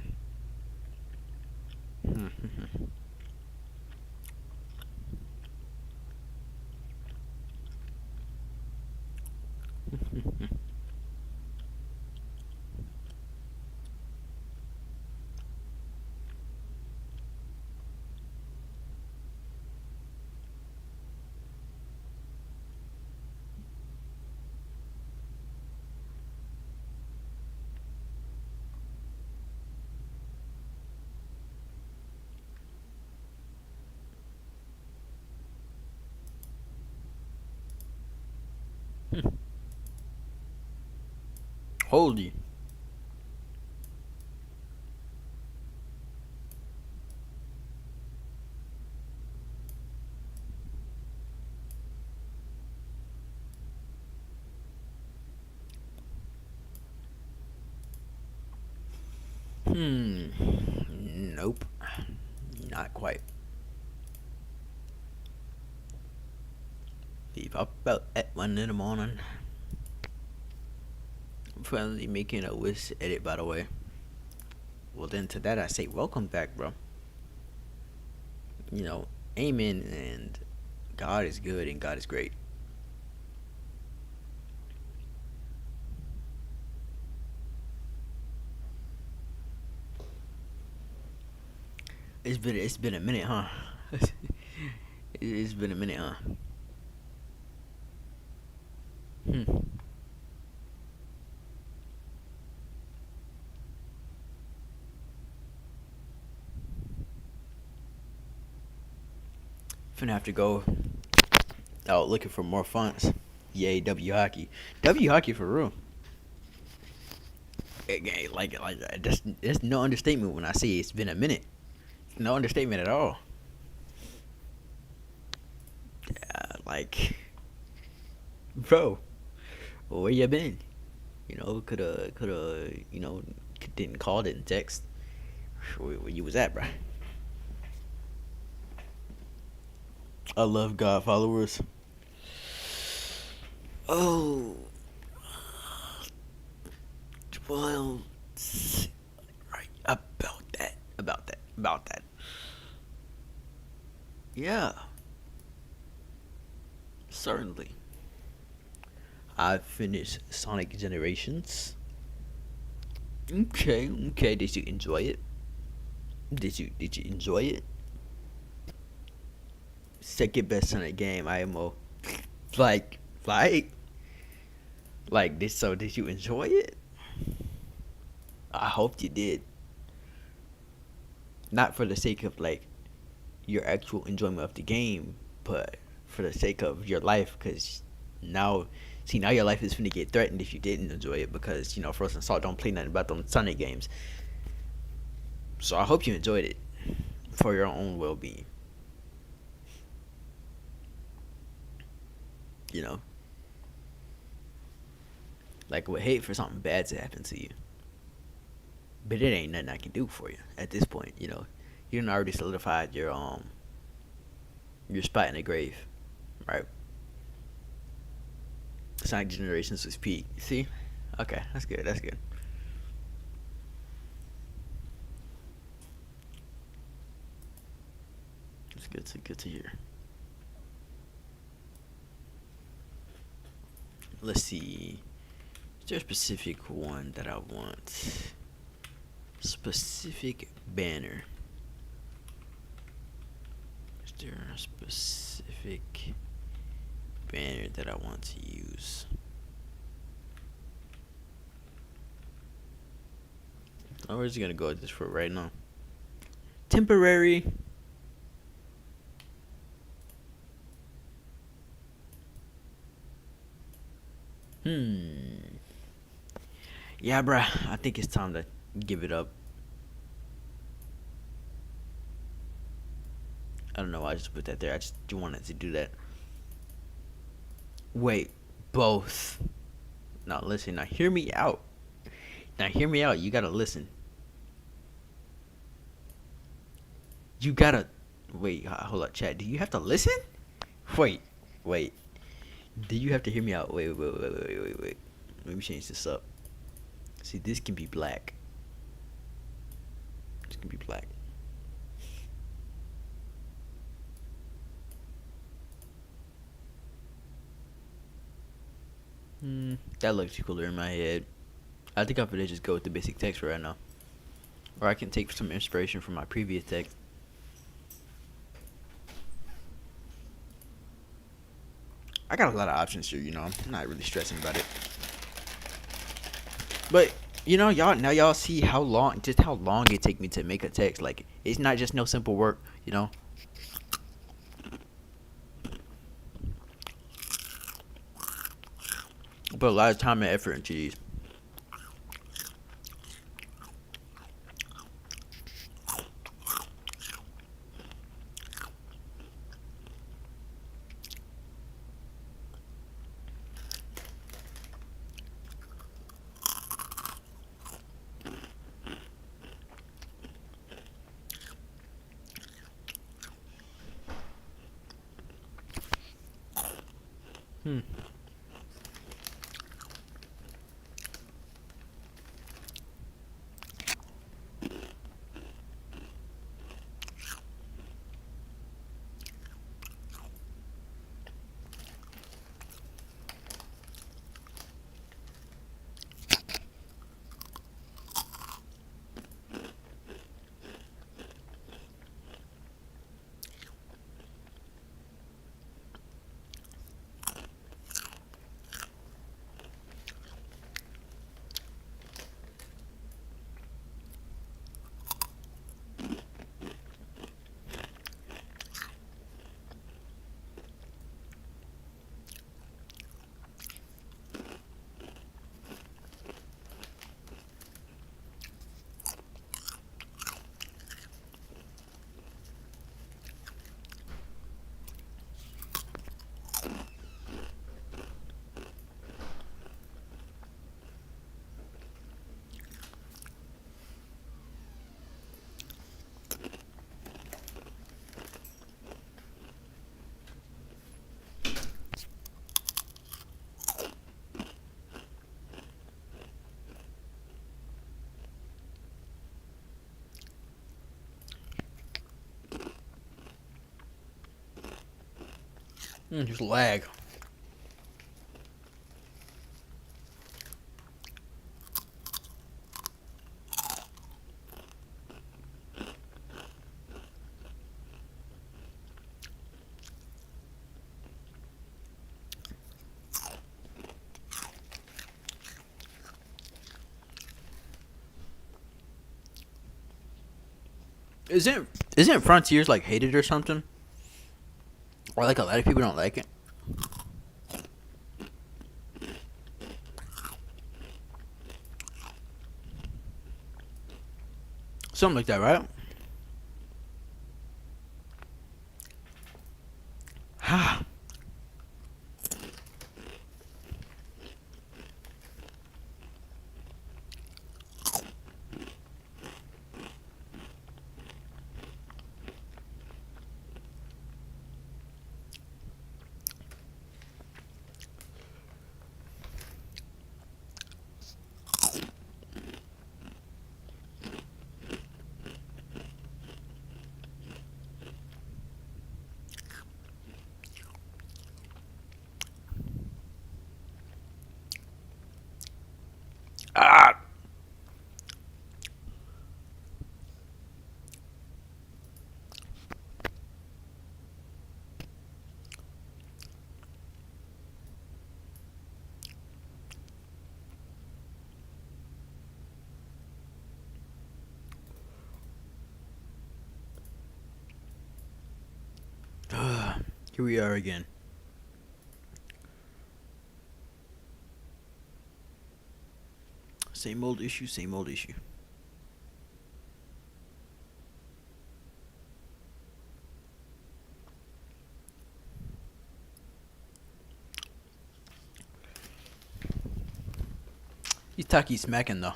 Holy. Hmm. Nope. Not quite. Leave up about at 1 in the morning. I'm finally making a Wiz edit, by the way. Well, then to that I say, welcome back, bro. You know, amen, and God is good and God is great. It's been a minute, huh? It's been a minute, huh? Hmm. Finna have to go out looking for more fonts. Yay, W hockey. W hockey for real. Like that's it's no understatement when I say it's been a minute. No understatement at all. Like, bro, where you been? Didn't call, didn't text. Where you was at, bro? I love God followers. Oh, well, right about that. Yeah, certainly. I finished Sonic Generations. Okay, okay. Did you enjoy it? Did you enjoy it? Second best in the game, IMO. Like like this. So did you enjoy it? I hope you did. Not for the sake of like your actual enjoyment of the game, but for the sake of your life. Because now, see, now your life is finna get threatened if you didn't enjoy it. Because Frozen Salt don't play nothing about them Sonic games. So I hope you enjoyed it for your own well-being. You know, like I would hate for something bad to happen to you, but it ain't nothing I can do for you at this point. You done already solidified your spot in the grave, right? Sonic Generations was peak. See? Okay, that's good. That's good. That's good. To good to hear. Let's see. Is there a specific one that I want? Specific banner. Is there a specific banner that I want to use? Oh, we're just gonna go with this for right now. Temporary. Hmm. Yeah, bruh. I think it's time to give it up. I don't know why I just put that there. I just wanted to do that. Wait, both. Now listen. Now hear me out. Now hear me out. You gotta listen. You gotta wait. Hold up, chat. Do you have to listen? Wait, wait. Do you have to hear me out? Wait. Let me change this up. See, this can be black. This can be black. That looks cooler in my head. I think I'm gonna just go with the basic text for right now. Or I can take some inspiration from my previous text. I got a lot of options here, I'm not really stressing about it. But y'all see how long it take me to make a text. Like it's not just no simple work. I put a lot of time and effort into these. Hmm. Just lag. Isn't Frontiers like hated or something? Or like a lot of people don't like it? Something like that, right? Ah. Here we are again. Same old issue, same old issue. He's Taki smacking though.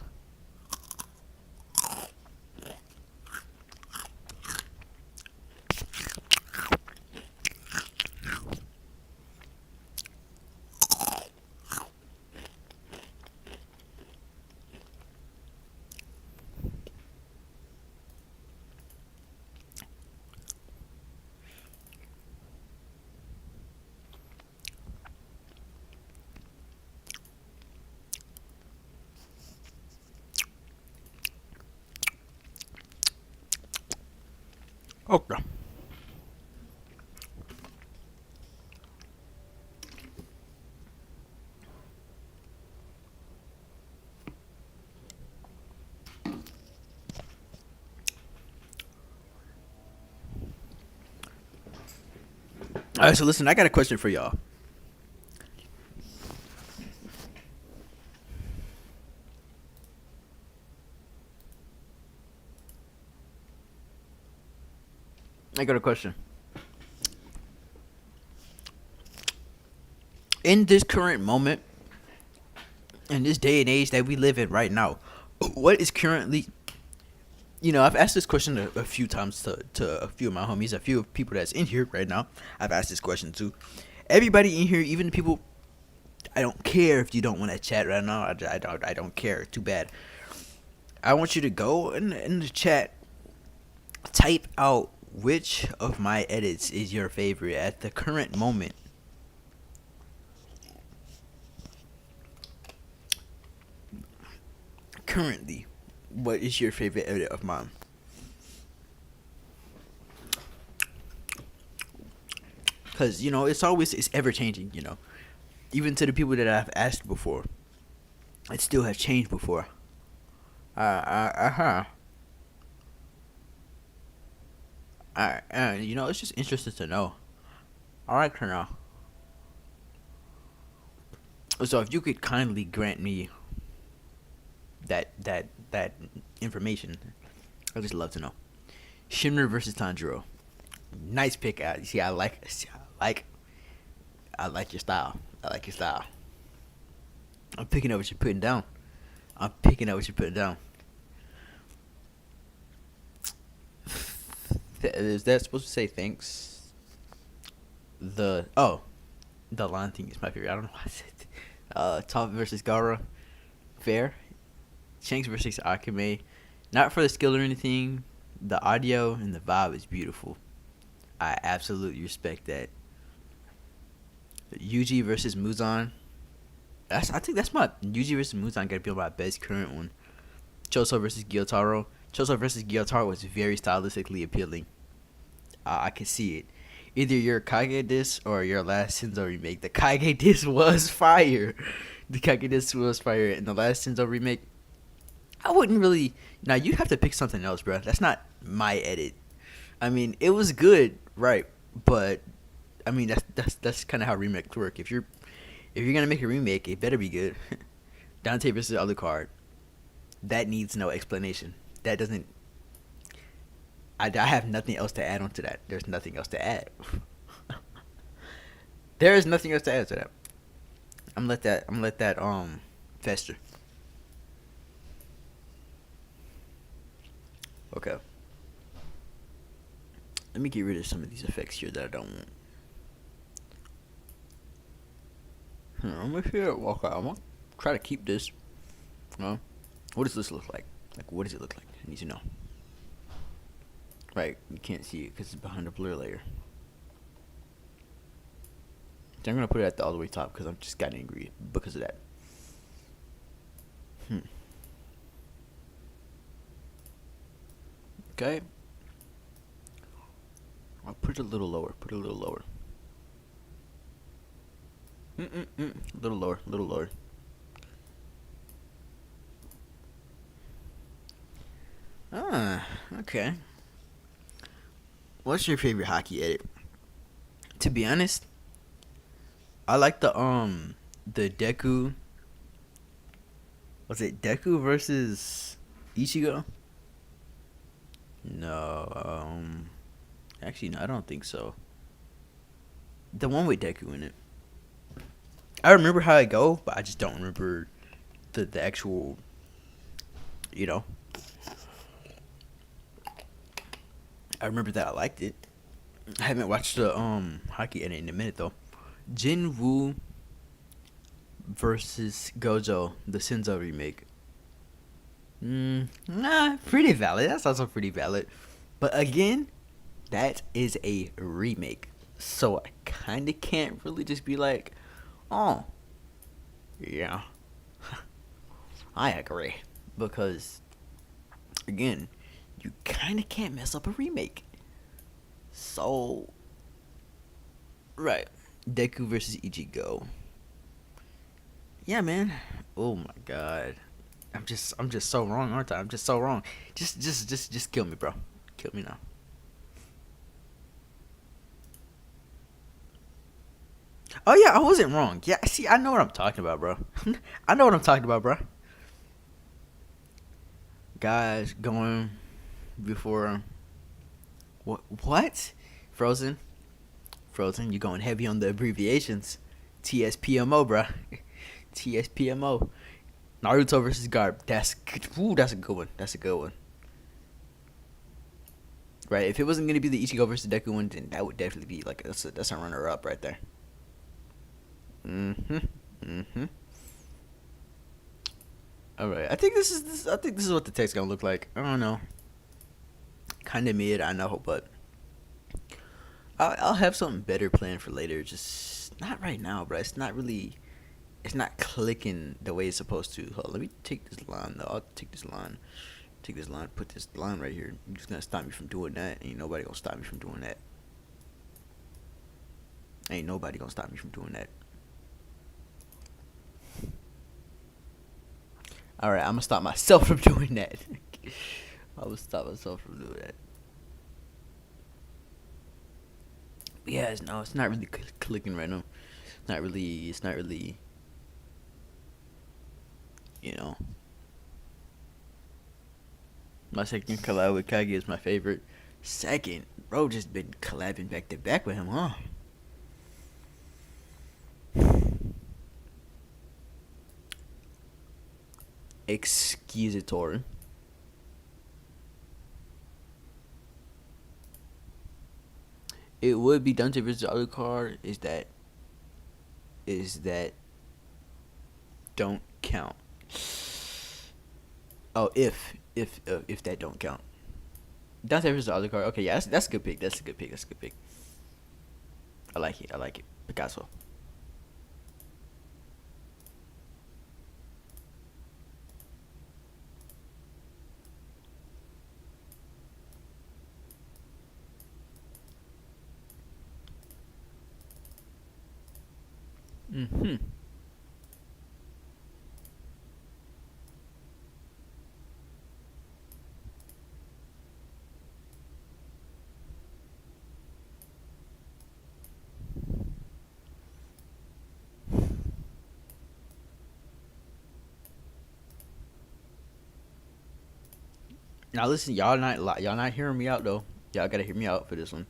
Okay. Alright, so listen, I got a question for y'all. I got a question. In this current moment, in this day and age that we live in right now, what is currently, I've asked this question a few times to a few of my homies, a few people that's in here right now. I've asked this question to everybody in here, even the people. I don't care if you don't want to chat right now. I don't care. Too bad. I want you to go in the chat, type out which of my edits is your favorite at the current moment. Currently, what is your favorite edit of mine? Because it's ever changing. Even to the people that I've asked before, it still has changed before. Huh. It's just interesting to know. All right, Colonel. So if you could kindly grant me that information, I'd just love to know. Shimmer versus Tanjiro. Nice pick out. You see, I like your style. I like your style. I'm picking up what you're putting down. I'm picking up what you're putting down. Is that supposed to say thanks? The line thing is my favorite. I don't know why I said Top versus Gara. Fair. Shanks versus Akame. Not for the skill or anything. The audio and the vibe is beautiful. I absolutely respect that. Yuji versus Muzan. I think that's my Yuji versus Muzan gotta be my best current one. Choso versus Gyotaro. Choso versus Gyotaro was very stylistically appealing. I can see it. Either your Kage disc or your last Senzo remake. The Kage disc was fire. The Kage disc was fire. In the last Senzo remake, I wouldn't really. Now you have to pick something else, bro. That's not my edit. I mean, it was good, right? But I mean, that's kind of how remakes work. If you're gonna make a remake, it better be good. Dante versus Alucard. That needs no explanation. That doesn't. I have nothing else to add on to that. There's nothing else to add. There is nothing else to add to that. I'm let that fester. Okay. Let me get rid of some of these effects here that I don't want. I'm gonna figure out. Okay, I'm gonna try to keep this. What does this look like? Like, what does it look like? I need to know. Right, you can't see it because it's behind the blur layer. So I'm gonna put it at the all the way top because I'm just got angry because of that. Okay. I'll put it a little lower. Put it a little lower. A little lower. A little lower. Okay. What's your favorite hockey edit? To be honest, I like the Deku. Was it Deku versus Ichigo? No, actually no, I don't think so. The one with Deku in it. I remember how it go, but I just don't remember the actual, you know. I remember that I liked it. I haven't watched the hockey edit in a minute though. Jin Woo versus Gojo, the Senzo remake. Pretty valid. That's also pretty valid. But again, that is a remake. So I kind of can't really just be like, oh, yeah, I agree. Because, again, you kind of can't mess up a remake. So, right. Deku versus Ichigo. Yeah, man. Oh my god. I'm just so wrong, aren't I? I'm just so wrong. Just kill me, bro. Kill me now. Oh yeah, I wasn't wrong. Yeah, see, I know what I'm talking about, bro. I know what I'm talking about, bro. Guys going before what? Frozen, Frozen. You going heavy on the abbreviations? TSPMO, bro. TSPMO. Naruto versus Garp. That's a good one. That's a good one. Right. If it wasn't gonna be the Ichigo versus Deku one, then that would definitely be like that's a runner up right there. Mhm. Mhm. All right. I think I think this is what the text gonna look like. I don't know. Kind of mid, I know, but I'll have something better planned for later. Just not right now, bro. It's not really. It's not clicking the way it's supposed to. Hold on, let me take this line though. I'll take this line. Take this line. Put this line right here. You're just gonna stop me from doing that. Ain't nobody gonna stop me from doing that. Ain't nobody gonna stop me from doing that. All right, I'm gonna stop myself from doing that. I'm gonna stop myself from doing that. But yeah, no, it's not really clicking right now. It's not really. It's not really. You know, my second collab with Kage is my favorite. Second, bro, just been collabing back to back with him, huh? Excusatory. It would be Dante versus Alucard. Is that don't count. Oh, if that don't count. Dante versus Alucard. Okay, yeah, that's a good pick. That's a good pick. That's a good pick. I like it. I like it. Picasso. Hmm. Now listen, y'all not hearing me out though. Y'all gotta hear me out for this one,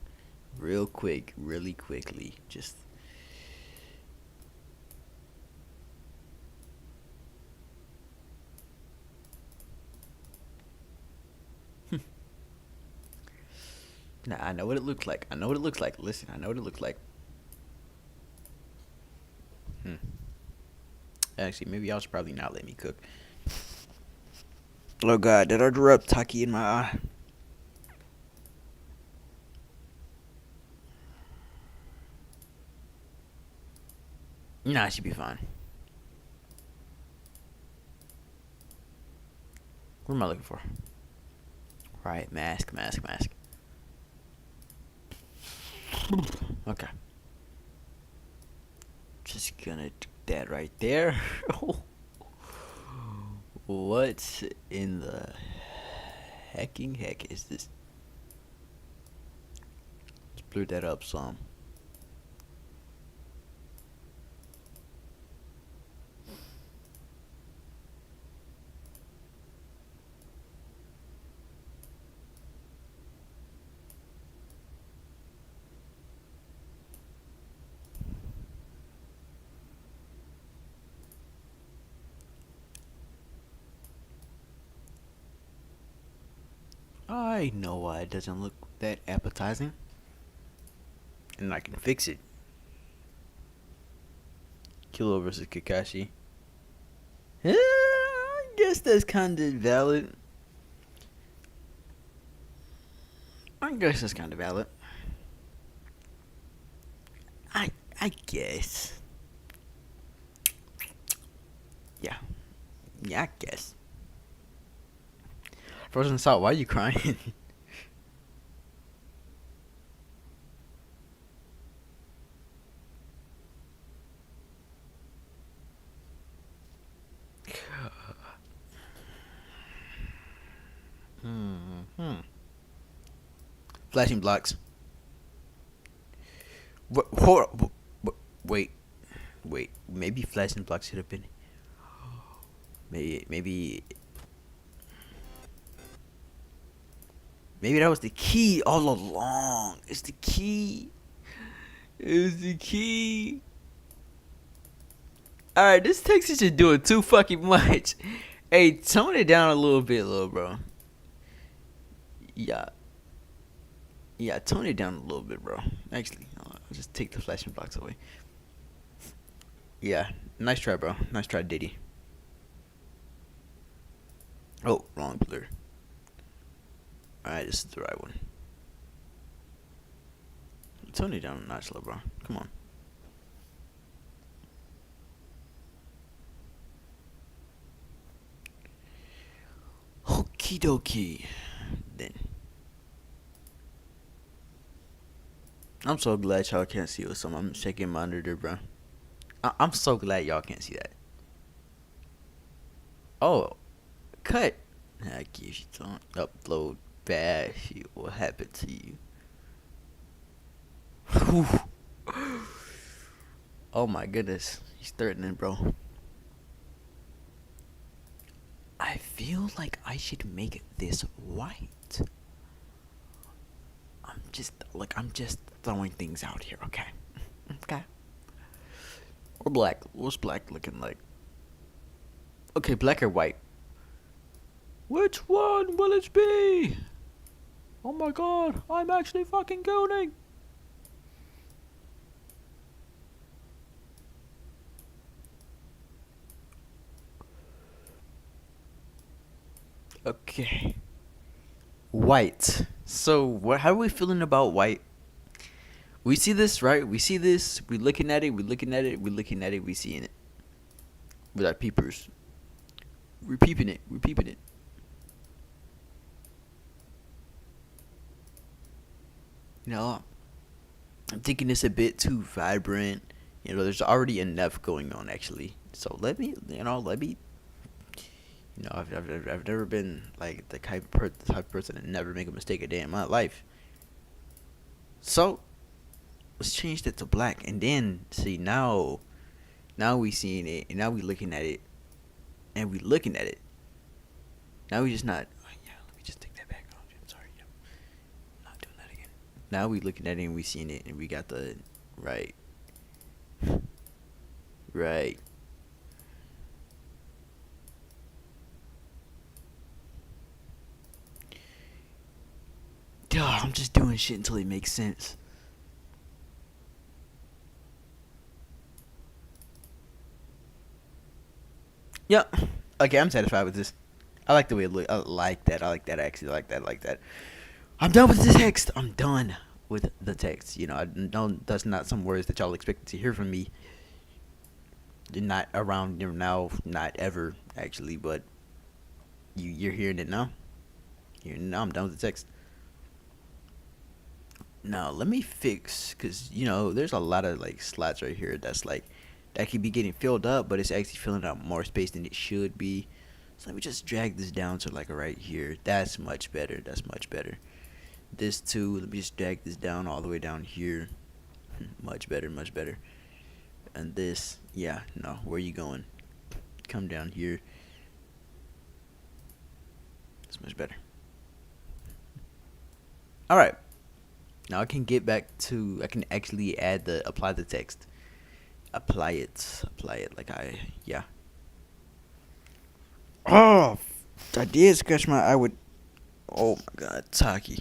real quick, really quickly. Just nah, I know what it looks like. I know what it looks like. Listen, I know what it looks like. Hmm. Actually, maybe y'all should probably not let me cook. Oh God, did I drop Taki in my eye? Nah, I should be fine. What am I looking for? Right, mask, mask, mask. Okay. Just gonna do that right there. What in the hecking heck is this? Let's blur that up some. I know why it doesn't look that appetizing. And I can fix it. Kilo versus Kakashi. I guess that's kind of valid. I guess that's kind of valid. I I guess. Yeah. Yeah, I guess. Frozen Salt, why are you crying? Hmm. Flashing blocks. Hold. Wait. Wait. Maybe flashing blocks should have been. Maybe. Maybe that was the key all along. It's the key. It's the key. Alright, this Texas is doing too fucking much. Hey, tone it down a little bit, little bro. Yeah. Yeah, tone it down a little bit, bro. Actually, I'll just take the flashing blocks away. Yeah, nice try, bro. Nice try, Diddy. Oh, wrong blur. Alright, this is the right one. Tone it down a notch, little bro. Come on. Okie dokie. Then. I'm so glad y'all can't see what's on. I'm shaking my monitor, bro. I'm so glad y'all can't see that. Oh, cut. I guess you don't upload fast. What happened to you? Oh my goodness. He's threatening, bro. I feel like I should make this white. I'm just throwing things out here, okay? Okay. Or black. What's black looking like? Okay, black or white? Which one will it be? Oh my god, I'm actually fucking gooning. Okay. White. So, how are we feeling about white? We see this, right? We see this. We looking at it. We looking at it. We looking at it. We seeing it with our peepers. We're peeping it. We're peeping it. You know, I'm thinking it's a bit too vibrant. You know, there's already enough going on actually. So let me. You know, I've never been like the type of person to never make a mistake a day in my life. So let's change that to black, and then see now we seeing it, and now we looking at it, and we looking at it. Now we just not. Oh, yeah, let me just take that Now we looking at it and we seeing it and we got the right, right. Duh, I'm just doing shit until it makes sense. Yep. Okay, I'm satisfied with this. I like the way it look. I like that. I like that. I actually like that. I like that. I'm done with the text. I'm done with the text. You know, I don't. That's not some words that y'all expected to hear from me. They're not around here now. Not ever actually, but you're hearing it now. Here now, I'm done with the text. Now let me fix, cause there's a lot of like slots right here that's like that could be getting filled up, but it's actually filling up more space than it should be. So let me just drag this down to like right here. That's much better. That's much better. This too. Let me just drag this down all the way down here. Much better. Much better. And this, yeah, no. Where are you going? Come down here. It's much better. All right. Now I can get back to. I can actually apply the text. Apply it like yeah. Oh, I did scratch my eye with. Oh my God, Taki.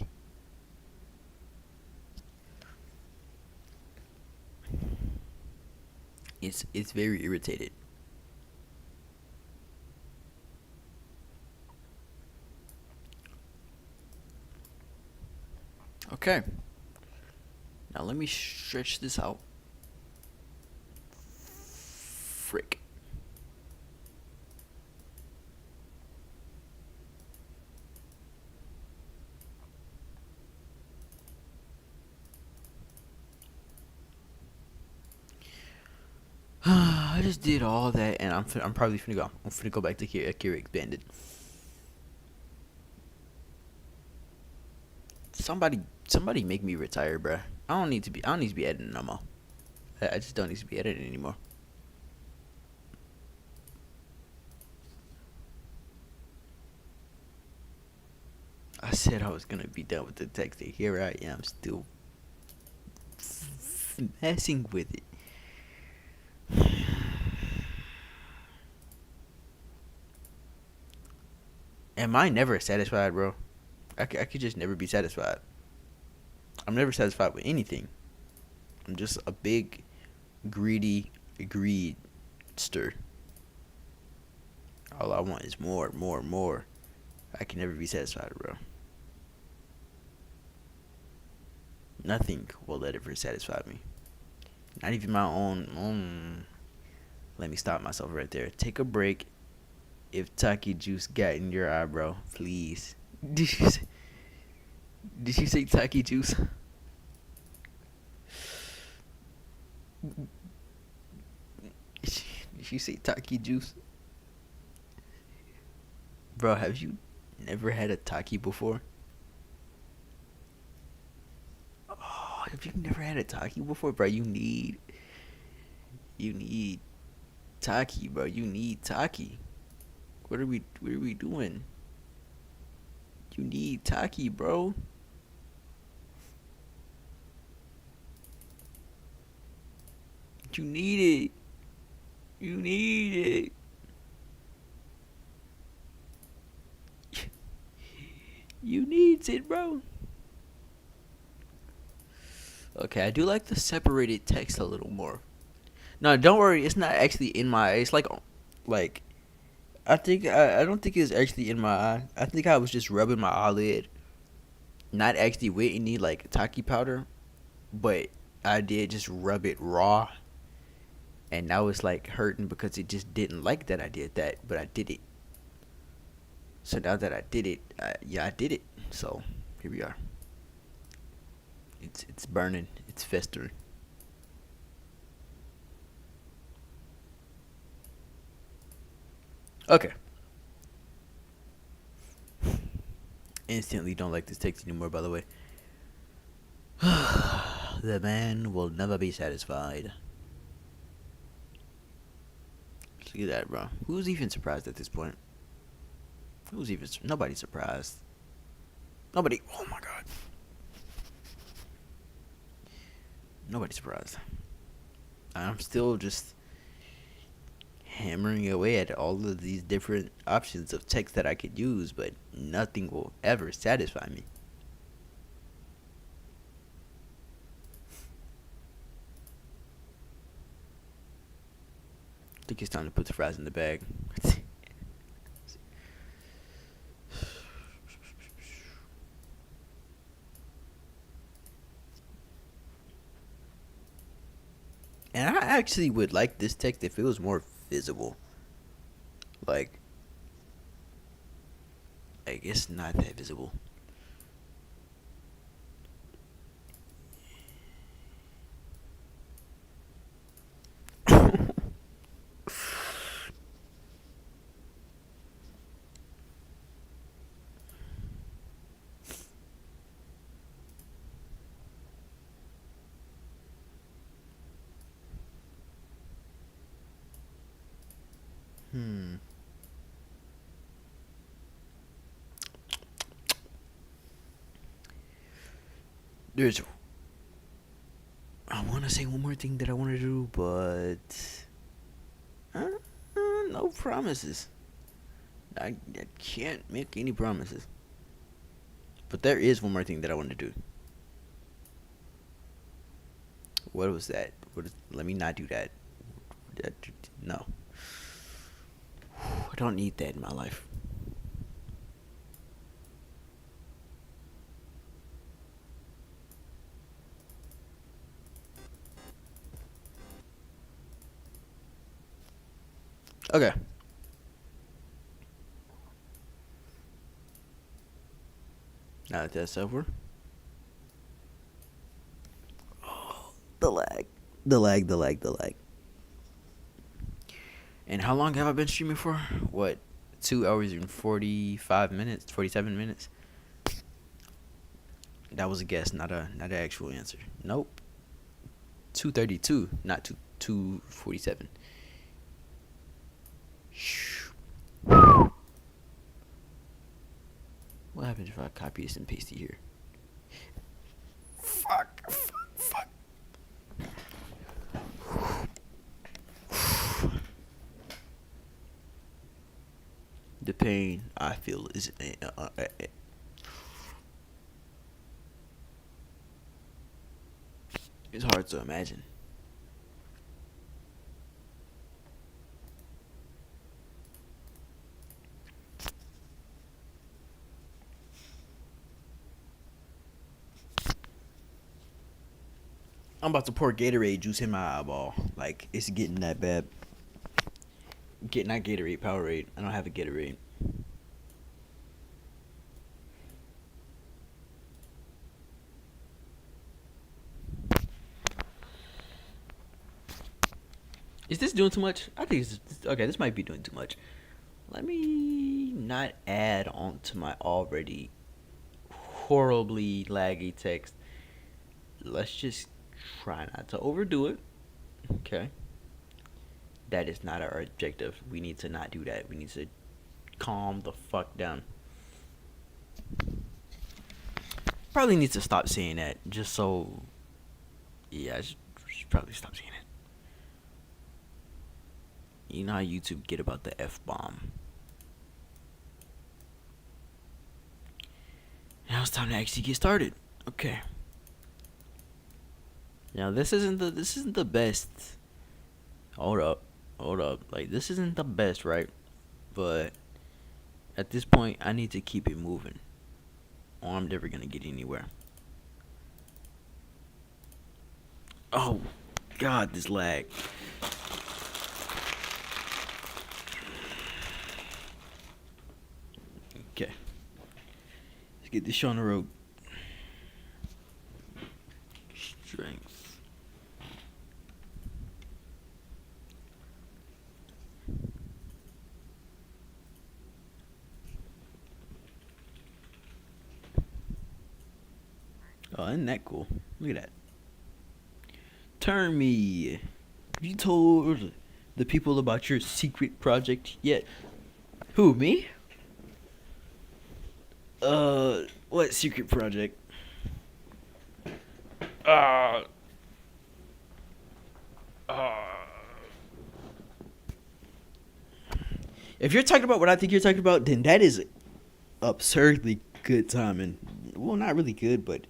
It's very irritated. Okay. Now let me stretch this out. Frick. I just did all that, and I'm probably finna go. I'm finna go back to Kira Expanded. Somebody make me retire, bruh. I don't need to be editing no more. I just don't need to be editing anymore. I said I was gonna be done with the text, and here I am still messing with it. Am I never satisfied, bro? I could just never be satisfied. I'm never satisfied with anything. I'm just a big, greedy greedster. All I want is more, more, more. I can never be satisfied, bro. Nothing will ever satisfy me. Not even my own. Let me stop myself right there. Take a break. If Taki Juice got in your eyebrow, please. Did you say, did you say Taki Juice? Did you say Taki Juice? Bro, have you never had a Taki before? Oh, have you never had a Taki before, bro? You need Taki, bro. You need Taki. What are we doing? You need Taki, bro. You need it. You need it. You needs it, bro. Okay, I do like the separated text a little more. No, don't worry. It's not actually in my eye. It's like I don't think it's actually in my eye. I think I was just rubbing my eyelid, not actually with any like Taki powder, but I did just rub it raw, and now it's like hurting because it just didn't like that I did that, but I did it. So now that I did it, yeah, I did it. So here we are. It's burning. It's festering. Okay. Instantly don't like this text anymore. By the way, the man will never be satisfied. Look at that, bro. Who's even surprised at this point? Who's even? Nobody's surprised. Nobody. Oh my god. Nobody's surprised. I'm still just hammering away at all of these different options of text that I could use, but nothing will ever satisfy me. I think it's time to put the fries in the bag. And I actually would like this text if it was more visible. Like it's not that visible. Hmm. There's. I want to say one more thing that I want to do, but no promises. I can't make any promises. But there is one more thing that I want to do. What was that? Let me not do that. No. I don't need that in my life. Okay. Now that that's over. Oh, the lag. The lag, the lag, the lag. And how long have I been streaming for? What? 2 hours and 45 minutes? 47 minutes? That was a guess, not an actual answer. Nope. 232, not 247. What happens if I copy this and paste it here? Fuck. The pain I feel is it's hard to imagine. I'm about to pour Gatorade juice in my eyeball. Like, it's getting that bad. Not Gatorade, Powerade. I don't have a Gatorade. Is this doing too much? I think it's okay. This might be doing too much. Let me not add on to my already horribly laggy text. Let's just try not to overdo it. Okay. That is not our objective. We need to not do that. We need to calm the fuck down. Probably need to stop saying that. Just so. Yeah, I should probably stop saying it. You know how YouTube get about the F-bomb. Now it's time to actually get started. Okay. Now this isn't the best. Hold up. Like, this isn't the best, right? But at this point, I need to keep it moving, or I'm never gonna get anywhere. Oh God, this lag. Okay, let's get this show on the road. Strength. Oh, isn't that cool? Look at that. Turn me. Have you told the people about your secret project yet? Who, me? What secret project? Uh, If you're talking about what I think you're talking about, then that is absurdly good timing. Well, not really good, but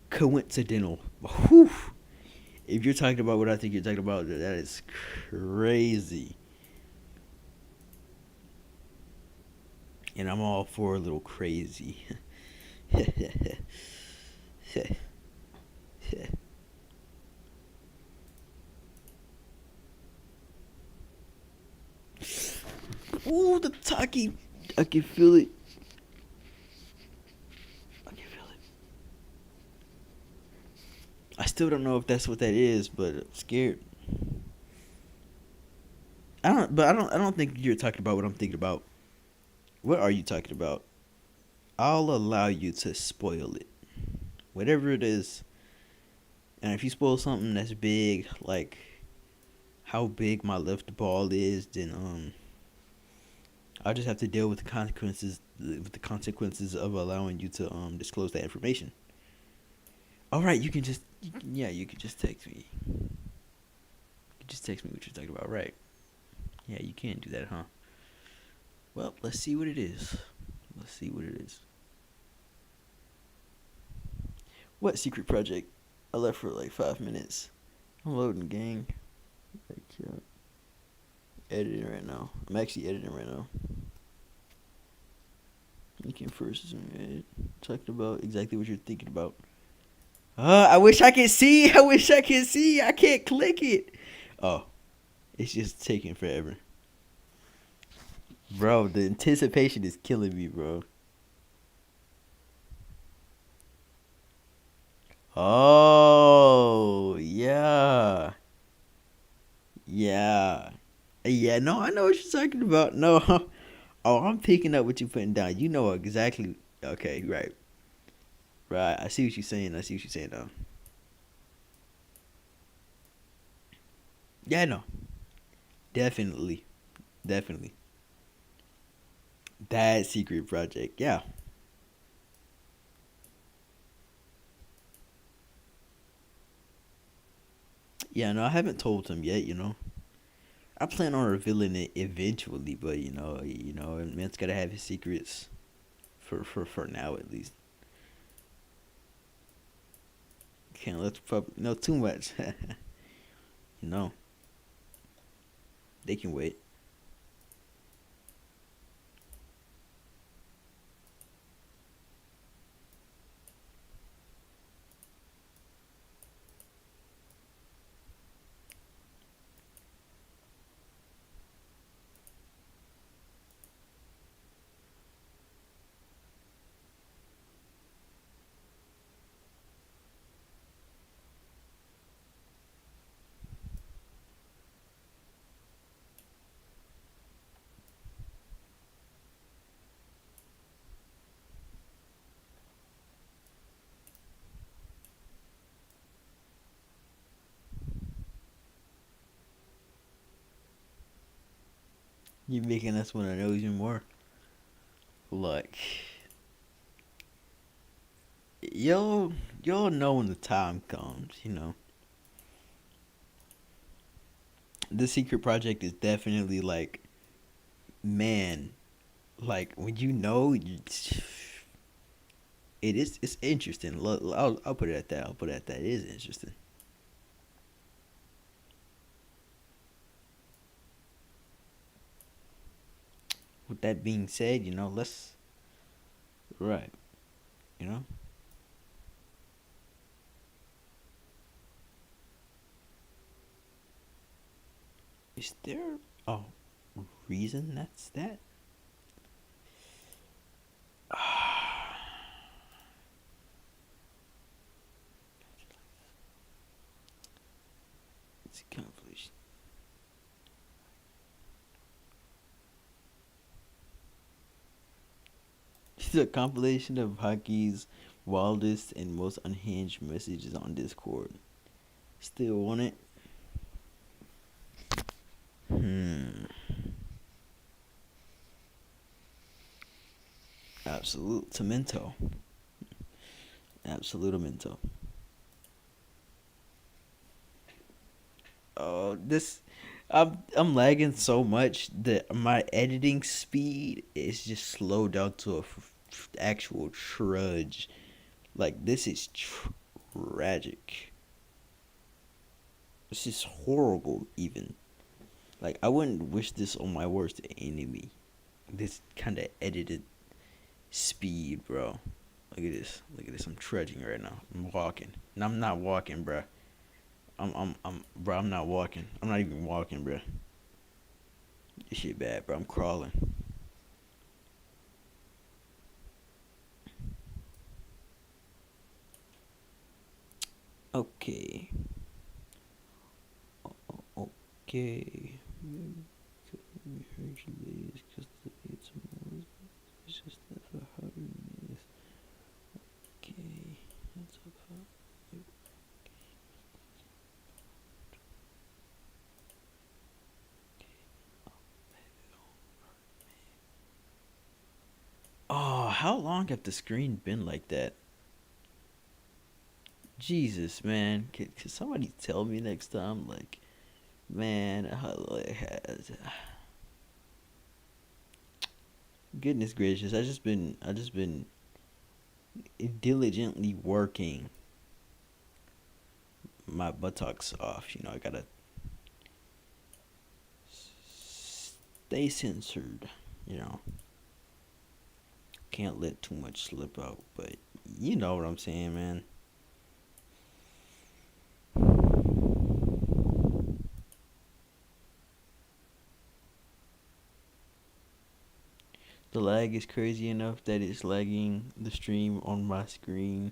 coincidental. Whew. If you're talking about what I think you're talking about, that is crazy. And I'm all for a little crazy. Ooh, the Taki. I can feel it. I can feel it. I still don't know if that's what that is, but I'm scared. I don't think you're talking about what I'm thinking about. What are you talking about? I'll allow you to spoil it. Whatever it is. And if you spoil something that's big, like how big my left ball is, then I'll just have to deal with the consequences of allowing you to disclose that information. All right, you can just text me. You can just text me what you're talking about, right? Yeah, you can't do that, huh? Well, let's see what it is. Let's see what it is. What secret project? I left for like 5 minutes. I'm loading, gang. Like, yeah. Editing right now. I'm actually editing right now. Thinking first, talking about exactly what you're thinking about. I wish I could see. I wish I could see. I can't click it. Oh, it's just taking forever. Bro, the anticipation is killing me, bro. Oh, yeah. Yeah. Yeah, no, I know what you're talking about. No. Oh, I'm picking up what you're putting down. You know exactly. Okay, right. Right. I see what you're saying. I see what you're saying, though. Yeah, no. Definitely. Definitely. That secret project. Yeah. Yeah, no, I haven't told him yet. I plan on revealing it eventually, but man's gotta have his secrets for now at least. Can't let the public know too much. you know, they can wait. You making us want to know you more. Look, you'll you'll know when the time comes. The secret project is definitely like, man, like when it's interesting. I'll put it at that. I'll put it at that. It is interesting. With that being said, let's right. You know, is there a reason that's that? It's a compilation. It's a compilation of hockey's wildest and most unhinged messages on Discord. Still want it? Hmm. Absolute Tomento. Absolutamento. Oh, this. I'm lagging so much that my editing speed is just slowed down to a actual trudge. Like this is tragic. This is horrible. Even like I wouldn't wish this on my worst enemy. This kind of edited speed, bro. Look at this. Look at this. I'm trudging right now. I'm walking. And I'm not walking, bro. Bro. I'm not walking. I'm not even walking, bro. This shit bad, bro. I'm crawling. Okay. Okay. It's just that okay. That's okay. Oh, how long have the screen been like that? Jesus, man. Can somebody tell me next time? Like, man, how it has. Goodness gracious, I just been diligently working my buttocks off. You know, I gotta stay censored. You know, can't let too much slip out. But you know what I'm saying, man. The lag is crazy enough that it's lagging the stream on my screen.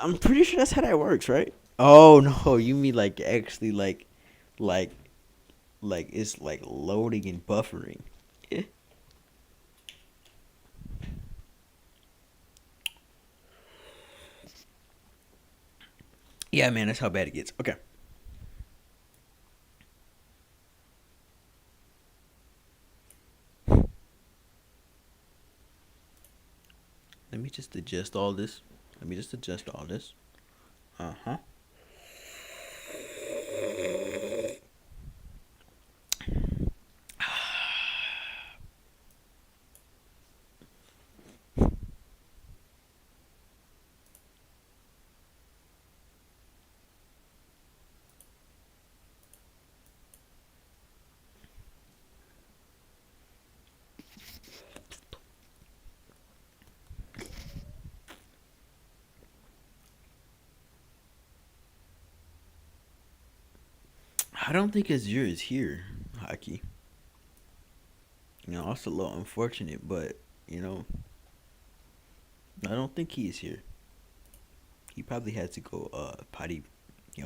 I'm pretty sure that's how that works, right? Oh no, you mean like actually like like it's like loading and buffering. Yeah. Yeah, man, that's how bad it gets. Okay. Let me just adjust all this. Let me just adjust all this. Uh-huh. I don't think Azure is here, Hockey. You know, also a little unfortunate, but you know, I don't think he is here. He probably had to go potty,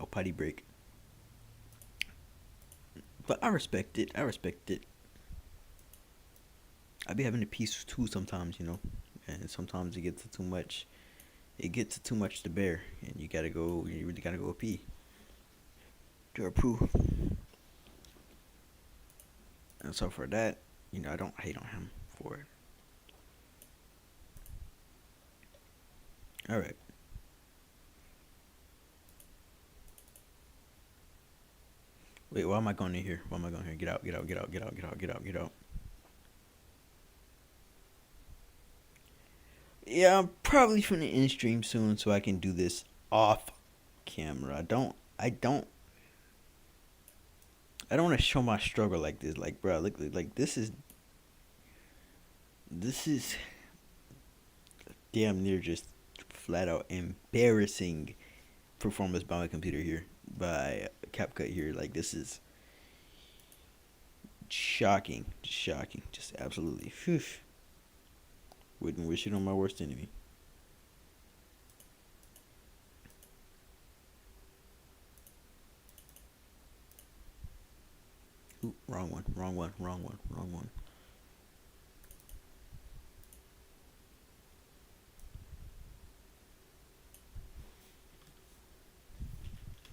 potty break. But I respect it. I respect it. I be having a piece too sometimes, you know, and sometimes it gets to too much. It gets to too much to bear, and you gotta go. You really gotta go pee to approve. And so for that, you know, I don't hate on him for it. All right. Wait, why am I going in here? Why am I going here? Get out, get out, get out, get out, get out, get out, get out. Yeah, I'm probably finna end stream soon so I can do this off camera. I don't want to show my struggle like this. Like, bro, look, like this is damn near just flat out embarrassing performance by my computer here, by CapCut here. Like, this is shocking, just shocking, just absolutely. Phew. Wouldn't wish it on my worst enemy. Ooh, wrong one, wrong one, wrong one, wrong one.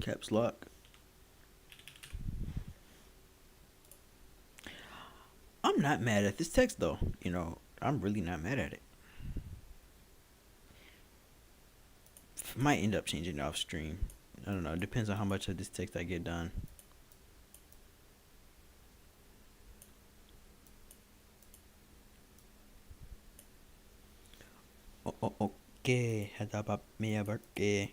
Caps lock. I'm not mad at this text though. You know, I'm really not mad at it. Might end up changing it off stream. I don't know. It depends on how much of this text I get done. Okay. Hada bap me a birthday.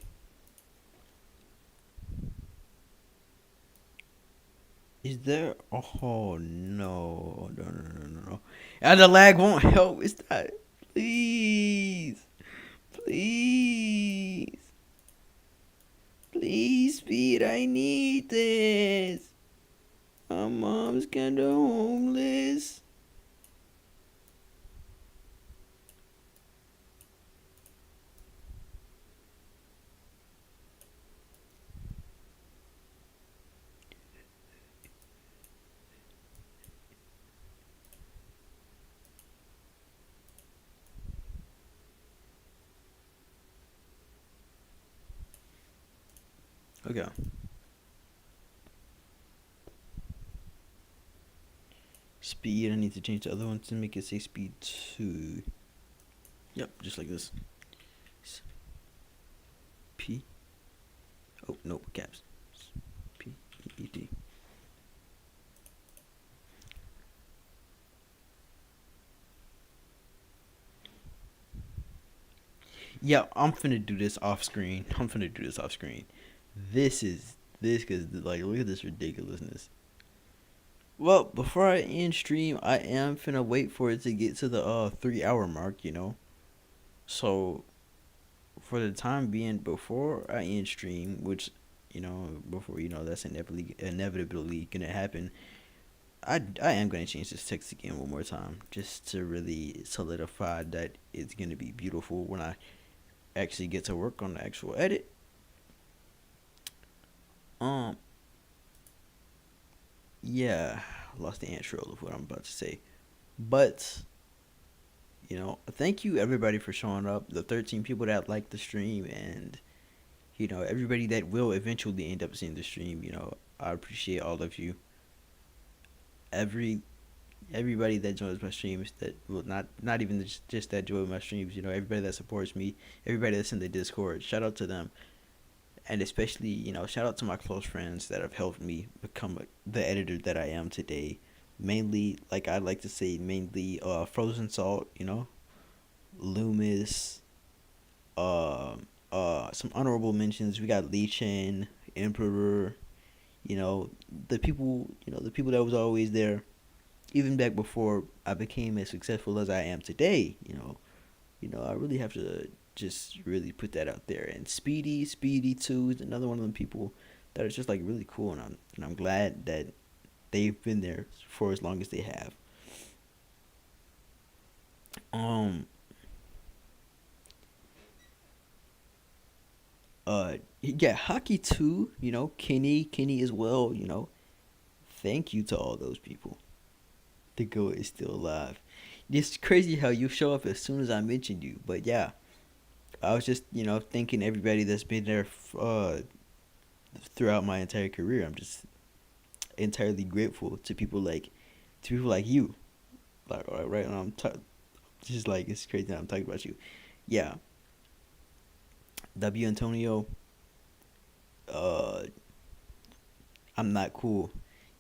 Is there? Oh no, no. And the lag won't help. Is that? Please, please, please, speed. I need this. My mom's kinda homeless. Okay. Speed. I need to change the other one to make it say speed 2. Yep, just like this. P. Oh no, caps. P E D. Yeah, I'm finna do this off screen. I'm finna do this off screen. This cause like look at this ridiculousness. Well, before I end stream, I am finna wait for it to get to the 3 hour mark. So for the time being, before I end stream, which before that's inevitably gonna happen, I am gonna change this text again one more time just to really solidify that it's gonna be beautiful when I actually get to work on the actual edit. Um, yeah, I lost the intro of what I'm about to say, but thank you everybody for showing up. The 13 people that like the stream, and everybody that will eventually end up seeing the stream. I appreciate all of you. Every Everybody that joins my streams, that will not even just that join my streams. Everybody that supports me, everybody that's in the Discord. Shout out to them, and especially shout out to my close friends that have helped me become the editor that I am today. Mainly, like I like to say, mainly Frozen Salt. Loomis. Some honorable mentions. We got Lee Chen, Emperor. You know the people. The people that was always there, even back before I became as successful as I am today. I really have to just really put that out there. And Speedy too is another one of them people that is just like really cool, and I'm glad that they've been there for as long as they have. Um, yeah, hockey too. Kenny as well. Thank you to all those people. The goat is still alive. It's crazy how you show up as soon as I mentioned you, but yeah, I was just thanking everybody that's been there throughout my entire career. I'm just entirely grateful to people like you. Like right now, just like it's crazy that I'm talking about you. Yeah, W Antonio. Uh, I'm not cool.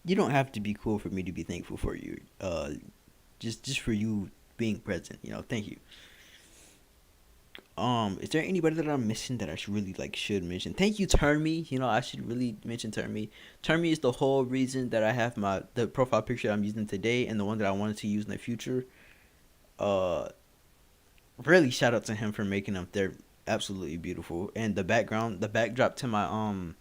You don't have to be cool for me to be thankful for you. Just for you being present. Thank you. Is there anybody that I'm missing that I should mention? Thank you, Termy. I should really mention Termy. Termy is the whole reason that I have the profile picture I'm using today and the one that I wanted to use in the future. Uh, really shout out to him for making them. They're absolutely beautiful. And the backdrop to my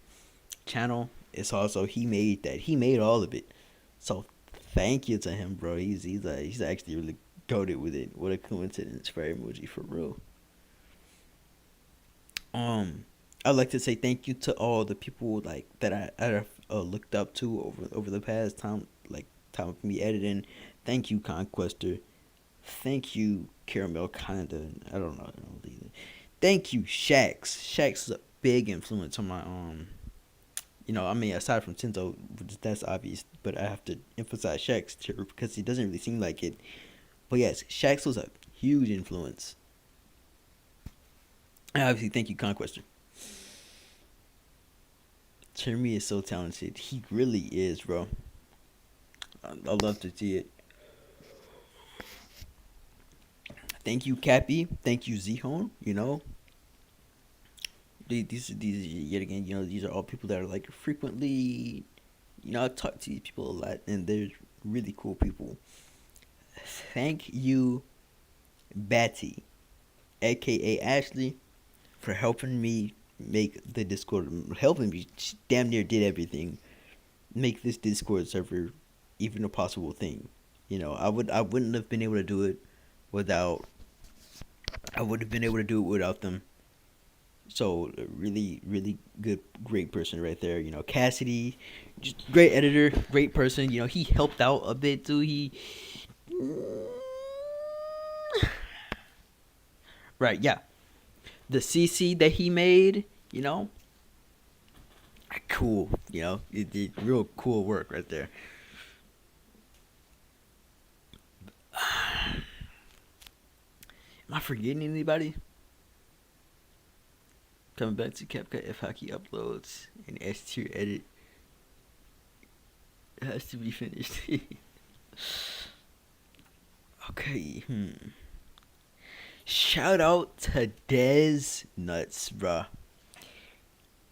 channel is also he made that. He made all of it. So thank you to him, bro. He's actually really goaded with it. What a coincidence for emoji for real. Um, I'd like to say thank you to all the people like that I have looked up to over the past time of me editing. Thank you, Conquester. Thank you, Caramel Kinda. I don't either. Thank you, Shax. Shax is a big influence on my I mean, aside from Tenzo, that's obvious, but I have to emphasize Shax here because he doesn't really seem like it. But yes, Shax was a huge influence. And obviously, thank you, Conquester. Jeremy is so talented. He really is, bro. I love to see it. Thank you, Cappy. Thank you, Zihon. These yet again, these are all people that are like frequently. I talk to these people a lot, and they're really cool people. Thank you, Batty, aka Ashley, for helping me make the Discord. Helping me, she damn near did everything. Make this Discord server even a possible thing. I wouldn't have been able to do it without. I would have been able to do it without them. So really, really good, great person right there. Cassidy, just great editor, great person. He helped out a bit too. He, right, yeah, the CC that he made, cool. It did real cool work right there. Am I forgetting anybody? Coming back to CapCut, if Hockey uploads and S tier edit has to be finished. Okay. Shout out to Dez Nuts, bruh.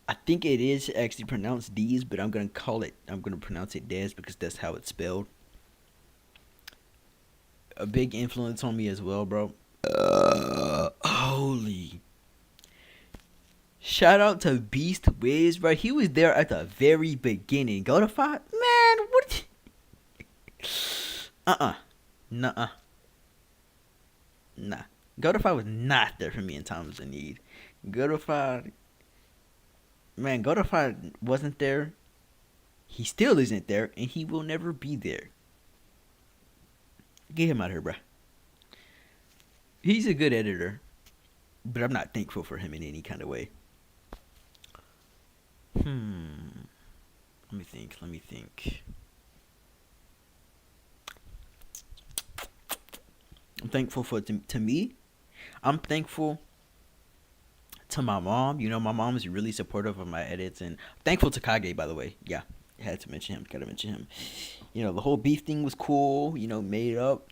I think it is actually pronounced D's, but I'm gonna pronounce it Dez because that's how it's spelled. A big influence on me as well, bro. Holy. Shout out to Beast Wiz, bro. He was there at the very beginning. Go to five, man. What? Nuh-uh. Nah. Godify was not there for me in times of need. Godify, man, Godify wasn't there. He still isn't there, and he will never be there. Get him out of here, bruh. He's a good editor, but I'm not thankful for him in any kind of way. Let me think. I'm thankful to me. I'm thankful to my mom. My mom is really supportive of my edits, and thankful to Kage, by the way. Yeah, had to mention him. Gotta mention him. The whole beef thing was cool. Made up.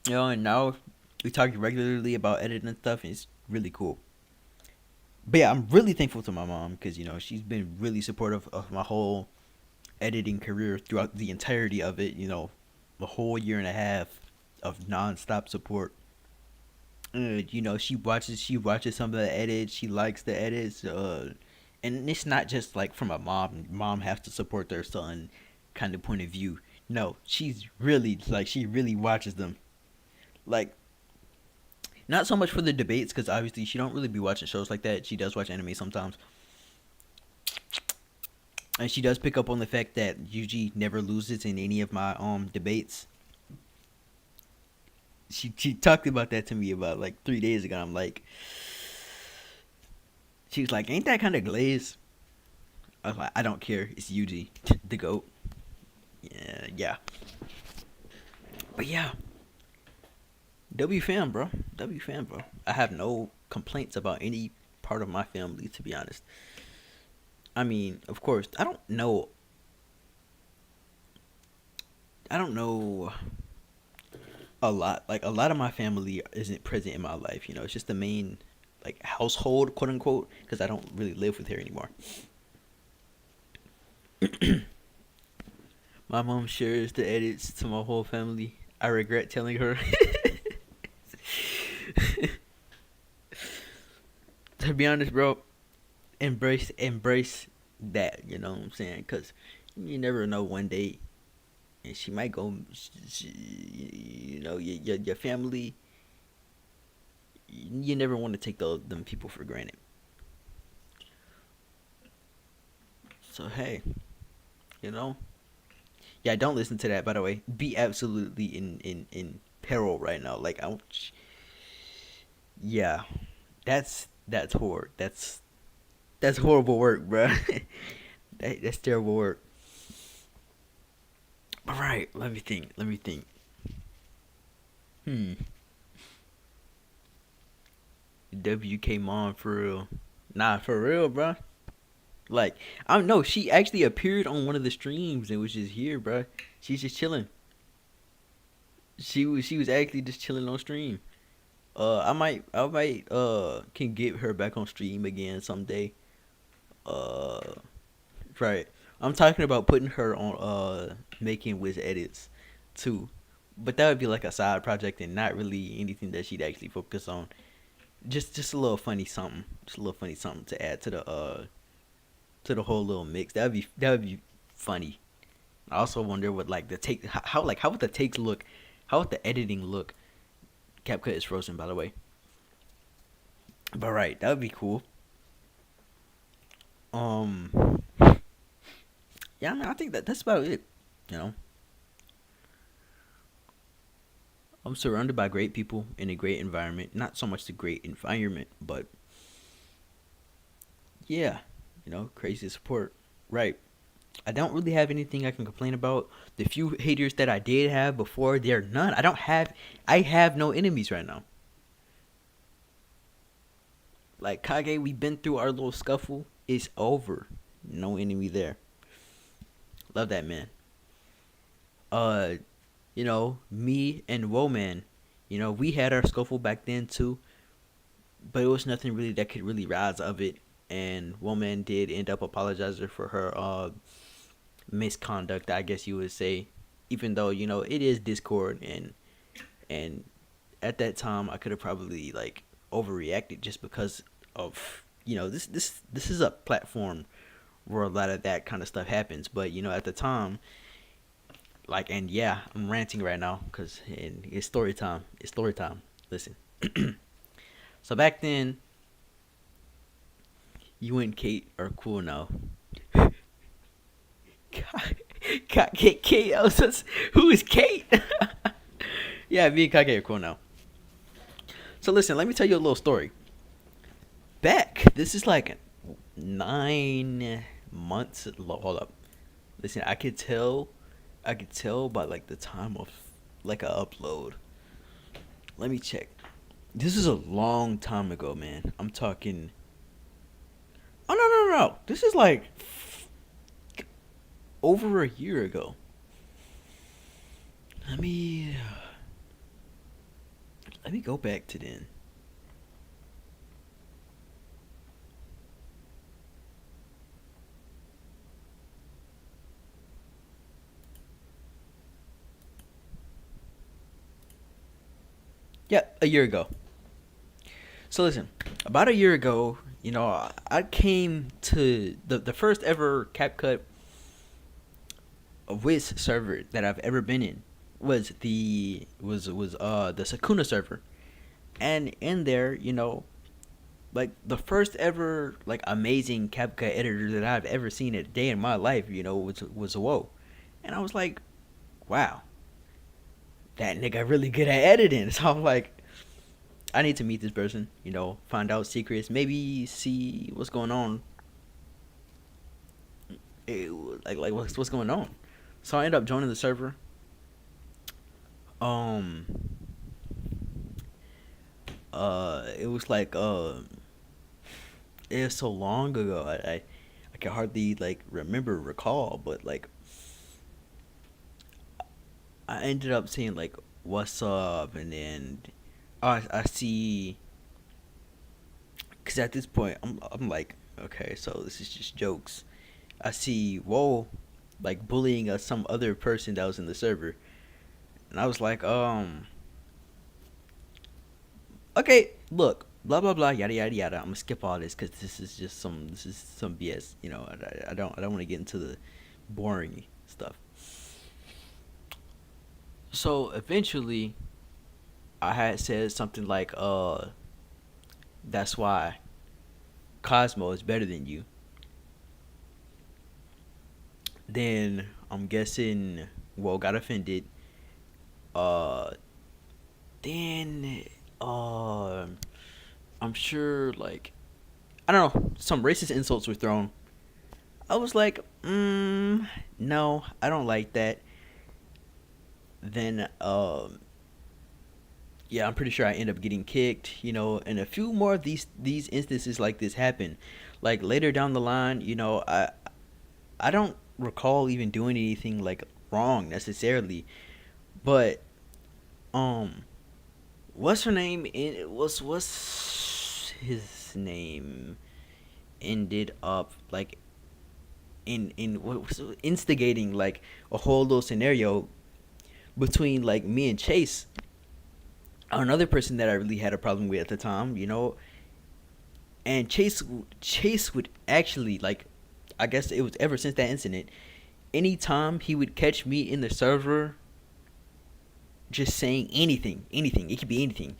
And now we talk regularly about editing and stuff, and it's really cool. But yeah, I'm really thankful to my mom because she's been really supportive of my whole editing career throughout the entirety of it. The whole year and a half of nonstop support. She watches some of the edits. She likes the edits. And it's not just like from a mom has to support their son kind of point of view. No, she's really like she really watches them. Like, not so much for the debates because obviously she don't really be watching shows like that. She does watch anime sometimes, and she does pick up on the fact that Yuji never loses in any of my debates. She talked about that to me about like 3 days ago. I'm like, she was like, "Ain't that kind of glaze?" I was like, "I don't care. It's Yuji, the goat." Yeah. But yeah, W fam, bro. W fam, bro. I have no complaints about any part of my family, to be honest. I mean, of course, I don't know. A lot. Like a lot of my family isn't present in my life. It's just the main like household, quote unquote, because I don't really live with her anymore. My mom shares the edits to my whole family. I regret telling her. To be honest, bro, embrace that. You know what I'm saying? Because you never know one day, and she might go. Your family. You never want to take them people for granted. So hey, you know. Yeah, don't listen to that. By the way, be absolutely in peril right now. Like ouch. Yeah, that's horror. That's horrible work, bro. That's terrible work. All right, let me think. Hmm. WK mom for real. Nah, for real, bro. Like, I don't know. She actually appeared on one of the streams and was just here, bruh. She's just chilling. She was actually just chilling on stream. I might can get her back on stream again someday. Uh, right. I'm talking about putting her on making Wiz edits too, but that would be like a side project and not really anything that she'd actually focus on. Just a little funny something, just a little funny something to add to the whole little mix. That would be funny. I also wonder what like the take how like how would the takes look, how would the editing look. CapCut is frozen, by the way. But right, that would be cool. Um, yeah, I mean, I think that's about it. You know, I'm surrounded by great people in a great environment. Not so much the great environment, but yeah, crazy support. Right. I don't really have anything I can complain about. The few haters that I did have before, they're none. I have no enemies right now. Like Kage, we've been through our little scuffle. It's over. No enemy there. Love that man. Uh, me and Woman, we had our scuffle back then too, but it was nothing really that could really rise of it. And Woman did end up apologizing for her misconduct, I guess you would say. Even though it is Discord, and at that time I could have probably like overreacted just because of this is a platform where a lot of that kind of stuff happens. But at the time, like, and yeah, I'm ranting right now because it's story time. It's story time. Listen. So back then, you and Kate are cool now. Kate, who is Kate? Yeah, me and Kake are cool now. So listen, let me tell you a little story. This is like 9 months. Hold up. Listen, I could tell by like the time of like a upload. Let me check. This is a long time ago, man. I'm talking. Oh no, no, no, no. This is like over a year ago. Let me let me go back to then. Yeah, a year ago. So listen, about a year ago, I came to the first ever CapCut Wiz server that I've ever been in was the Sakuna server, and in there, like the first ever like amazing CapCut editor that I've ever seen a day in my life, was Woe, and I was like, wow, that nigga really good at editing. So I'm like, I need to meet this person, find out secrets, maybe see what's going on. Eh, like what's going on. So I ended up joining the server. Um, it was like it was so long ago. I can hardly like recall, but like I ended up saying like what's up, and then I see, because at this point I'm like, okay, so this is just jokes. I see whoa, like bullying some other person that was in the server, and I was like, okay, look, blah blah blah, yada yada yada. I'm gonna skip all this because this is some BS. I don't want to get into the boring stuff. So eventually, I had said something like, that's why Cosmo is better than you. Then I'm guessing, well, got offended. Uh, then, uh, I'm sure, like, I don't know, some racist insults were thrown. I was like, no, I don't like that. Then, Yeah, I'm pretty sure I end up getting kicked, and a few more of these instances like this happen. Like later down the line, I don't recall even doing anything like wrong necessarily, but um what's her name? What's his name? Ended up like in what was instigating like a whole little scenario between like me and Chase, another person that I really had a problem with at the time, and Chase would actually like, I guess it was ever since that incident. Anytime he would catch me in the server, just saying anything, it could be anything.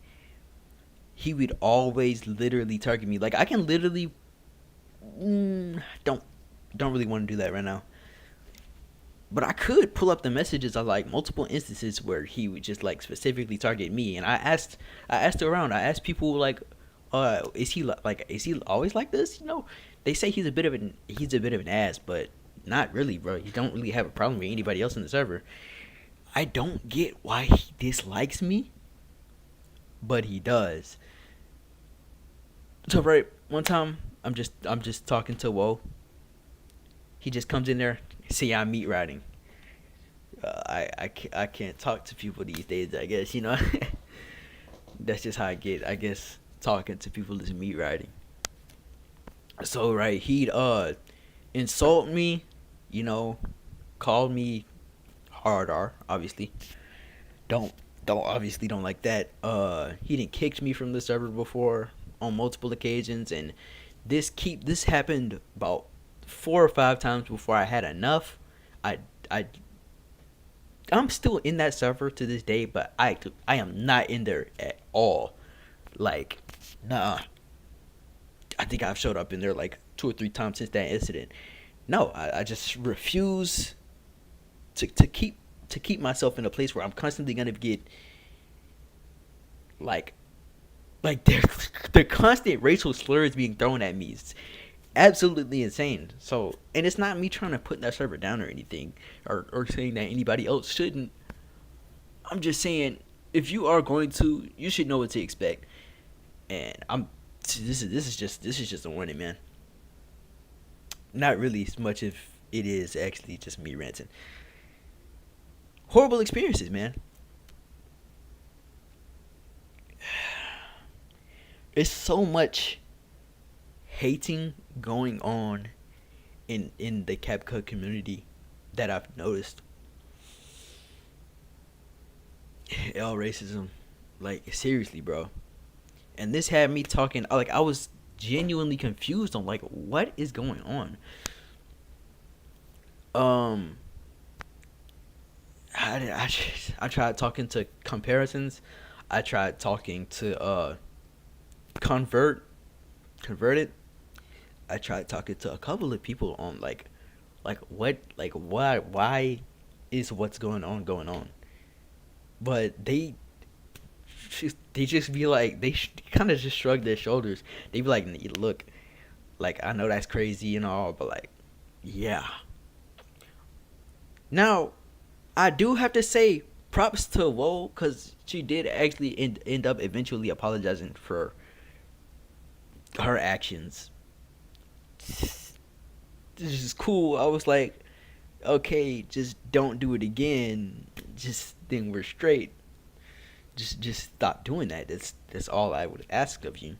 He would always literally target me. Like I can literally, don't really want to do that right now. But I could pull up the messages of like multiple instances where he would just like specifically target me, and I asked around. I asked people like, is he always like this? They say he's a bit of an ass, but not really, bro. You don't really have a problem with anybody else in the server. I don't get why he dislikes me, but he does. So right, one time I'm just talking to Woe. He just comes in there. See, I'm meat riding. I can't talk to people these days. I guess that's just how I get. I guess talking to people is meat riding. So right, he'd insult me, you know, call me hard R. Obviously, don't don't like that. He didn't kicked me from the server before on multiple occasions, and this happened about 4 or 5 times before I had enough. I I I'm still in that server to this day, but I am not in there at all. Like, nah. I think I've showed up in there like 2 or 3 times since that incident. No, I just refuse to keep myself in a place where I'm constantly gonna get like like the constant racial slurs being thrown at me is absolutely insane. So, and it's not me trying to put that server down or anything, or saying that anybody else shouldn't. I'm just saying if you are going to, you should know what to expect. And this is just a warning, man. Not really as much as it is actually just me ranting. Horrible experiences, man. There's so much hating going on in the CapCut community that I've noticed. L racism, like seriously, bro. And this had me talking like I was genuinely confused on like what is going on. Um, I tried talking to comparisons. I tried talking to convert converted. I tried talking to a couple of people on like what like why is what's going on. But they just be like kind of just shrug their shoulders. They be like, look, like I know that's crazy and all, but like, yeah. Now, I do have to say props to Woe because she did actually end up eventually apologizing for her actions. This is cool. I was like, okay, just don't do it again. Just then we're straight. Just stop doing that. That's all I would ask of you.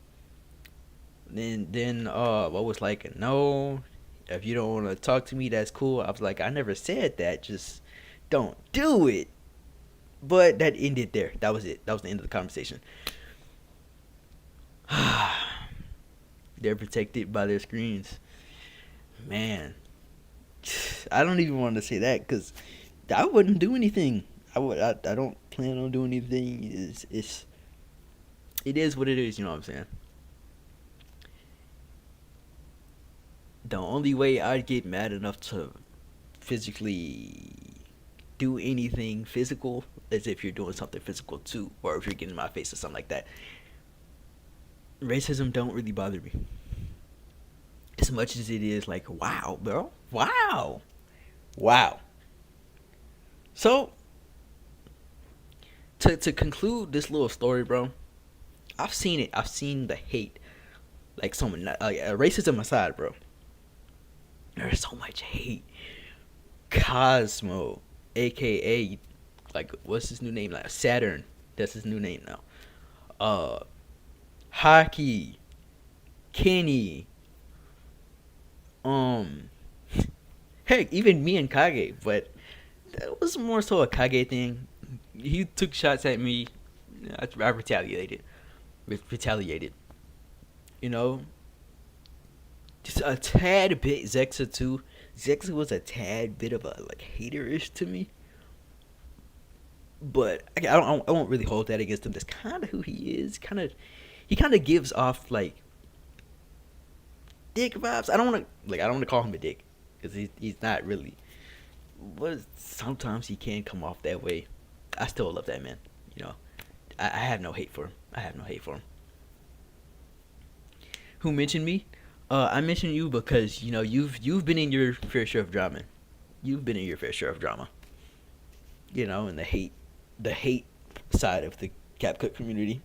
Then what was like, no, if you don't want to talk to me, that's cool. I was like, I never said that. Just don't do it. But that ended there. That was it. That was the end of the conversation. They're protected by their screens. Man, I don't even want to say that because I wouldn't do anything. I don't plan on doing anything. It is what it is. You know what I'm saying? The only way I'd get mad enough to physically do anything physical is if you're doing something physical too, or if you're getting in my face or something like that. Racism don't really bother me as much as it is like, wow, bro, wow. So To conclude this little story, bro, I've seen it. I've seen the hate. Like someone, racism aside, bro. There's so much hate. Cosmo, aka, like, what's his new name? Like Saturn. That's his new name now. Hockey, Kenny, um, heck, even me and Kage. But that was more so a Kage thing. He took shots at me. I retaliated. Retaliated. You know, just a tad bit. Zexa too. Zexa was a tad bit of a like haterish to me, but I won't really hold that against him. That's kind of who he is. He kind of gives off like dick vibes. I don't want to call him a dick because he's not really. But sometimes he can come off that way. I still love that man. You know, I have no hate for him. I have no hate for him. Who mentioned me? I mentioned you because you know you've been in your fair share of drama. You've been in your fair share of drama. You know, and the hate side of the CapCut community.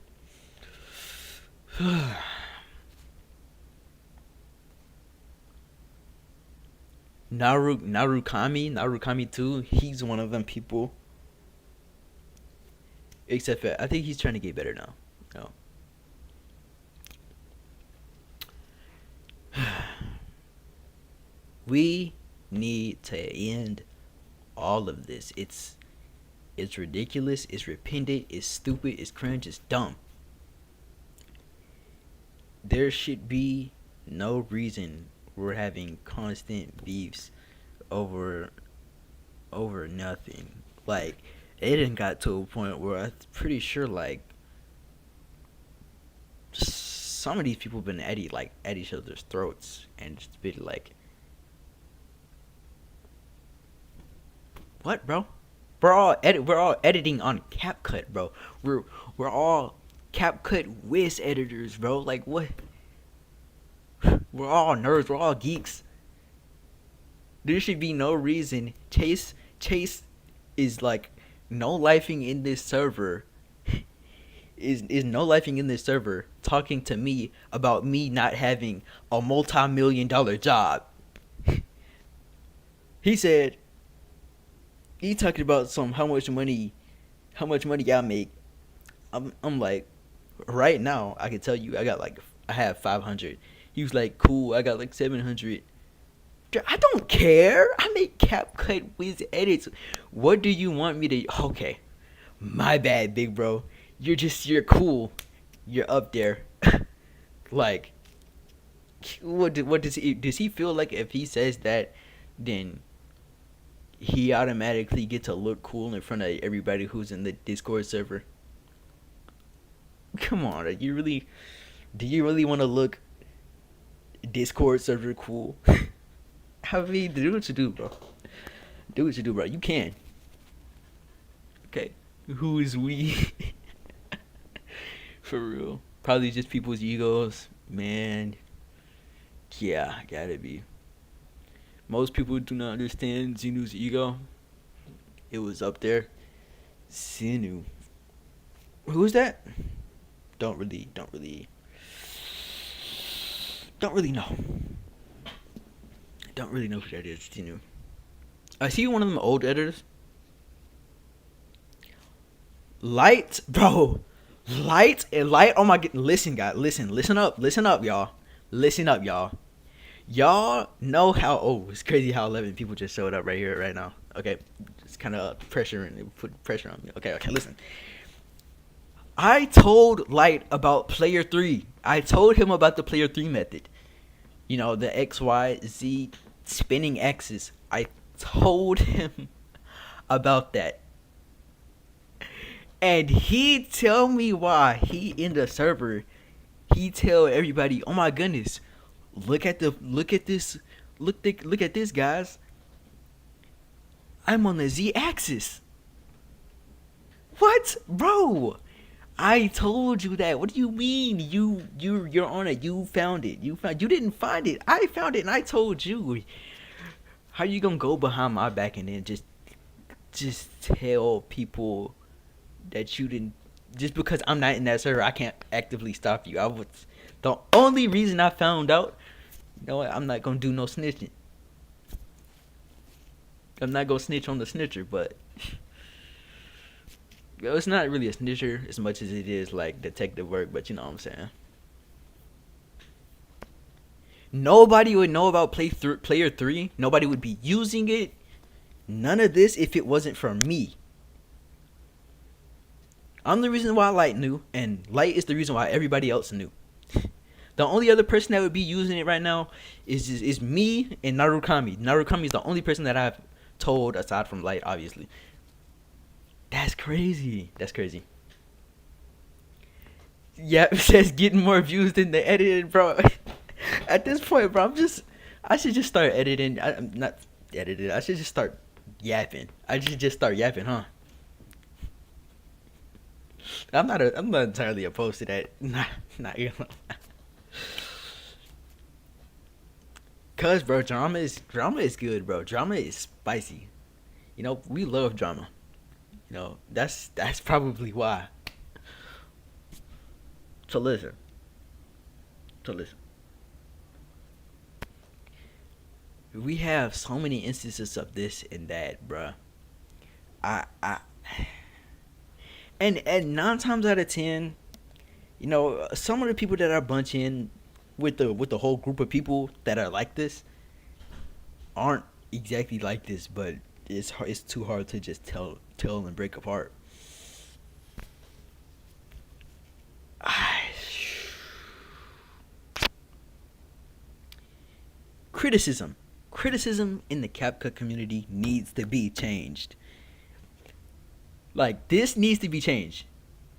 Narukami too. He's one of them people. Except for I think he's trying to get better now. No. We need to end all of this. It's ridiculous, it's repentant, it's stupid, it's cringe, it's dumb. There should be no reason we're having constant beefs over nothing. Like it didn't got to a point where I'm pretty sure like some of these people been at each other's throats and just been like, what, bro? We're all editing on CapCut, bro. We're all CapCut whiz editors, bro. Like what? We're all nerds. We're all geeks. There should be no reason. Chase is like no lifing in this server. Is no lifing in this server talking to me about me not having a multi-million-dollar job. He said he talking about how much money y'all make. I'm like, right now I can tell you I have 500. He was like, cool, I got like 700. I don't care. I make CapCut whiz edits. What do you want me to? Okay, my bad, big bro. You're cool. You're up there. Like, what does he feel like if he says that, then he automatically gets to look cool in front of everybody who's in the Discord server? Come on, do you really want to look Discord server cool? I mean, do what you do, bro. Do what you do, bro. You can. Okay. Who is we? For real. Probably just people's egos. Man. Yeah, gotta be. Most people do not understand Xenu's ego. It was up there. Xenu. Who is that? Don't really know. Don't really know who that is, Xenu. I see one of them old editors. Light, bro. Light. Oh my god. Listen, guys. Listen up, y'all. Listen up, y'all. Y'all know how, it's crazy how 11 people just showed up right here, right now. Okay. It's kind of put pressure on me. Okay, listen. I told Light about player 3. I told him about the player 3 method. You know, the XYZ spinning axis. I told him about that. And he tell me why he in the server. He tell everybody, "Oh my goodness, look at this, guys. I'm on the Z axis." What, bro? I told you that. What do you mean? You're on it. You found it. You didn't find it. I found it, and I told you. How you gonna go behind my back and then just tell people that you didn't. Just because I'm not in that server, I can't actively stop you. I was the only reason I found out. You know what? I'm not gonna do no snitching. I'm not gonna snitch on the snitcher, but it's not really a snitcher as much as it is like detective work. But you know what I'm saying. Nobody would know about player three. Nobody would be using it. None of this if it wasn't for me. I'm the reason why Light knew, and Light is the reason why everybody else knew. The only other person that would be using it right now is me and Narukami. Narukami is the only person that I've told aside from Light, obviously. That's crazy. That's crazy. Yeah, it says getting more views than the edited, bro. At this point, bro, I should just start editing. I'm not edited. I should just start yapping. I should just start yapping, huh? I'm not entirely opposed to that. Not gonna lie. Cause bro, drama is good, bro. Drama is spicy. You know, we love drama. You know, that's probably why. So listen, so listen. We have so many instances of this and that, bro. I and 9 times out of 10, you know, some of the people that are bunching with the whole group of people that are like this aren't exactly like this, but it's too hard to just tell and break apart. Criticism. Criticism in the CapCut community needs to be changed. Like this needs to be changed.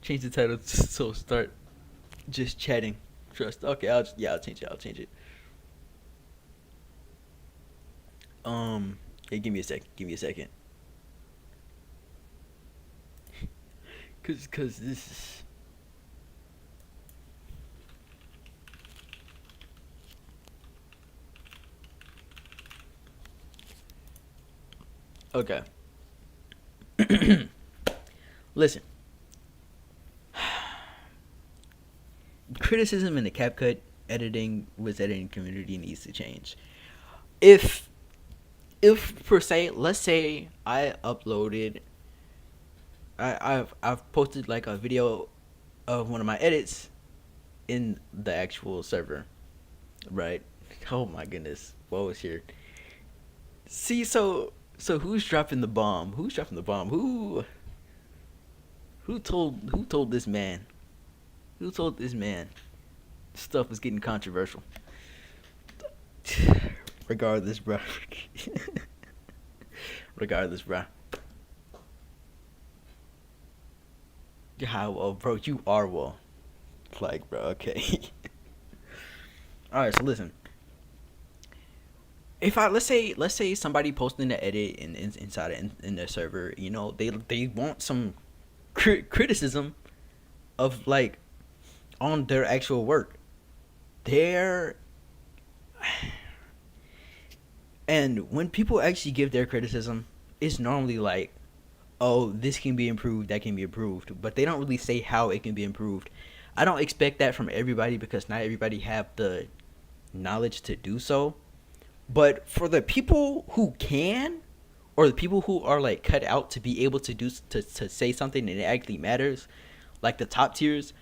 Change the title so start just chatting. Trust. Okay, I'll change it. I'll change it. Hey, give me a second. Give me a second. Cause this is okay. Listen, criticism in the CapCut editing community needs to change. If per se, let's say I uploaded, I've posted like a video of one of my edits in the actual server, right? Oh my goodness, what was here? See, so who's dropping the bomb? Who's dropping the bomb? Who told this man? Who told this man stuff was getting controversial? Regardless, bro. Regardless, bro. Yeah, well, bro, you are well. Like, bro, okay. All right, so listen. If I let's say somebody posting the edit inside in their server, you know, they want some criticism of like on their actual work. Their And when people actually give their criticism, it's normally like, oh, this can be improved, that can be improved, but they don't really say how it can be improved. I don't expect that from everybody because not everybody have the knowledge to do so. But for the people who can, or the people who are like cut out to be able to to say something and it actually matters, like the top tiers,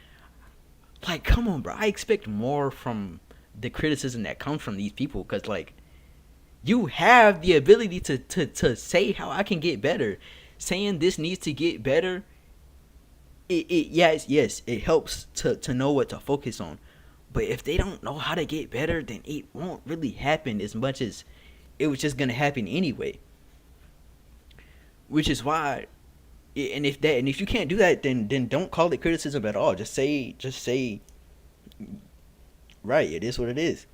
like come on, bro. I expect more from the criticism that comes from these people because like you have the ability to say how I can get better. Saying this needs to get better, yes, it helps to know what to focus on. But if they don't know how to get better, then it won't really happen as much as it was just gonna happen anyway. Which is why, and if you can't do that, then don't call it criticism at all. Just say, right, it is what it is.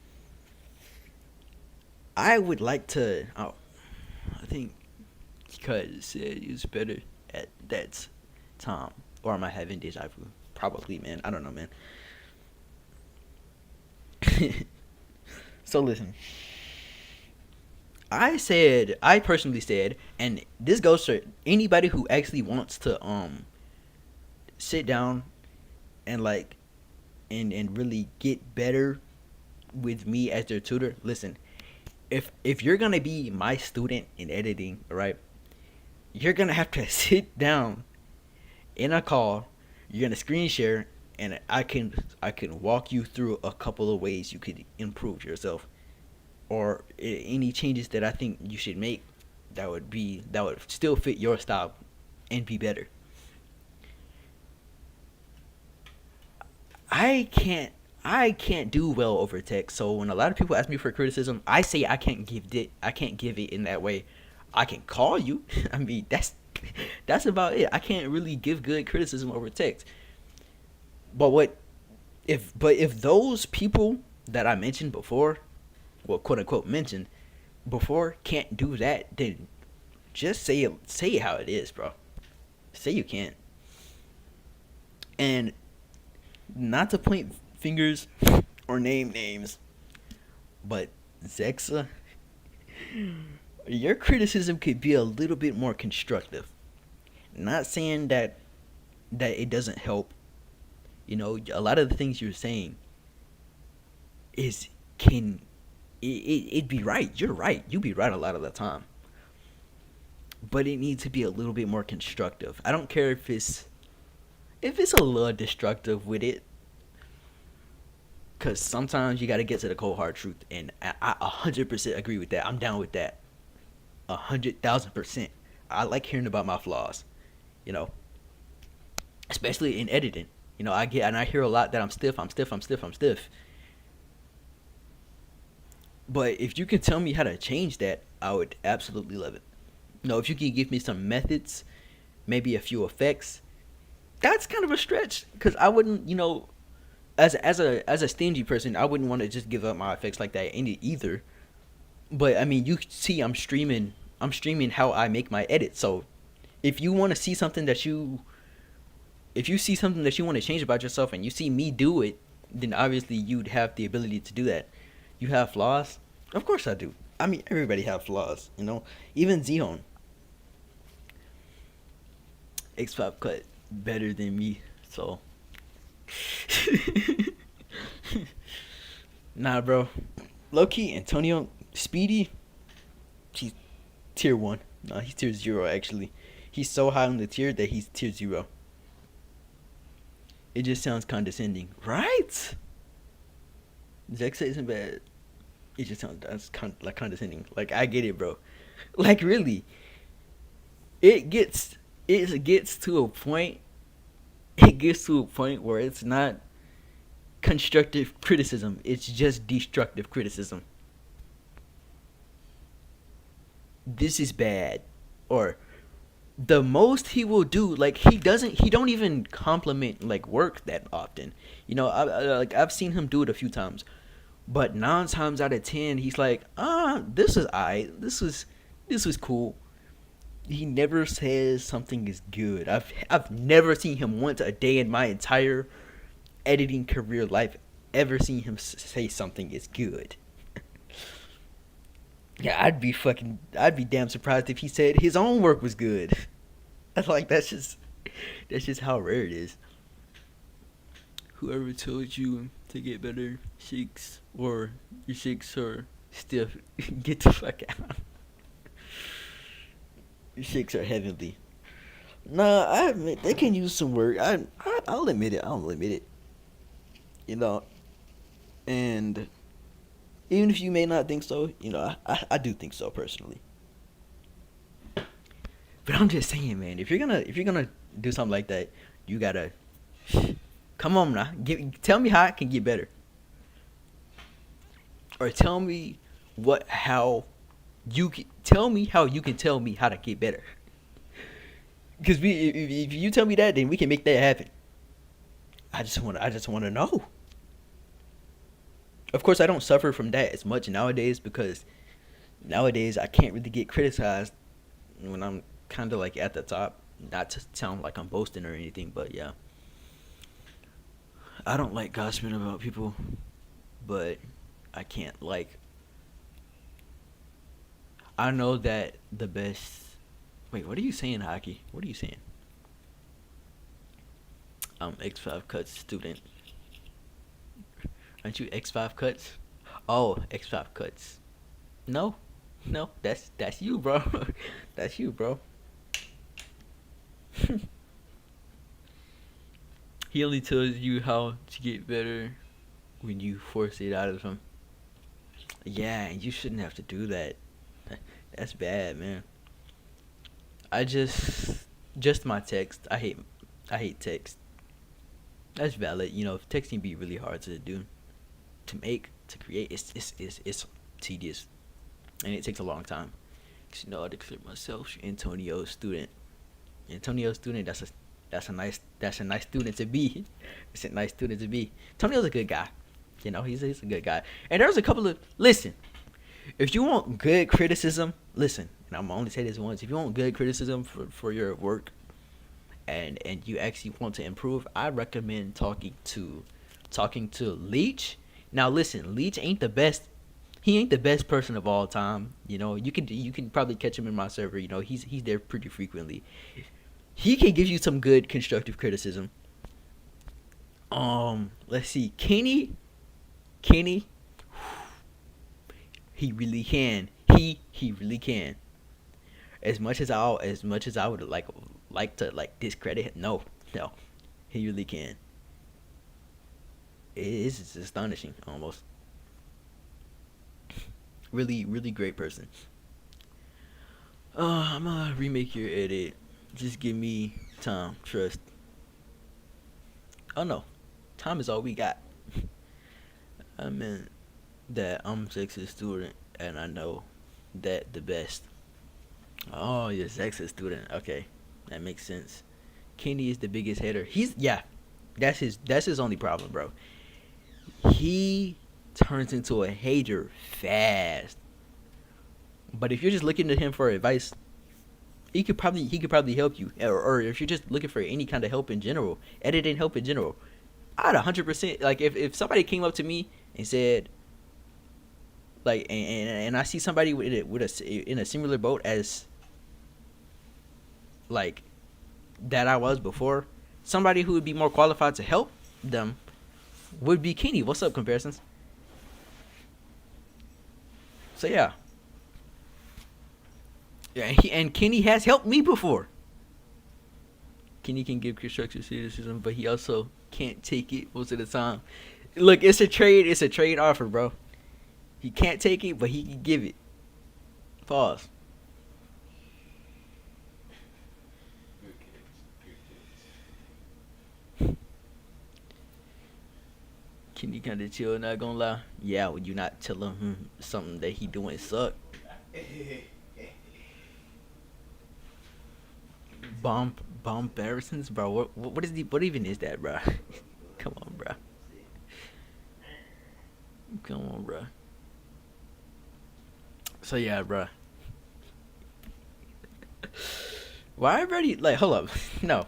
I would like to. Oh, I think because said he was better at that time, or am I having deja vu? Probably, man. I don't know, man. So listen, I personally said, and this goes for anybody who actually wants to sit down and and really get better with me as their tutor, listen, if you're gonna be my student in editing, right, you're gonna have to sit down in a call. You're gonna screen share, and I can walk you through a couple of ways you could improve yourself, or any changes that I think you should make that would still fit your style and be better. I can't I can't do well over text. So when a lot of people ask me for criticism, I say I can't give it in that way. I can call you. I mean, that's about it. I can't really give good criticism over text. But if those people that I mentioned before, well, quote unquote mentioned before, can't do that, then just say it how it is, bro. Say you can't. And not to point fingers or name names, but Zexa, your criticism could be a little bit more constructive. Not saying that it doesn't help. A lot of the things you're saying is can it be right. You're right. You be right a lot of the time. But it needs to be a little bit more constructive. I don't care if it's a little destructive with it, because sometimes you got to get to the cold hard truth, and I 100% agree with that. I'm down with that, 100,000%. I like hearing about my flaws, you know, especially in editing. I hear a lot that I'm stiff, I'm stiff, I'm stiff, I'm stiff. But if you can tell me how to change that, I would absolutely love it. If you can give me some methods, maybe a few effects, that's kind of a stretch, because I wouldn't, as a stingy person, I wouldn't want to just give up my effects like that either. But I mean, you see, I'm streaming how I make my edits. So if you want to see something that you if you see something that you want to change about yourself, and you see me do it, then obviously you'd have the ability to do that. You have flaws? Of course I do. I mean, everybody have flaws. Even Zion, X5 cut better than me. So nah, bro. Low key, Antonio Speedy, he's tier one. No, he's tier zero actually. He's so high on the tier that he's tier zero. It just sounds condescending, right? Zexa isn't bad. It just sounds that's like condescending. Like, I get it, bro. Like, really, it gets to a point. It gets to a point where it's not constructive criticism. It's just destructive criticism. This is bad, or the most he will do, like, he don't even compliment like work that often. I've seen him do it a few times, but 9 times out of 10 he's like, this is this was cool. He never says something is good. I've never seen him once a day in my entire editing career life ever seen him say something is good. Yeah, I'd be damn surprised if he said his own work was good. Like, that's just how rare it is. Whoever told you to get better shakes, or your shakes are stiff, get the fuck out. Your shakes are heavenly. Nah, I admit they can use some work. I'll admit it. I'll admit it. You know, and even if you may not think so, I do think so personally. But I'm just saying, man, if you're gonna do something like that, you gotta come on now. Tell me how I can get better, or tell me tell me how you can tell me how to get better. Because if you tell me that, then we can make that happen. I just want to know. Of course, I don't suffer from that as much nowadays, because nowadays I can't really get criticized when I'm kind of like at the top. Not to sound like I'm boasting or anything, but yeah, I don't like gossiping about people, but I can't, like, I know that the best. Wait, what are you saying, Hockey? What are you saying? X5 Cuts student. Aren't you X5 Cuts? Oh, X5 Cuts. No, no, that's you, bro. That's you, bro. He only tells you how to get better when you force it out of him. Yeah, and you shouldn't have to do that. That's bad, man. I just my text. I hate text. That's valid. You know, texting be really hard to do, to make, to create. It's tedious, and it takes a long time. 'Cause, you know, I declare myself Antonio student. Antonio student. That's a nice student to be. It's a nice student to be. Antonio's a good guy. You know, he's a good guy. And there's a couple of listen. If you want good criticism, listen. And I'm only say this once. If you want good criticism for your work, and you actually want to improve, I recommend talking to Leech. Now listen, Leech ain't the best. He ain't the best person of all time. You know, you can probably catch him in my server. You know, he's there pretty frequently. He can give you some good constructive criticism. Let's see, Kenny, he really can. He really can. As much as I would like to like discredit him, no, he really can. It's astonishing, almost. Really, really great person. I'm gonna remake your edit. Just give me time. Trust. Oh no, time is all we got. I meant that I'm sexist student, and I know that the best. Oh, you're sexist student. Okay, that makes sense. Kenny is the biggest hater. He's yeah, that's his only problem, bro. He turns into a hater fast. But if you're just looking to him for advice, he could probably help you. Or if you're just looking for any kind of help in general, editing help in general, I'd 100% like if somebody came up to me and said like and I see somebody in a similar boat as like that I was before, somebody who would be more qualified to help them would be Kenny. What's up, comparisons? So yeah, yeah, and Kenny has helped me before. Kenny can give constructive criticism, but he also can't take it most of the time. Look, it's a trade. It's a trade offer, bro. He can't take it, but he can give it. Pause. Kenny kind of chill, not gonna lie. Yeah, when you not telling him something that he doing suck. Bomb embarrassments, bro. What even is that, bro? Come on, bro. Come on, bro. So yeah, bro. Why everybody like? Hold up, no.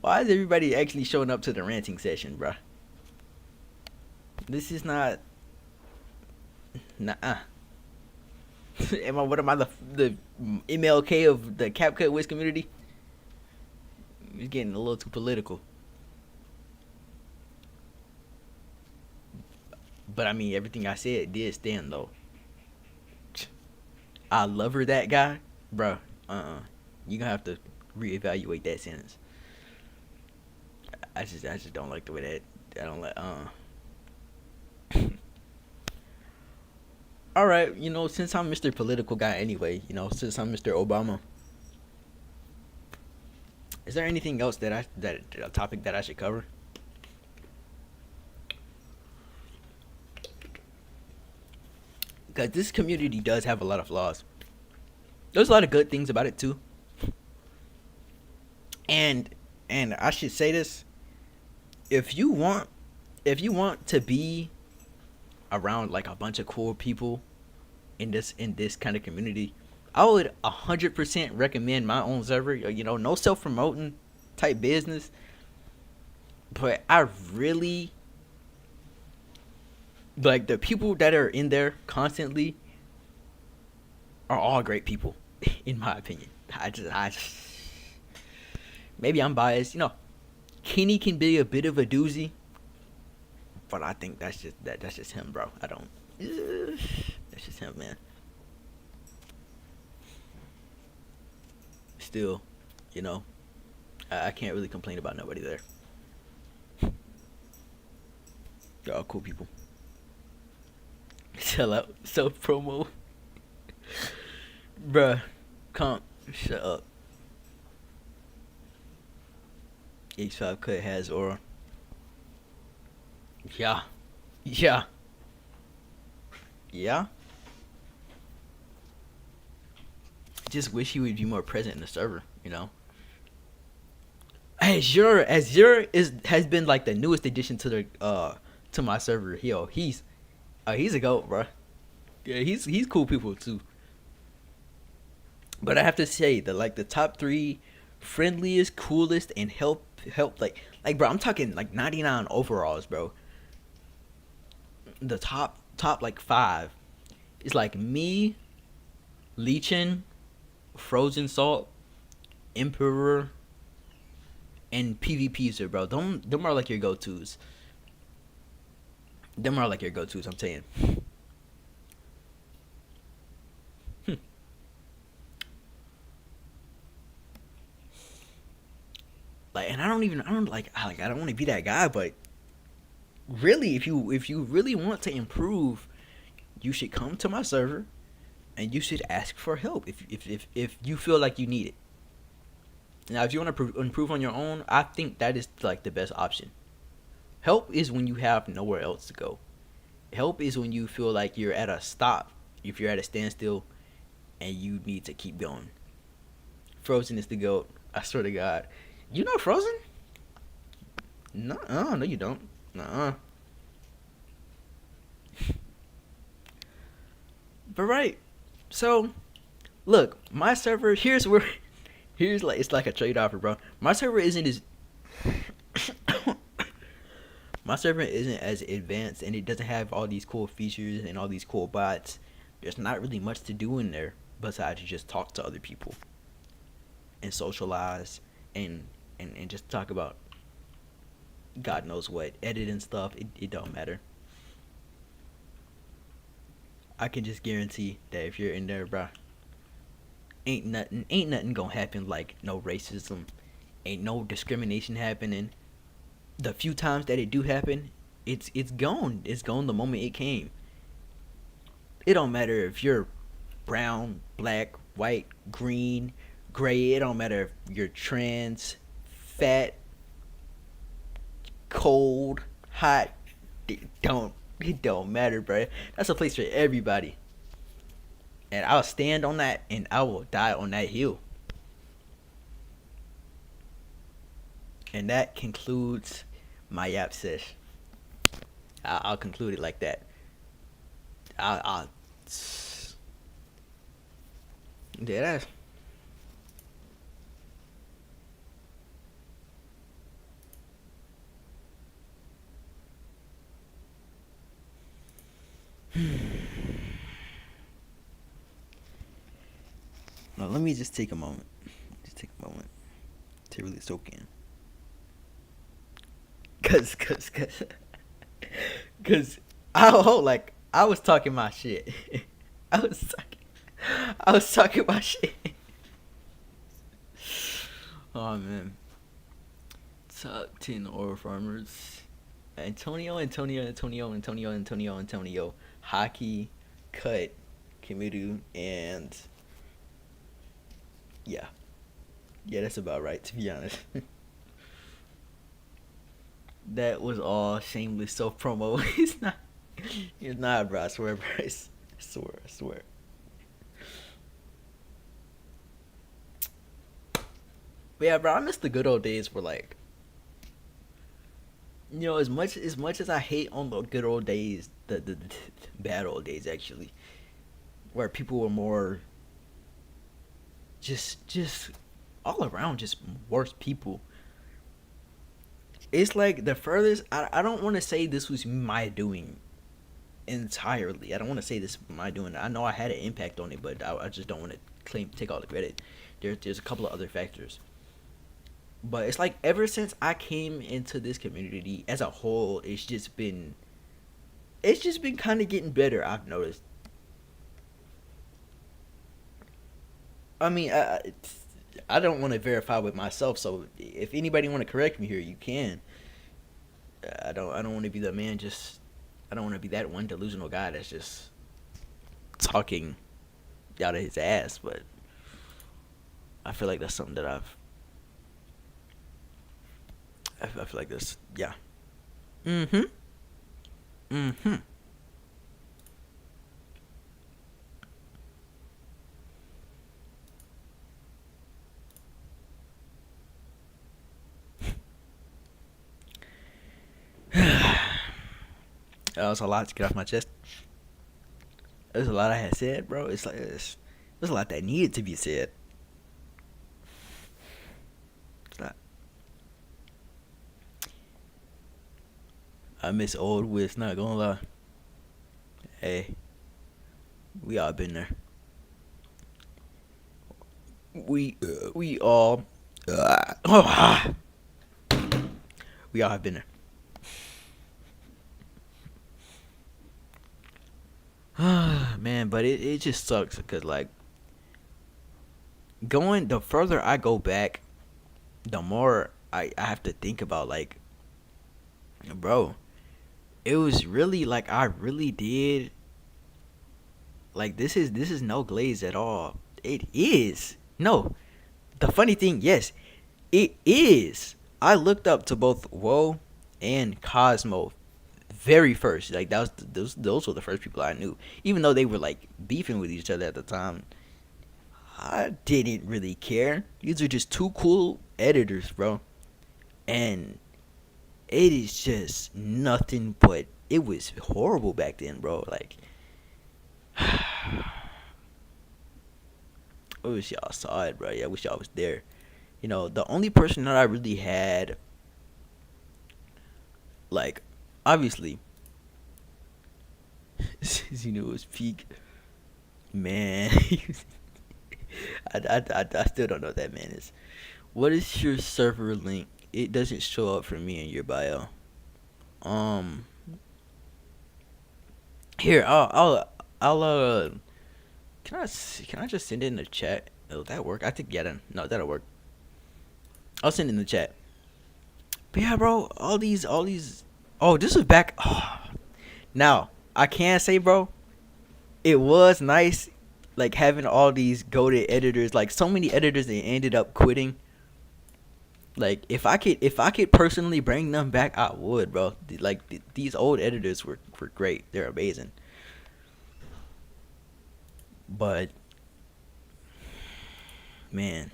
Why is everybody actually showing up to the ranting session, bro? This is not. Nah. Am I? What am I? The MLK of the CapCut Wiz community? It's getting a little too political. But I mean, everything I said did stand though. I love her, that guy, bro. You gonna have to reevaluate that sentence. I just don't like the way that I don't like. All right, you know, since I'm Mr. Political Guy anyway, you know, since I'm Mr. Obama, is there anything else that a topic that I should cover? Because this community does have a lot of flaws. There's a lot of good things about it too. And I should say this: if you want, to be around like a bunch of cool people in this kind of community, I would 100% recommend my own server. You know, no self promoting type business, but I really like the people that are in there constantly are all great people, in my opinion. I just maybe I'm biased, you know. Kenny can be a bit of a doozy, but I think that's just him, bro. I don't. That's just him, man. Still, you know, I can't really complain about nobody there. They're all cool people. Sell out self promo, bruh. Comp, shut up. H5 cut has aura. Yeah, yeah, yeah. Just wish he would be more present in the server. You know, Azure is has been like the newest addition to my server. Yo, he's a goat, bro. Yeah, he's cool people too. But I have to say that like the top three friendliest, coolest, and help like bro, I'm talking like 99 overalls, bro. The top like five is like me, Leechin, Frozen Salt, Emperor, and PvPzer, bro. Them are like your go tos. Them are like your go tos. I'm saying. Like, and I don't want to be that guy, but really, if you really want to improve, you should come to my server and you should ask for help if you feel like you need it. Now, if you want to improve on your own, I think that is like the best option. Help is when you have nowhere else to go. Help is when you feel like you're at a stop, if you're at a standstill, and you need to keep going. Frozen is the goat. I swear to God. You know Frozen? No, no, you don't. Nuh-uh. But right. So, look, my server. Here's like it's like a trade offer, bro. My server isn't as my server isn't as advanced, and it doesn't have all these cool features and all these cool bots. There's not really much to do in there besides just talk to other people and socialize and just talk about God knows what, edit and stuff. It don't matter. I can just guarantee that if you're in there, bro, ain't nothing gonna happen, like no racism, ain't no discrimination happening. The few times that it do happen, it's gone. It's gone the moment it came. It don't matter if you're brown, black, white, green, gray. It don't matter if you're trans, fat, cold, hot. It don't matter, bro. That's a place for everybody. And I'll stand on that and I will die on that hill. And that concludes my yap sesh. I'll conclude it like that. I'll yeah, that's now let me just take a moment. Just take a moment to really soak in. Cause cause like I was talking my shit. I was talking I was talking my shit. Oh man. Top 10 oil farmers. Antonio, Hockey, Cut, Kimiru, and yeah. Yeah, that's about right, to be honest. That was all shameless self promo. It's not, bro. I swear, bro. I swear. But yeah, bro, I miss the good old days where like, as much as I hate on the good old days, the bad old days actually, where people were more just all around just worse people. It's like the furthest I don't want to say this was my doing entirely. I don't want to say this was my doing. I know I had an impact on it, but I just don't want to take all the credit. There's a couple of other factors. But it's like ever since I came into this community as a whole, it's just been kind of getting better. I've noticed. I mean, I don't want to verify with myself, so if anybody want to correct me here, you can. I don't want to be the man. Just I don't want to be that one delusional guy that's just talking out of his ass. But I feel like that's something that I feel like this. Yeah. Mm-hmm. Mm-hmm. That was a lot to get off my chest. There's a lot I had said, bro. There's a lot that needed to be said. It's not, I miss old Wiz. Not gonna lie. Hey, we all been there. We all oh, we all have been there. Man, but it just sucks because like going the further I go back, the more I have to think about like, bro, it was really like I really did like this is no glaze at all. It is. No. The funny thing, yes, it is. I looked up to both Woe and Cosmo very first. Like that was those were the first people I knew. Even though they were like beefing with each other at the time, I didn't really care. These are just two cool editors, bro. And it is just nothing but it was horrible back then, bro. Like I wish y'all saw it, bro. Yeah, I wish y'all was there. You know, the only person that I really had, like, obviously, you know, it was peak. Man, I still don't know what that man is. What is your server link? It doesn't show up for me in your bio. Um, here, can I just send it in the chat? Oh, that work? I think yeah, then no, that'll work. I'll send it in the chat. But yeah, bro, all these. Oh, this was back. Oh, now I can say, bro, it was nice, like having all these goated editors. Like so many editors, they ended up quitting. Like if I could personally bring them back, I would, bro. These old editors were great. They're amazing. But man,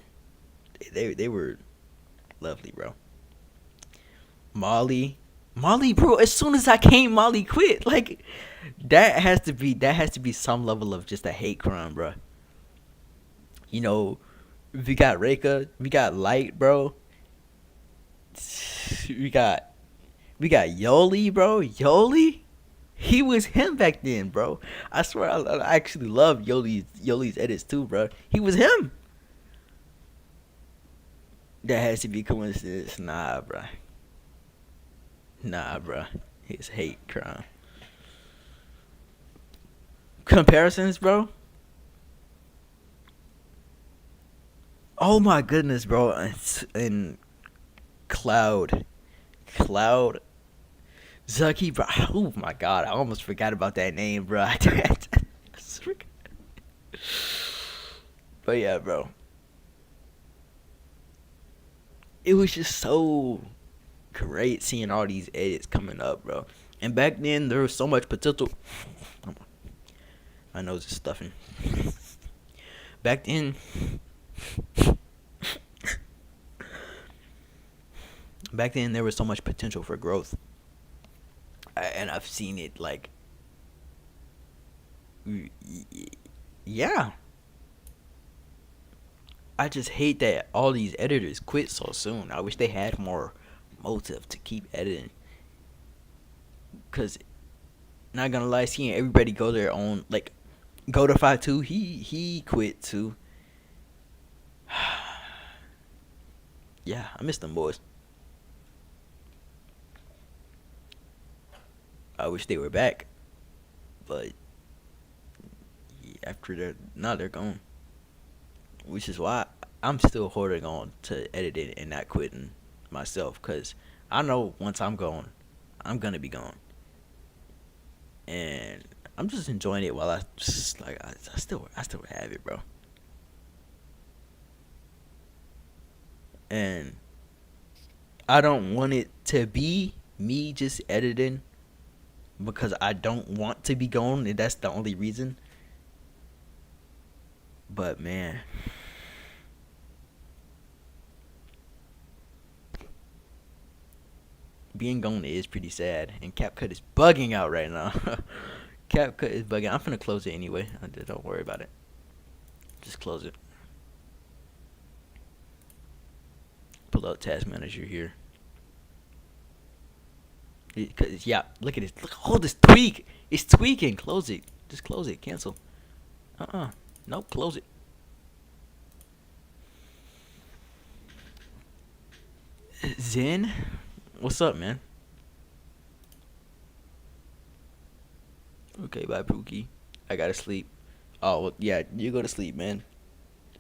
they were lovely, bro. Molly, Molly, bro. As soon as I came, Molly quit. Like that has to be some level of just a hate crime, bro. You know, we got Reka, we got Light, bro. We got Yoli, bro. Yoli, he was him back then, bro. I swear, I actually love Yoli's edits too, bro. He was him. That has to be coincidence, nah, bro. Nah, bro. It's hate crime. Comparisons, bro. Oh my goodness, bro. And Cloud, Cloud Zucky, bro. Oh my god, I almost forgot about that name, bro. But yeah, bro. It was just so great seeing all these edits coming up, bro. And back then, there was so much potential. My nose is stuffing. Back then, there was so much potential for growth, and I've seen it. Like, yeah, I just hate that all these editors quit so soon. I wish they had more motive to keep editing. Cause not gonna lie, seeing everybody go their own like go to 5-2, he quit too. Yeah, I miss them boys. I wish they were back, but after they're gone, which is why I'm still holding on to editing and not quitting myself, cause I know once I'm gone, I'm gonna be gone, and I'm just enjoying it while I just like I still have it, bro, and I don't want it to be me just editing because I don't want to be gone, and that's the only reason. But man, being gone is pretty sad, and CapCut is bugging out right now. CapCut is bugging. I'm finna close it anyway. Don't worry about it. Just close it. Pull out Task Manager here. Cause yeah, look at this. Look, all this tweak. It's tweaking. Close it. Just close it. Cancel. Nope. Close it. Zen, what's up, man? Okay, bye, Pookie. I gotta sleep. Oh, well, yeah, you go to sleep, man.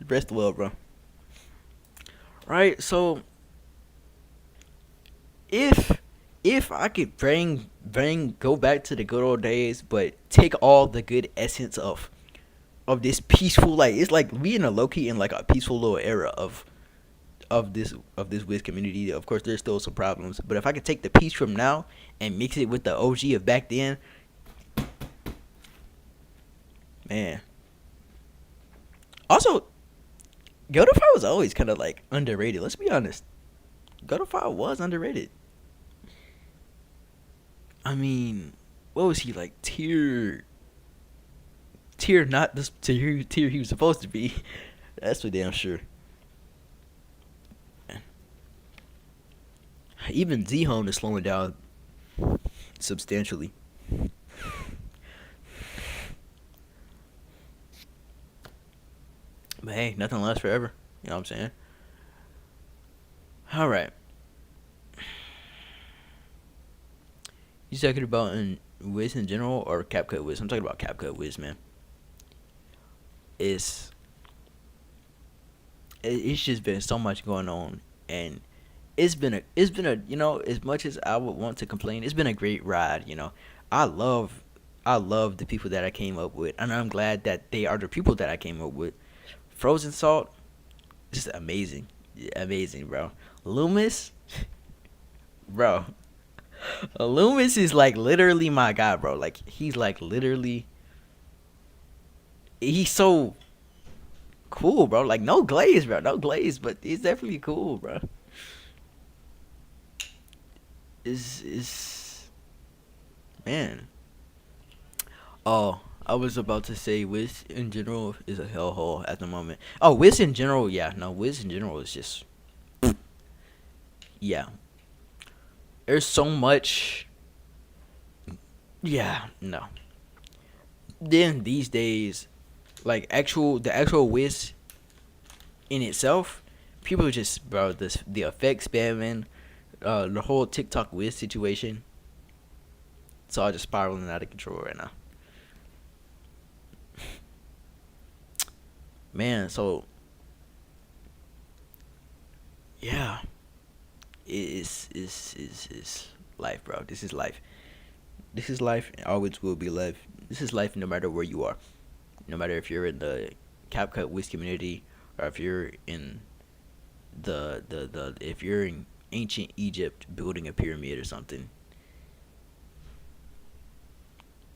Rest well, bro. Right. So if if I could bring go back to the good old days, but take all the good essence of this peaceful, like it's like we in a low key in like a peaceful little era of this Wiz community. Of course, there's still some problems, but if I could take the peace from now and mix it with the OG of back then, man. Also, Godify was always kind of like underrated. Let's be honest. Godify was underrated. I mean, what was he like? Tier not this tier he was supposed to be. That's for damn sure. Even Z Hone is slowing down substantially. But hey, nothing lasts forever. You know what I'm saying? All right. You talking about in Wiz in general or CapCut Wiz? I'm talking about CapCut Wiz, man. It's it's just been so much going on, and it's been a as much as I would want to complain, it's been a great ride. I love I love the people that I came up with, and I'm glad that they are the people that I came up with. Frozen Salt, just amazing, amazing, bro. Loomis, bro. Loomis is like literally my guy, bro. Like he's like literally, he's so cool, bro. Like no glaze, bro. No glaze, but he's definitely cool, bro. Is man. Oh, I was about to say Wiz in general is a hellhole at the moment. Oh, Wiz in general, yeah. No, Wiz in general is just yeah. There's so much. Yeah, no. Then these days, like the actual Wiz in itself, people just bro the effect spamming, the whole TikTok Wiz situation. It's all just spiraling out of control right now. Man, so yeah, is life, bro. This is life. This is life, and always will be life. This is life, no matter where you are. No matter if you're in the CapCut Wiz community, or if you're in the if you're in ancient Egypt building a pyramid or something.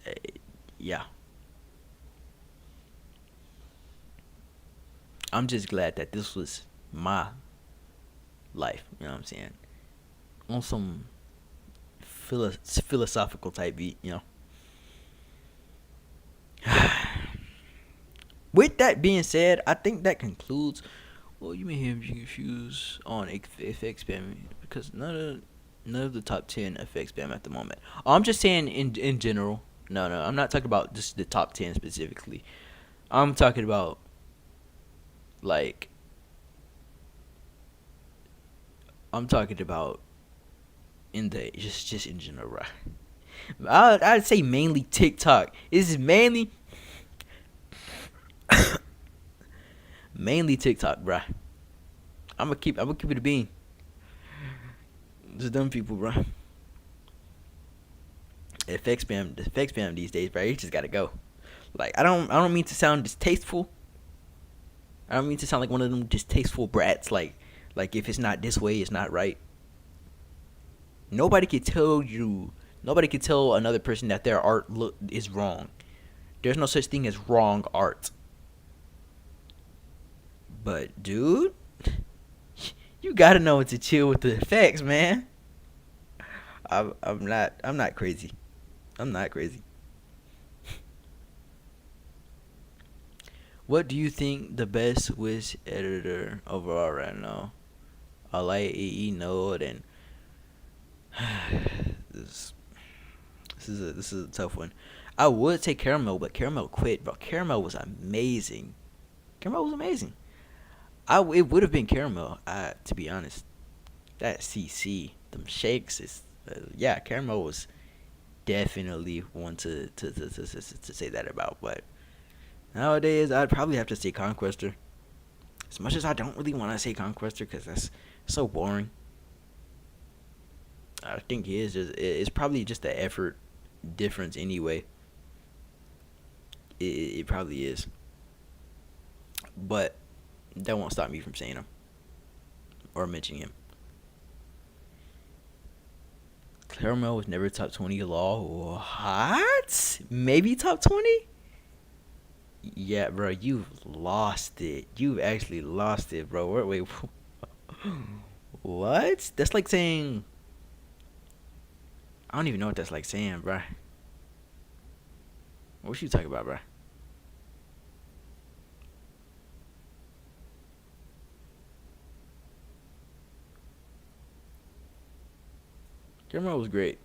eh, Yeah, I'm just glad that this was my life. You know what I'm saying? On some philosophical type beat. With that being said, I think that concludes. Well, you may have confused on FX spam because none of the top 10 FX spam at the moment. Oh, I'm just saying in general. No, no, I'm not talking about just the top 10 specifically. I'm talking about like I'm talking about in the just in general, right? I'd say mainly TikTok. This is mainly TikTok, bruh. I'm gonna keep it a bean. Just dumb people, bruh. The effect spam these days, bro. You just gotta go. Like I don't mean to sound distasteful. I don't mean to sound like one of them distasteful brats. Like if it's not this way, it's not right. Nobody can tell you. Nobody can tell another person that their art look is wrong. There's no such thing as wrong art. But dude, you gotta know what to chill with the effects, man. I'm not crazy. I'm not crazy. What do you think the best Wish editor overall right now? I like EE Node and this this is a tough one. I would say Caramel, but Caramel quit, bro. Caramel was amazing. Caramel was amazing. It would have been Caramel, to be honest. That CC, them shakes is yeah. Caramel was definitely one to say that about, but nowadays I'd probably have to say Conquester. As much as I don't really want to say Conquester because that's so boring. I think it's probably just the effort difference anyway. It probably is, but that won't stop me from saying him or mentioning him. Caramel was never top 20 law. What? Maybe top 20? Yeah, bro, you've lost it. You've actually lost it, bro. Wait. What? That's like saying. I don't even know what that's like saying, bro. What you talking about, bro? Caramel was great.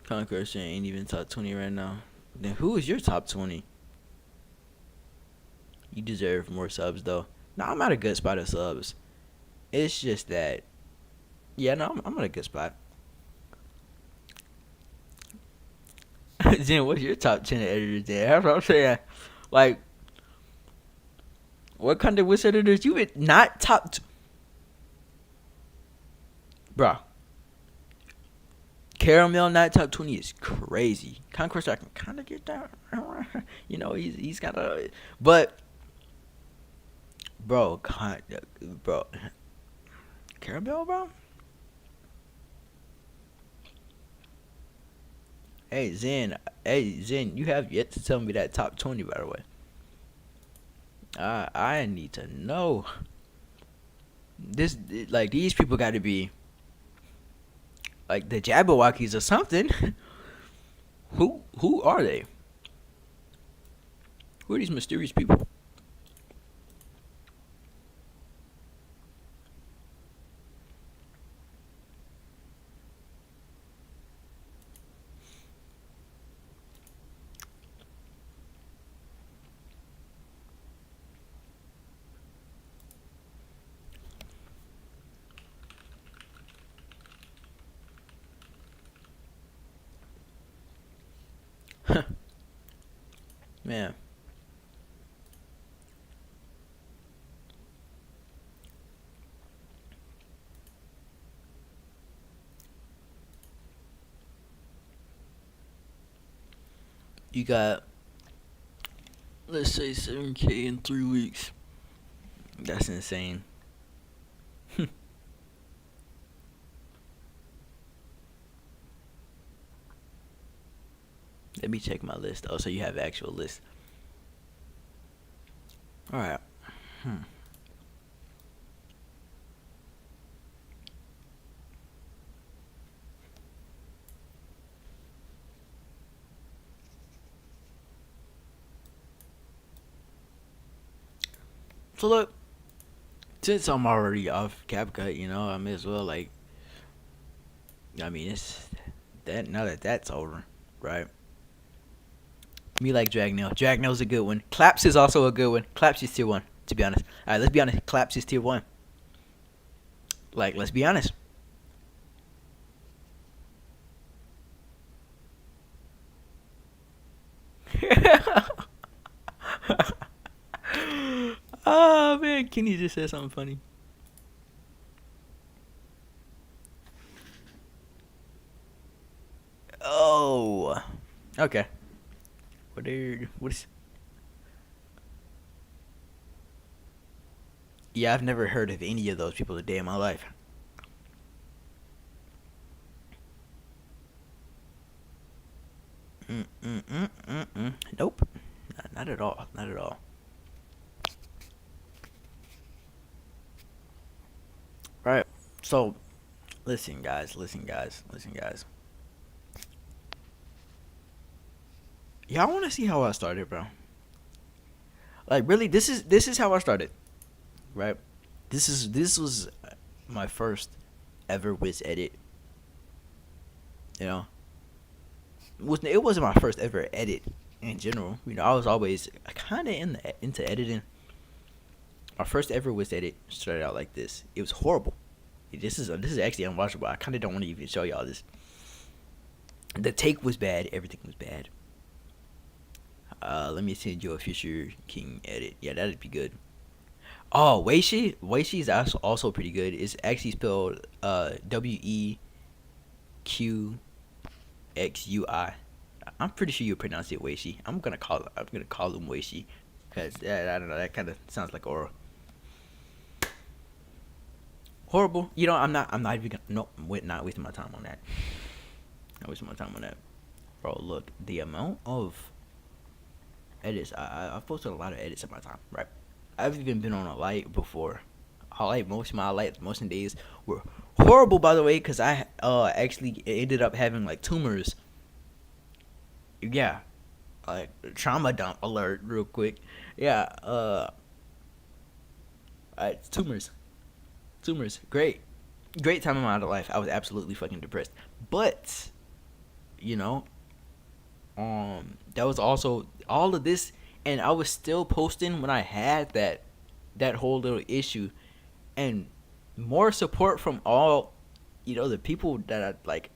Conquest ain't even top 20 right now. Then who is your top 20? You deserve more subs, though. No, I'm at a good spot of subs. It's just that, yeah, no, I'm at a good spot. Jen, what's your top 10 editors there? That's what I'm saying. Like, what kind of Wish editors you would not top, bro? Caramel not top 20 is crazy. Conquest I can kind of get that. He's got a, but bro, bro, Caramel, bro. Hey Zen, you have yet to tell me that top 20, by the way. I need to know. This like these people got to be like the Jabberwockies or something. Who are they? Who are these mysterious people? Man, you got let's say 7K in 3 weeks. That's insane. Let me check my list. Oh, so you have actual list. All right. Hmm. So look, since I'm already off CapCut, I may as well like. I mean, it's that now that that's over, right? Me like Dragnell. Dragnell's a good one. Claps is also a good one. Claps is tier one. To be honest, all right, let's be honest. Claps is tier one. Like, let's be honest. Oh man, Kenny just said something funny. Oh, okay. What is? Yeah, I've never heard of any of those people a day in my life. Nope, not at all. Not at all. Right. So, listen, guys. Listen, guys. Listen, guys. Y'all want to see how I started, bro? Like, really, this is how I started, right? This was my first ever Wiz edit. You know, it wasn't my first ever edit in general. You know, I was always kind of into editing. My first ever Wiz edit started out like this. It was horrible. This is actually unwatchable. I kind of don't want to even show y'all this. The take was bad. Everything was bad. Let me send you a Future King edit. Yeah, that'd be good. Oh, Weishi is also pretty good. It's actually spelled WEQXUI. I'm pretty sure you pronounce it Weishi. I'm gonna call him Weishi, cause I don't know, that kind of sounds like oral. Horrible. You know, I'm not even gonna, no, not wasting my time on that. Not wasting my time on that, bro. Look, the amount of edits. I've posted a lot of edits in my time, right? I've even been on a light before. I like most of my light motion days were horrible, by the way, because I actually ended up having like tumors. Yeah, like trauma dump alert, real quick. Yeah, tumors, tumors. Great time in my life. I was absolutely fucking depressed, but you know, that was also all of this, and I was still posting when I had that whole little issue, and more support from all, the people that I like.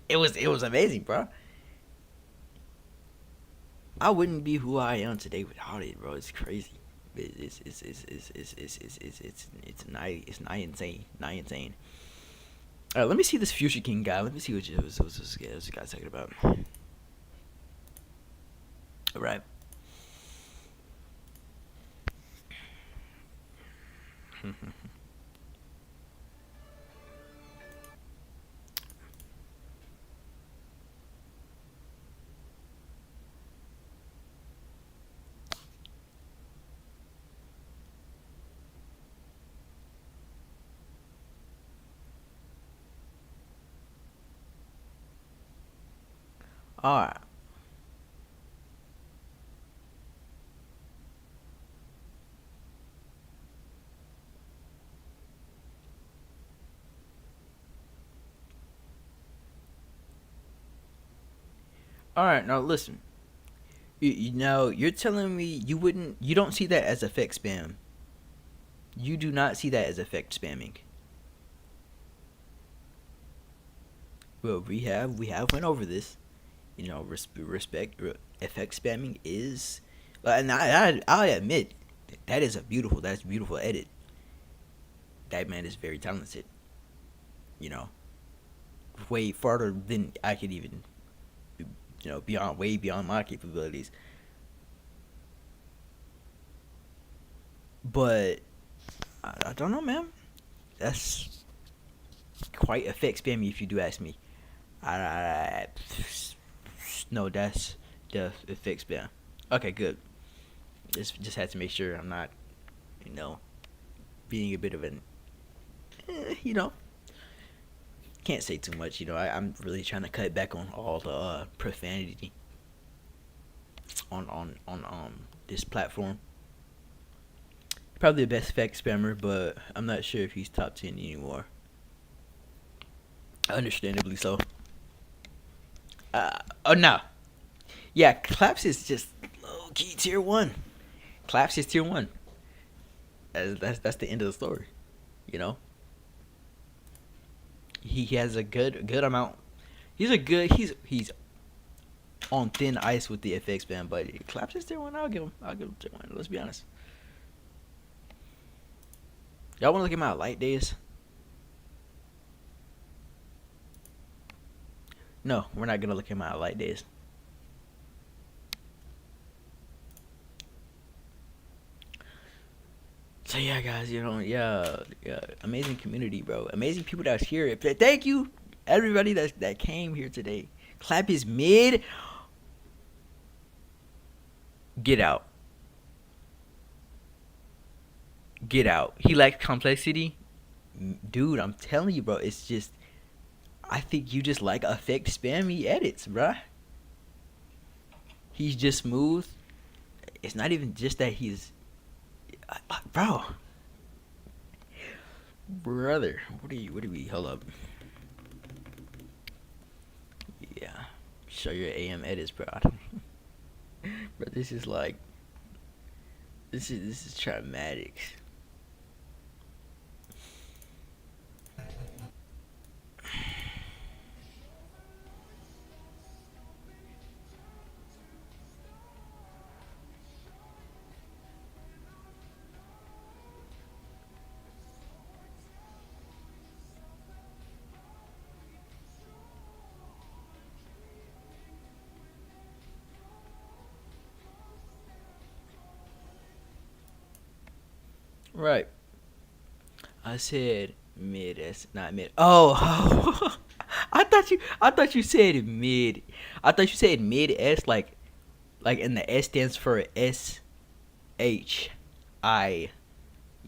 It was amazing, bro. I wouldn't be who I am today without it, bro. It's crazy. It's nigh insane, nigh insane. All right, let me see this Future King guy. Let me see what this guy's talking about. All right. All right. All right. Now listen. You're telling me you don't see that as effect spam. You do not see that as effect spamming. Well, we have went over this. Effect spamming is, and I admit that's a beautiful edit. That man is very talented. You know, way farther than I could even, beyond way beyond my capabilities. But I don't know, man. That's quite effect spammy if you do ask me. I no, that's the effect spam. Okay, good. Just had to make sure I'm not, you know, being a bit of an, you know, can't say too much. I'm really trying to cut back on all the profanity on this platform. Probably the best fact spammer, but I'm not sure if he's top 10 anymore. Understandably so. Oh no, yeah, Claps is just low key tier one. Claps is tier one. That's the end of the story. You know, he has a good amount. He's on thin ice with the FX band, but Claps is tier one. I'll give him tier one. Let's be honest. Y'all want to look at my light days? No, we're not gonna look at my light days. So yeah, guys, yeah, amazing community, bro. Amazing people that's here. Thank you, everybody that came here today. Clap is mid. Get out. Get out. He likes complexity, dude. I'm telling you, bro. It's just I think you just like affect spammy edits, bruh. He's just smooth. It's not even just that he's, bro, brother. What are you? What are we? Hold up. Yeah, show your AM edits, bro. But this is like this is traumatic. Right. I said mid. That's not mid. Oh, I thought you said mid. I thought you said mid S like and the S stands for SHI.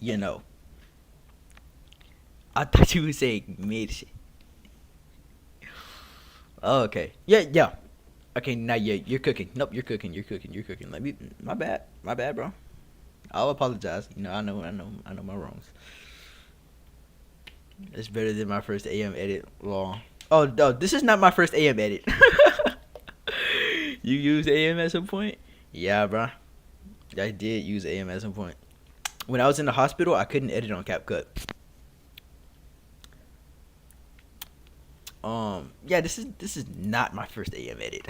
You know. I thought you would say mid. Oh, okay. Yeah, yeah. Okay, now you're cooking. Nope, you're cooking. You're cooking. You're cooking. Let me. My bad. My bad, bro. I'll apologize. I know my wrongs. It's better than my first AM edit. Long. Oh no, this is not my first AM edit. You used AM at some point? Yeah, bro. I did use AM at some point. When I was in the hospital, I couldn't edit on CapCut. Yeah, this is not my first AM edit.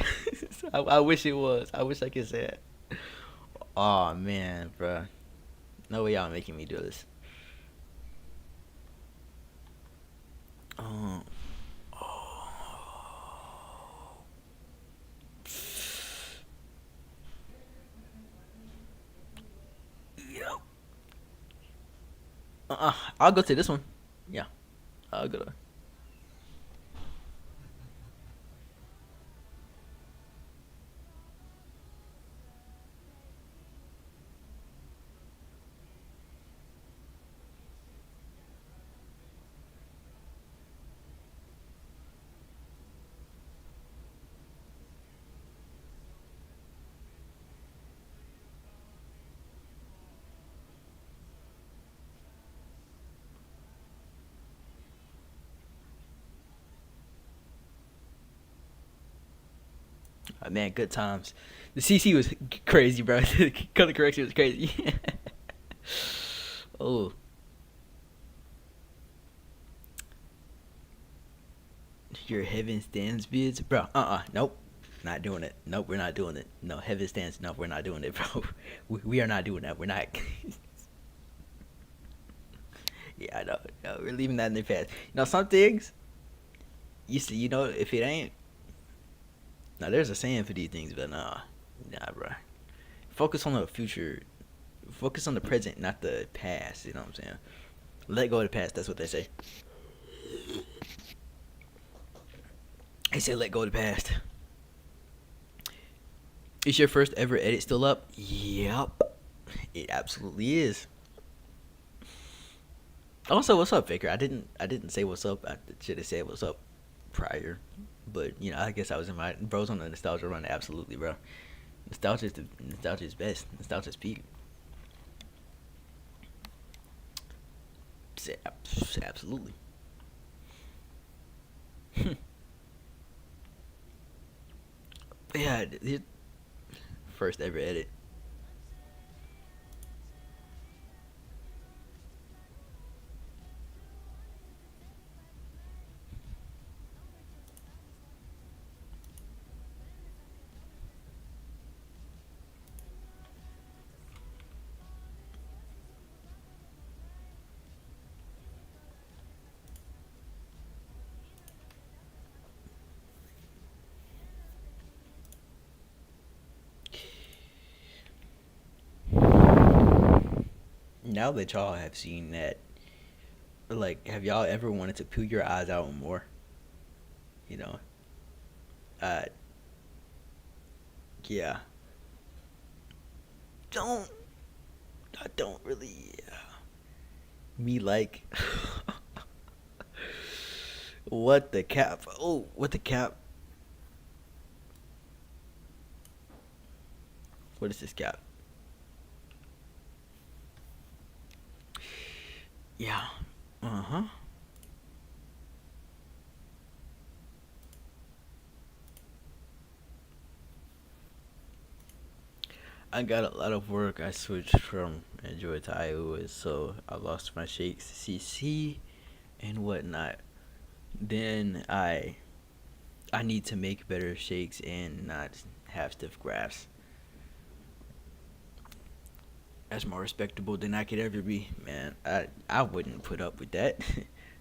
I wish it was. I wish I could say it. Oh man, bro. No way y'all making me do this. Um. Yep. I'll go to this one. Yeah, I'll go. Man, good times. The CC was crazy, bro. The color correction was crazy. Oh, your heaven stands bids, bro. Nope. Not doing it. Nope, we're not doing it. No, heaven stands. No, we're not doing it, bro. We are not doing that. We're not. Yeah, I know. No, we're leaving that in the past. Some things you see. If it ain't. Now, there's a saying for these things, but nah, bro. Focus on the future. Focus on the present, not the past. You know what I'm saying? Let go of the past. That's what they say. They say let go of the past. Is your first ever edit still up? Yep. It absolutely is. Also, what's up, Faker? I didn't say what's up. I should have said what's up prior. But I guess I was in my bros on the nostalgia run. Absolutely, bro. Nostalgia is best. Nostalgia is peak. Absolutely. Yeah, first ever edit. now that y'all have seen that, like, have y'all ever wanted to peel your eyes out more? You know, uh, yeah. Don't I don't really me like what the cap? Oh, what the cap? What is this cap? Yeah. Uh huh. I got a lot of work. I switched from Android to iOS, so I lost my shakes, CC, and whatnot. Then I need to make better shakes and not have stiff graphs. That's more respectable than I could ever be, man. I wouldn't put up with that.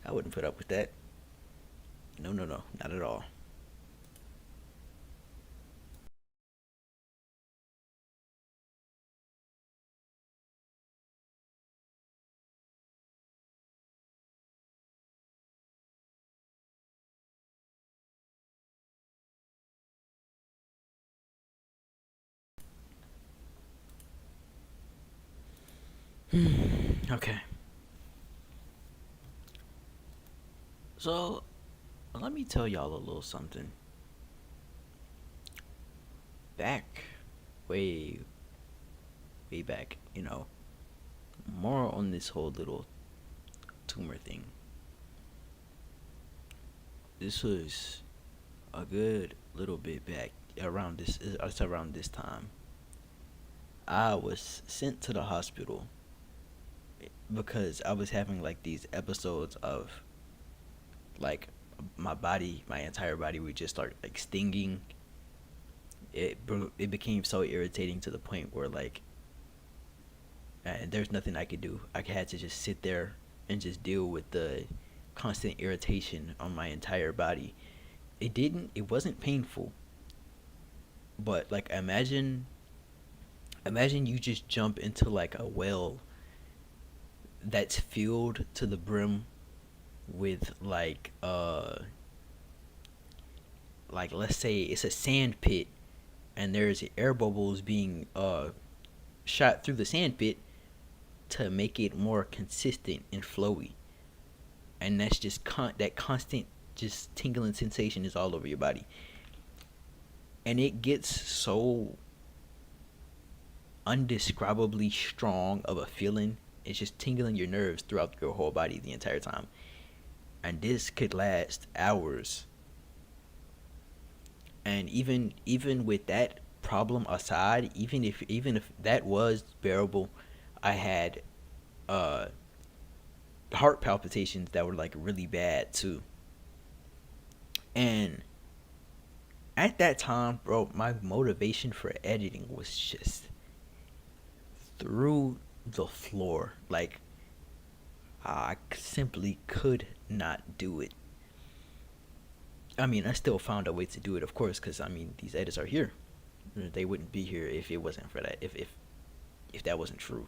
I wouldn't put up with that. No, no, no, not at all. Okay, so let me tell y'all a little something. Back, way, way back, more on this whole little tumor thing. This was a good little bit back around this. It's around this time. I was sent to the hospital because I was having like these episodes of like my entire body would just start like stinging. It became so irritating to the point where like there's nothing I could do. I had to just sit there and just deal with the constant irritation on my entire body. It wasn't painful, but like imagine you just jump into like a well that's filled to the brim with like let's say it's a sand pit and there's air bubbles being shot through the sand pit to make it more consistent and flowy, and that's just that constant just tingling sensation is all over your body, and it gets so undescribably strong of a feeling. It's just tingling your nerves throughout your whole body the entire time, and this could last hours. And even with that problem aside, even if that was bearable, I had uh heart palpitations that were like really bad too. And at that time, bro, my motivation for editing was just through the floor. Like I simply could not do it. I mean, I still found a way to do it, of course, because I mean, these edits are here. They wouldn't be here if it wasn't for that. If that wasn't true.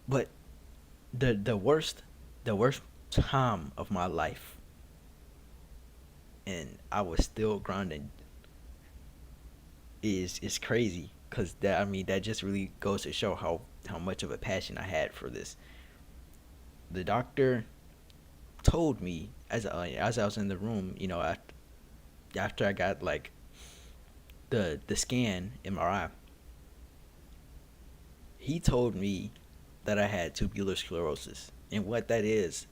But the worst time of my life, and I was still grinding, is crazy. Cause that I mean that just really goes to show how much of a passion I had for this. The doctor told me as I was in the room, after I got like the scan MRI, he told me that I had tubular sclerosis. And what that is,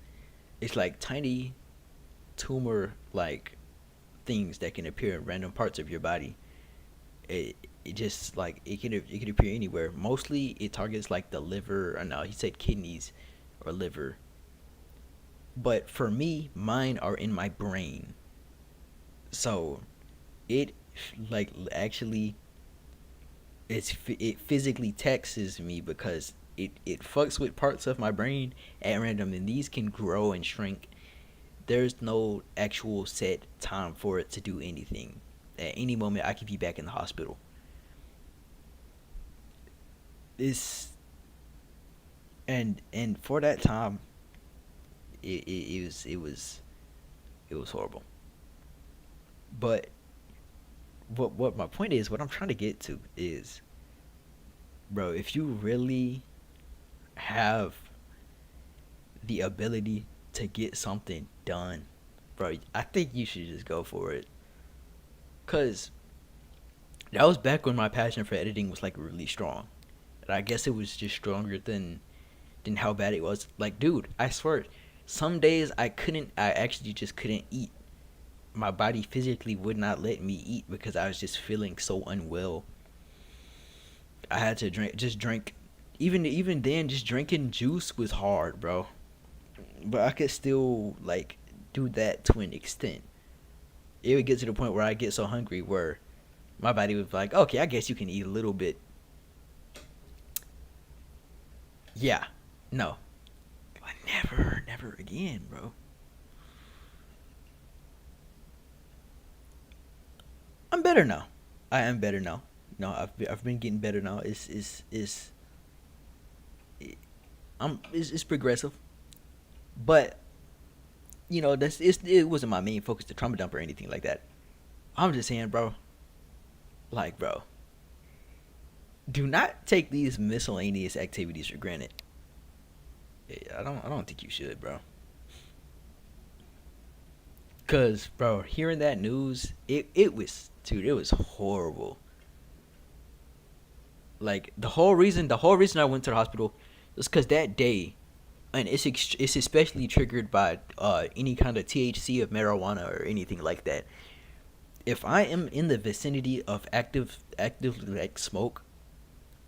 it's like tiny tumor like things that can appear in random parts of your body. It just like it can appear anywhere. Mostly it targets like the liver, or no, he said kidneys or liver. But for me, mine are in my brain. So it like actually it physically texts me because it fucks with parts of my brain at random, and these can grow and shrink. There's no actual set time for it to do anything. At any moment, I could be back in the hospital. This And for that time, it was horrible. But what my point is, what I'm trying to get to is, bro, if you really have the ability to get something done, bro, I think you should just go for it. Cause that was back when my passion for editing was like really strong. And I guess it was just stronger than how bad it was. Like, dude, I swear, some days I actually just couldn't eat. My body physically would not let me eat because I was just feeling so unwell. I had to drink. Even then, just drinking juice was hard, bro. But I could still like do that to an extent. It would get to the point where I get so hungry where my body was like, okay, I guess you can eat a little bit. Yeah, no, never again, bro. I'm better now. I am better now. No, I've been getting better now. It's progressive, but it wasn't my main focus to trauma dump or anything like that. I'm just saying, bro. Like, bro, do not take these miscellaneous activities for granted. I don't think you should, bro. Cause, bro, hearing that news, it was, dude, it was horrible. Like the whole reason I went to the hospital was because that day, and it's especially triggered by any kind of THC of marijuana or anything like that. If I am in the vicinity of active like smoke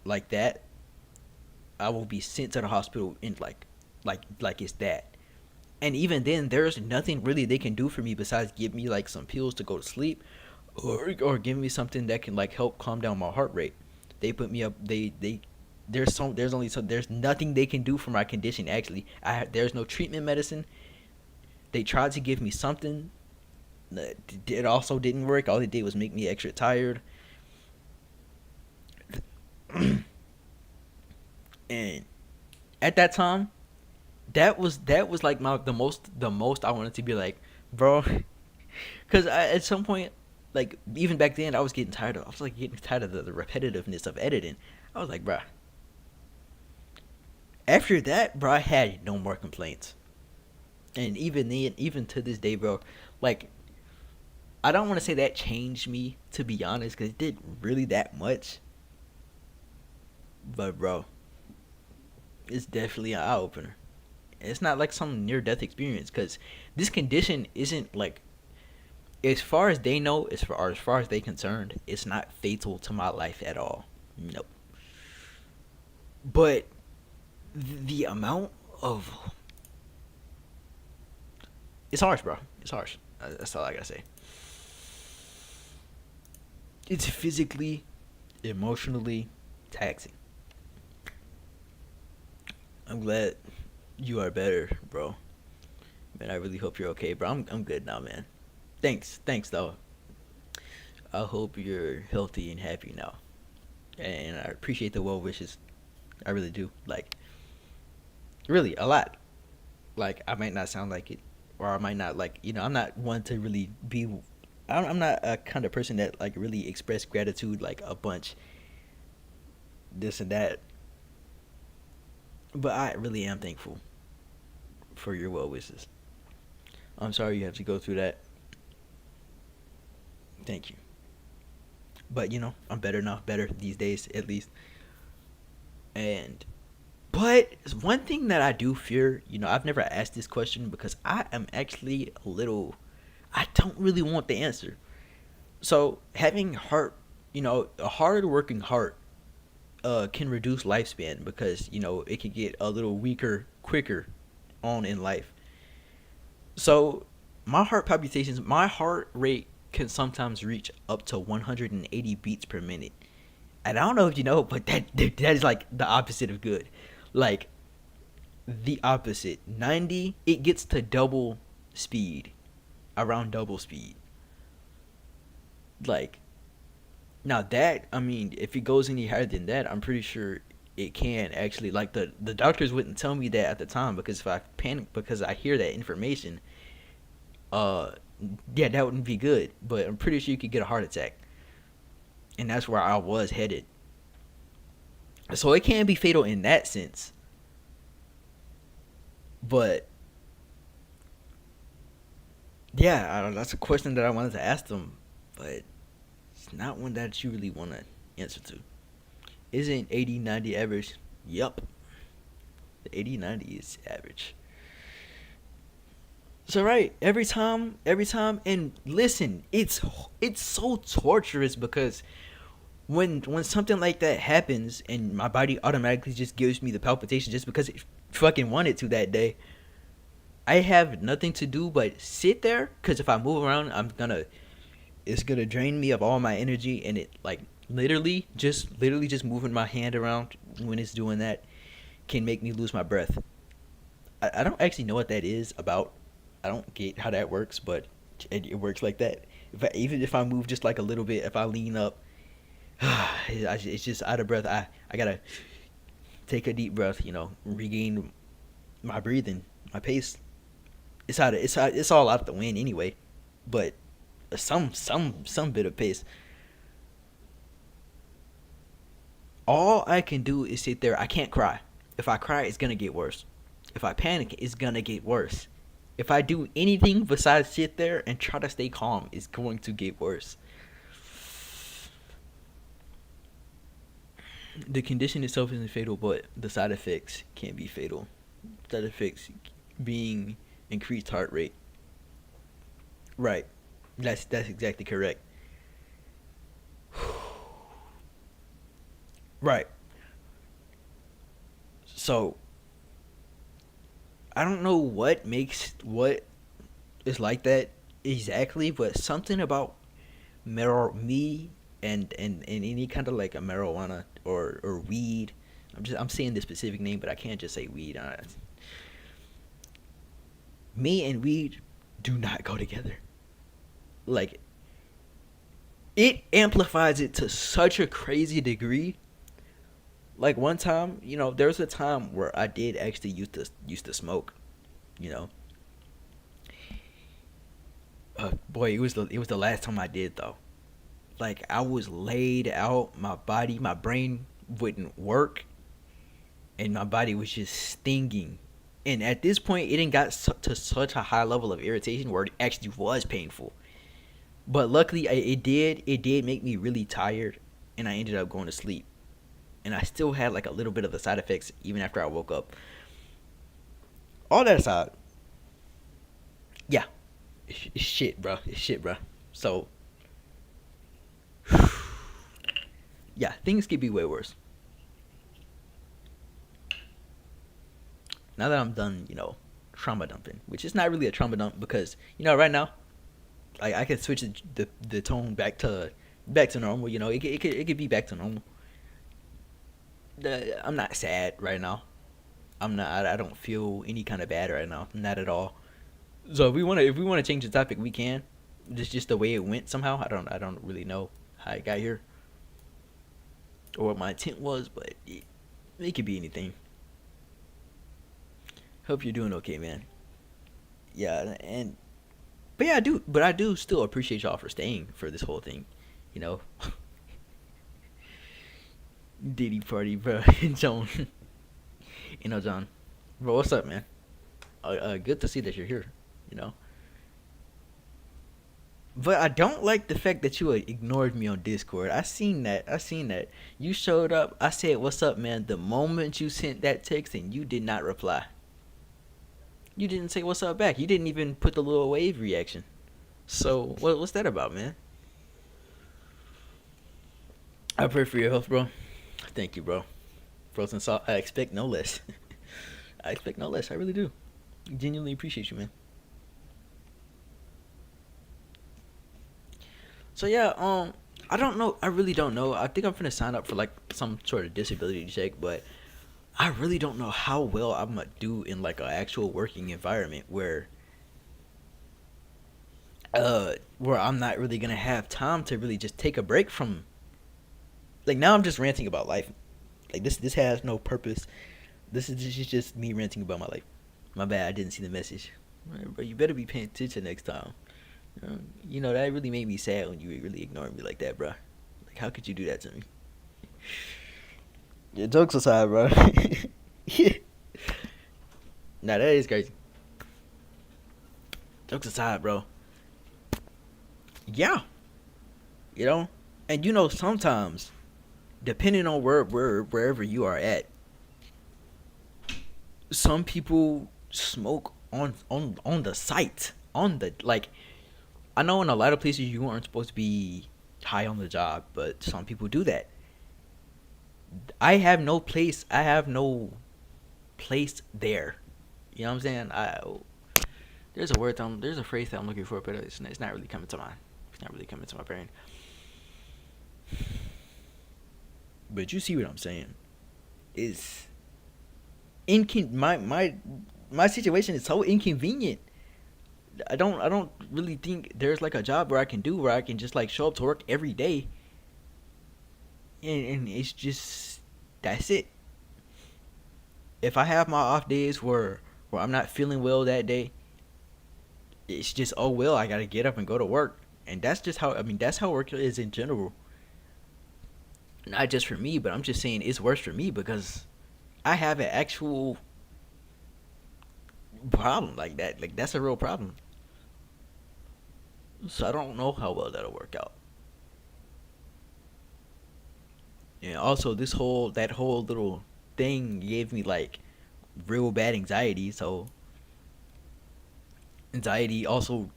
like that, I will be sent to the hospital in like it's that. And even then, there's nothing really they can do for me besides give me like some pills to go to sleep, or give me something that can like help calm down my heart rate. They put me up. They there's nothing they can do for my condition. Actually, there's no treatment medicine. They tried to give me something. It also didn't work. All it did was make me extra tired. And at that time, that was like the most I wanted to be like, bro. Because at some point, like even back then, I was like getting tired of the repetitiveness of editing. I was like, bro. After that, bro, I had no more complaints. And even then, even to this day, bro, like I don't want to say that changed me, to be honest, because it did really that much. But bro, it's definitely an eye opener. It's not like some near death experience, because this condition isn't like, as far as they know, as far as they concerned, it's not fatal to my life at all. Nope. But the amount of, it's harsh, bro. It's harsh. That's all I gotta say. It's physically, emotionally taxing. I'm glad you are better, bro. Man, I really hope you're okay, bro. I'm good now, man. Thanks though. I hope you're healthy and happy now, and I appreciate the well wishes. I really do. Like, really, a lot. Like, I might not sound like it, or I might not, like, I'm not one to really be. I'm not a kind of person that like really express gratitude like a bunch, this and that. But I really am thankful for your well wishes. I'm sorry you have to go through that. Thank you. But I'm better now, better these days at least. And but one thing that I do fear, I've never asked this question because I am actually a little, I don't really want the answer. So having heart, a hard working heart can reduce lifespan because it can get a little weaker quicker on in life. So my heart rate can sometimes reach up to 180 beats per minute. And I don't know if you know, but that is like the opposite of good. Like the opposite. 90, it gets to double speed, around double speed. Like, now that, I mean, if it goes any higher than that, I'm pretty sure it can actually, like, the doctors wouldn't tell me that at the time, because if I panic because I hear that information, uh yeah, that wouldn't be good. But I'm pretty sure you could get a heart attack, and that's where I was headed. So it can be fatal in that sense. But yeah, I don't, that's a question that I wanted to ask them, but it's not one that you really want to answer to. Isn't 80-90 average? Yup, the 80-90 is average. So right, every time, and listen, it's so torturous, because when something like that happens and my body automatically just gives me the palpitation just because it fucking wanted to that day, I have nothing to do but sit there, because if I move around, it's gonna drain me of all my energy, and it, like, literally just moving my hand around when it's doing that can make me lose my breath. I don't actually know what that is about. I don't get how that works, but it works like that. Even if I move just like a little bit, if I lean up, it's just out of breath. I gotta take a deep breath, regain my breathing, my pace. It's all out the wind anyway, but some bit of pace. All I can do is sit there. I can't cry. If I cry, it's gonna get worse. If I panic, it's gonna get worse. If I do anything besides sit there and try to stay calm, it's going to get worse. The condition itself isn't fatal, but the side effects can be fatal. Side effects being increased heart rate. Right. That's exactly correct. Right. So I don't know what is like that exactly, but something about me and any kind of like a marijuana or weed. I'm saying the specific name, but I can't just say weed. Me and weed do not go together. Like, it amplifies it to such a crazy degree. Like, one time, there was a time where I did actually used to smoke. You know, boy, it was the last time I did, though. Like, I was laid out, my brain wouldn't work, and my body was just stinging. And at this point, it didn't got to such a high level of irritation where it actually was painful. But luckily, it did make me really tired, and I ended up going to sleep. And I still had like a little bit of the side effects even after I woke up. All that aside, yeah, it's shit, bro. It's shit, bro. So yeah, things could be way worse. Now that I'm done, trauma dumping, which is not really a trauma dump, because right now, like, I can switch the tone back to normal. It could be back to normal. I'm not sad right now. I'm not. I don't feel any kind of bad right now. Not at all. So if we wanna change the topic, we can. Just the way it went somehow. I don't really know how it got here or what my intent was, but it could be anything. Hope you're doing okay, man. Yeah, and but yeah, I do still appreciate y'all for staying for this whole thing. You know, Diddy party, bro. John, John, bro, what's up, man? Good to see that you're here. You know, but I don't like the fact that you ignored me on Discord. I seen that. You showed up. I said, "What's up, man?" The moment you sent that text, and you did not reply. You didn't say "What's up" back. You didn't even put the little wave reaction. So what's that about, man? I pray for your health, bro. Thank you, bro. Frozen salt. I expect no less. I expect no less. I really do. Genuinely appreciate you, man. So yeah, I don't know. I really don't know. I think I'm gonna sign up for like some sort of disability check, but I really don't know how well I'm gonna do in like an actual working environment where I'm not really gonna have time to really just take a break from. Like, now I'm just ranting about life. Like this has no purpose. This is just me ranting about my life. My bad, I didn't see the message. Right, bro, you better be paying attention next time. You know that really made me sad when you really ignored me like that, bro. Like, how could you do that to me? Yeah, jokes aside, bro. Nah, that is crazy. Jokes aside, bro. Yeah, you know, and sometimes, depending on wherever you are at, some people smoke on the site, on the like. I know in a lot of places you aren't supposed to be high on the job, but some people do that. I have no place. I have no place there. You know what I'm saying? There's a phrase that I'm looking for, but it's not really coming to mind. It's not really coming to my brain. But you see what I'm saying? Is my situation is so inconvenient. I don't really think there's like a job where I can do where I can just like show up to work every day, and it's just that's it. If I have my off days where I'm not feeling well that day, it's just, oh well, I gotta get up and go to work, and that's just how, I mean, that's how work is in general. Not just for me, but I'm just saying it's worse for me because I have an actual problem like that. Like, that's a real problem. So I don't know how well that'll work out. And also, that whole little thing gave me like real bad anxiety. So anxiety also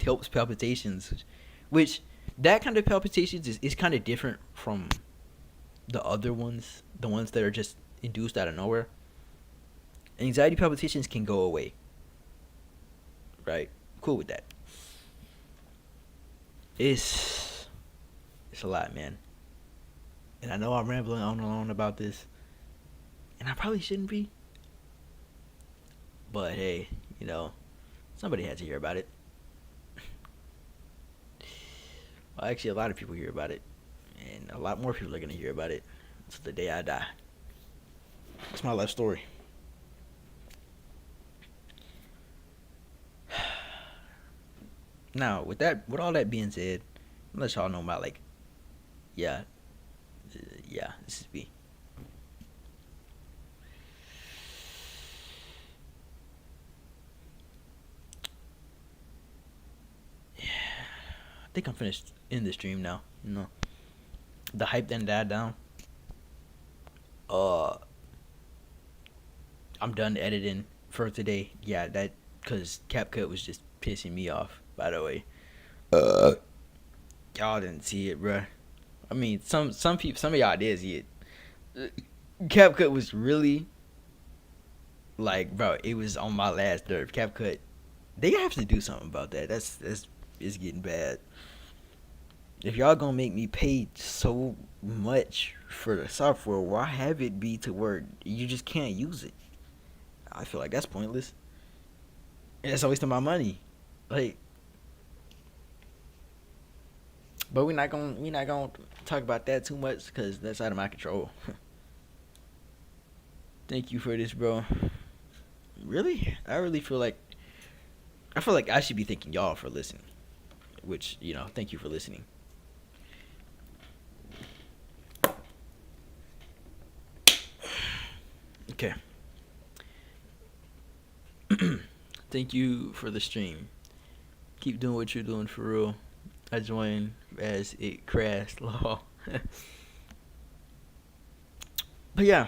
helps palpitations, which that kind of palpitations is kind of different from the other ones, the ones that are just induced out of nowhere. Anxiety palpitations can go away, right? Cool with that. It's a lot, man. And I know I'm rambling on and on about this, and I probably shouldn't be. But hey, somebody had to hear about it. Well, actually, a lot of people hear about it, and a lot more people are gonna hear about it until the day I die. That's my life story. Now, with all that being said, I'll let y'all know about like, yeah, yeah, this is me. I think I'm finished in the stream now. The hype then died down. Uh, I'm done editing for today. Yeah, that because CapCut was just pissing me off. By the way, y'all didn't see it, bruh. I mean, some people, some of y'all did see it. CapCut was really like, bro, it was on my last nerve. CapCut, they have to do something about that. That's it's getting bad. If y'all gonna make me pay so much for the software, why have it be to where you just can't use it? I feel like that's pointless. And that's a waste of my money. Like, but we're not gonna talk about that too much because that's out of my control. Thank you for this, bro. Really, I feel like I should be thanking y'all for listening. Which, thank you for listening. Okay. Thank you for the stream. Keep doing what you're doing for real. I joined as it crashed. Law. But yeah,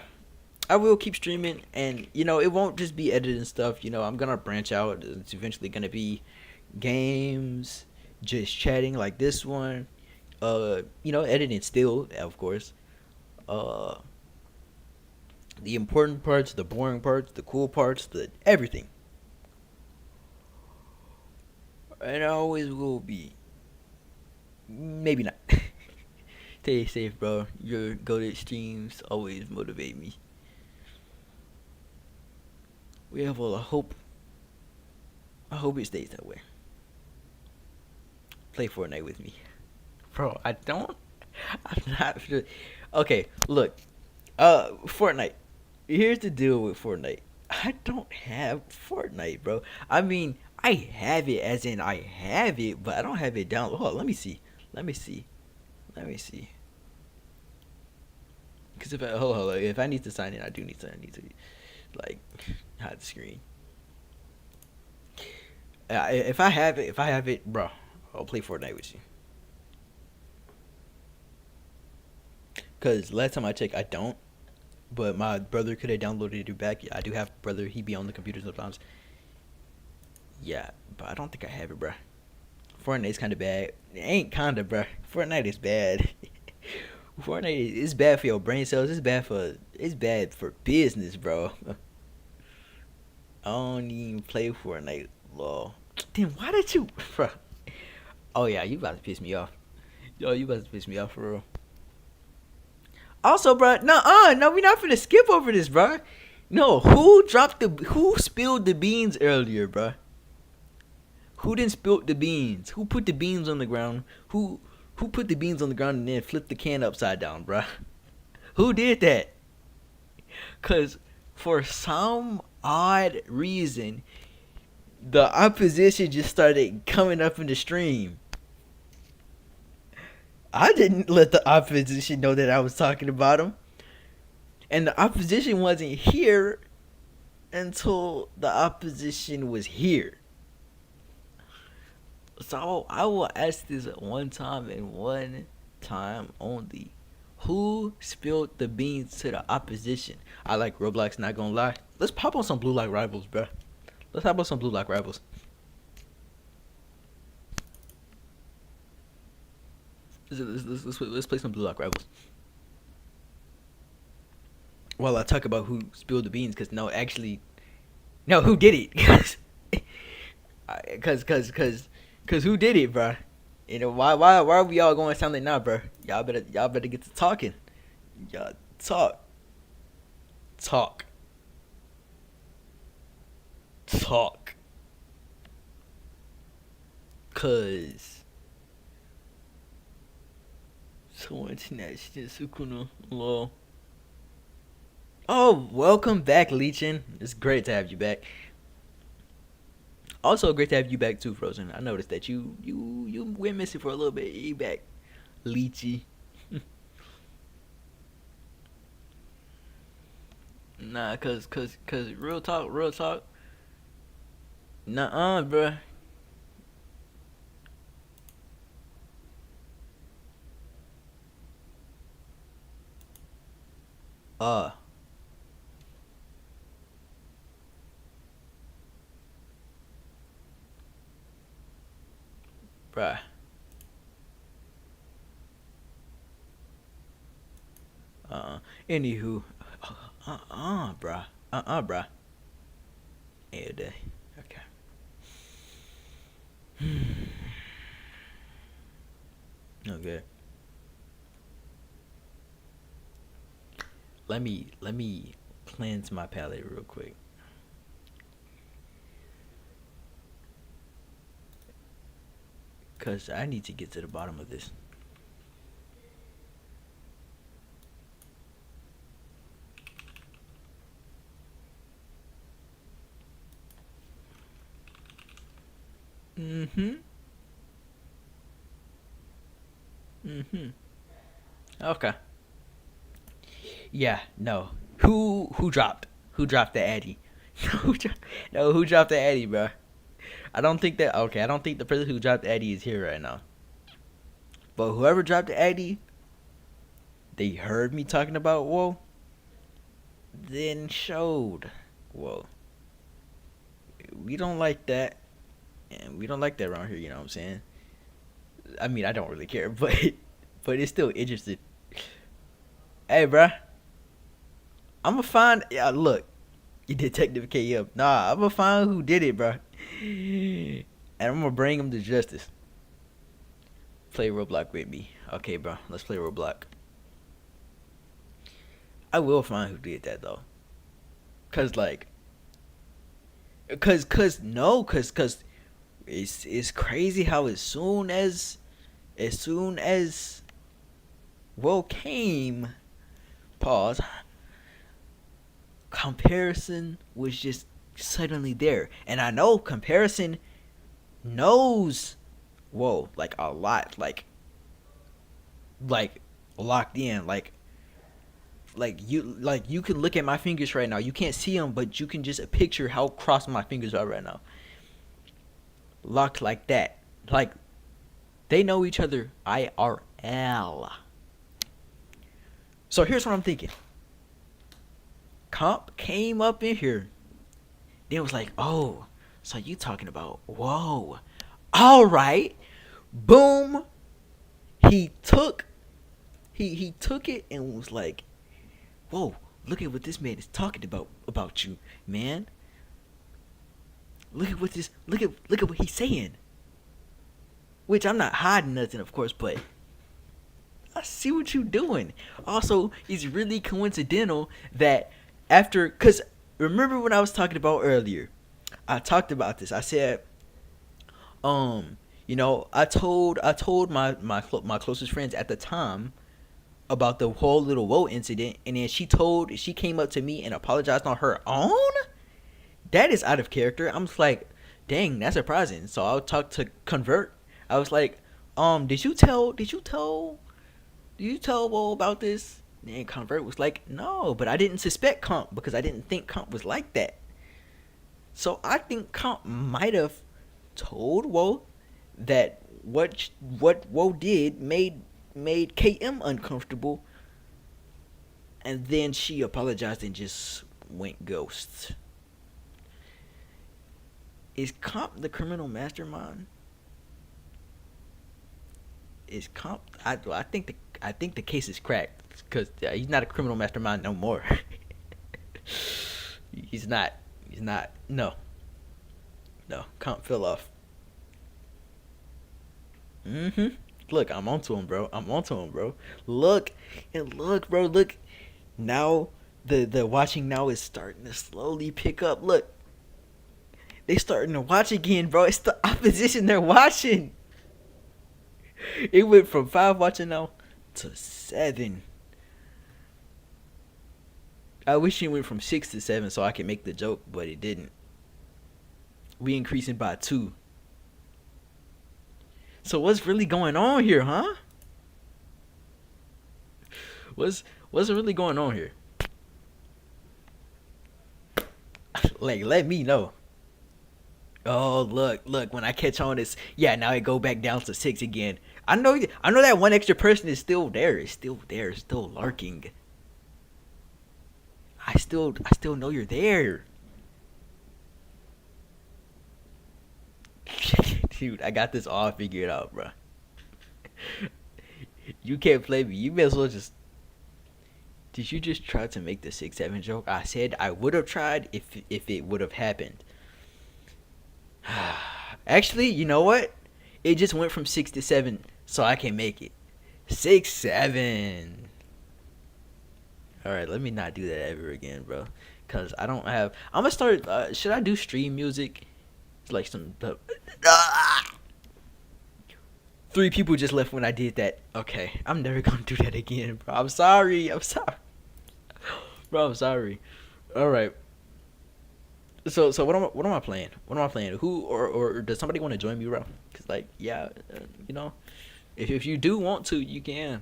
I will keep streaming, and it won't just be editing stuff. I'm gonna branch out. It's eventually gonna be games, just chatting like this one. Editing still, of course. Uh, the important parts, the boring parts, the cool parts, the everything. And I always will be. Maybe not. Stay safe, bro. Your go-to streams always motivate me. We have all a hope. I hope it stays that way. Play Fortnite with me. Bro, I don't. I'm not. Okay, look. Fortnite. Here's the deal with Fortnite. I don't have Fortnite, bro. I mean, I have it as in I have it, but I don't have it down. Hold on, let me see. Let me see. Let me see. Because if I hold on, if I need to sign in, I need to like hide the screen. If I have it, bro, I'll play Fortnite with you. Cause last time I checked, I don't. But my brother could have downloaded it back. I do have a brother. He be on the computer sometimes. Yeah, but I don't think I have it, bro. Fortnite's kind of bad. It ain't kinda, bro. Fortnite is bad. Fortnite is bad for your brain cells. It's bad for business, bro. I don't even play Fortnite, lol. Then why did you, bro? Oh yeah, you about to piss me off. Yo, you about to piss me off for real. Also, bro, no, we not finna skip over this, bro. No, who spilled the beans earlier, bro? Who didn't spill the beans? Who put the beans on the ground? Who put the beans on the ground and then flipped the can upside down, bro? Who did that? Cause for some odd reason, the opposition just started coming up in the stream. I didn't let the opposition know that I was talking about them. And the opposition wasn't here until the opposition was here. So I will ask this one time and one time only. Who spilled the beans to the opposition? I like Roblox, not gonna lie. Let's pop on some Blue Lock Rivals, bro. Let's pop on some Blue Lock Rivals. Let's play some Blue Lock Rivals. While I talk about who spilled the beans, because no, actually, no, who did it? Cause who did it, bro? You know why are we all going silent now, bro? Y'all better get to talking. Y'all talk, talk, talk. Cause so international, Sukuno, lol. Oh, welcome back, Leechin. It's great to have you back. Also, great to have you back too, Frozen. I noticed that you went missing for a little bit. You back, Leechy. Nah, cause real talk. Nah, bruh. Uh, bruh. Uh, anywho, bruh. Bruh. Yeah, day. Okay. Okay. Let me cleanse my palate real quick. Cause I need to get to the bottom of this. Mm-hmm. Mm-hmm. Okay. Yeah, no. Who dropped? Who dropped the Addy? Who dropped the Addy, bro? I don't think that okay, I don't think the person who dropped the Addy is here right now. But whoever dropped the Addy, they heard me talking about whoa, then showed whoa. We don't like that. And we don't like that around here, you know what I'm saying? I mean I don't really care, but it's still interesting. Hey bruh, I'ma find look, you Detective KM. Nah, I'ma find who did it, bruh. And I'm gonna bring him to justice. Play Roblox with me. Okay, bro. Let's play Roblox. I will find who did that though. Cause like, cause it's crazy how as soon as Will came, pause. Comparison was just suddenly there. And I know comparison knows, whoa, like a lot, like locked in, like you can look at my fingers right now. You can't see them, but you can just picture how crossed my fingers are right now. Locked like that. Like they know each other IRL. So here's what I'm thinking. Comp came up in here. Then was like, oh, so you talking about, whoa. All right. Boom. He took he took it and was like, whoa, look at what this man is talking about you, man. Look at what he's saying. Which I'm not hiding nothing, of course, but I see what you doing. Also, it's really coincidental that after, cause remember when I was talking about earlier, I talked about this. I said, I told my closest friends at the time about the whole little woe incident, and then she came up to me and apologized on her own. That is out of character. I'm just like, dang, that's surprising. So I'll talk to Convert. I was like, did you tell Woe about this? And Convert was like, no, but I didn't suspect Comp because I didn't think Comp was like that. So I think Comp might have told Woe that what Woe did made KM uncomfortable, and then she apologized and just went ghost. Is Comp the criminal mastermind? Is Comp? I think the case is cracked because he's not a criminal mastermind no more. He's not. He's not. No. No. Comp fell off. Look, I'm onto him, bro. Look and look, bro. Look. Now the watching now is starting to slowly pick up. Look. They starting to watch again, bro. It's the opposition they're watching. It went from 5 watching now to 7. I wish it went from 6 to 7 so I could make the joke, but it didn't. We increasing by 2. So what's really going on here, huh? What's really going on here? Like, let me know. Oh, look, when I catch on this, yeah, now it go back down to 6 again. I know that one extra person is still there. It's still lurking. I still know you're there. Dude, I got this all figured out, bro. You can't play me. You may as well just. Did you just try to make the 6-7 joke? I said I would have tried if it would have happened. Actually, you know what? It just went from 6 to 7, so I can make it 6-7. All right, let me not do that ever again, bro. Cause I don't have. I'm gonna start. Should I do stream music? It's like some. 3 people just left when I did that. Okay, I'm never gonna do that again, bro. I'm sorry. Bro, I'm sorry. All right. So what am I playing? What am I playing? Who or does somebody want to join me, bro? Cause like yeah, if you do want to, you can.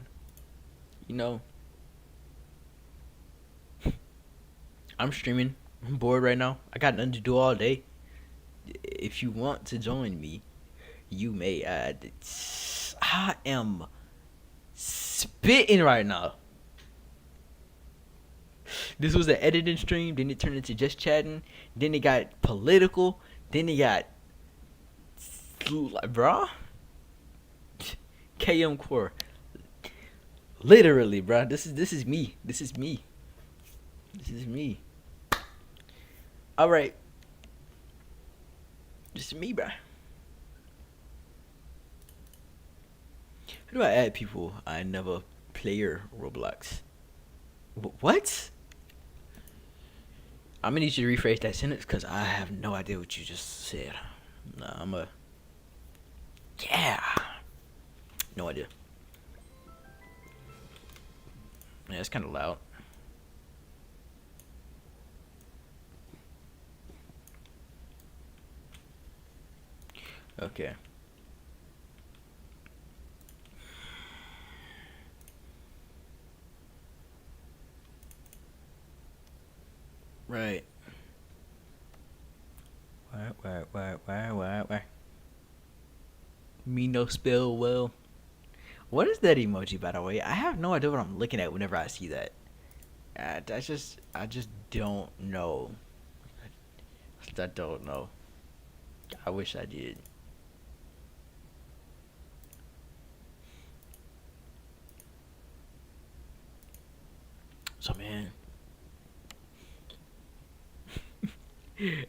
You know, I'm streaming. I'm bored right now. I got nothing to do all day. If you want to join me, you may. I am spitting right now. This was an editing stream. Then it turned into just chatting. Then it got political. Then it got, bruh. KM Core. Literally, bruh. This is me. This is me. All right. This is me, bruh. How do I add people I never play Roblox? What? I'm gonna need you to rephrase that sentence because I have no idea what you just said. Nah, yeah. No idea. Yeah, it's kind of loud. Okay. Right. Why? Me no spell well. What is that emoji, by the way? I have no idea what I'm looking at whenever I see that. I just don't know. I don't know. I wish I did. So man,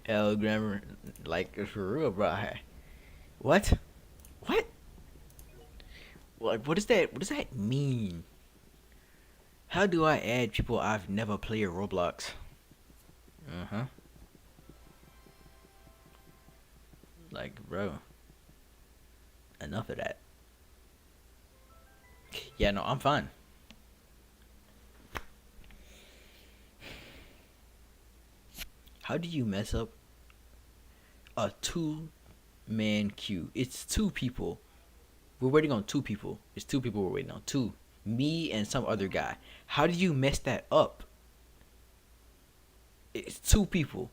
L grammar, like for real, bro. What? What? Like, what is that? What does that mean? How do I add people I've never played Roblox? Uh huh. Like, bro, enough of that. Yeah, no, I'm fine. How do you mess up a two-man queue? It's two people. We're waiting on two people. It's two people we're waiting on. Two. Me and some other guy. How do you mess that up? It's two people.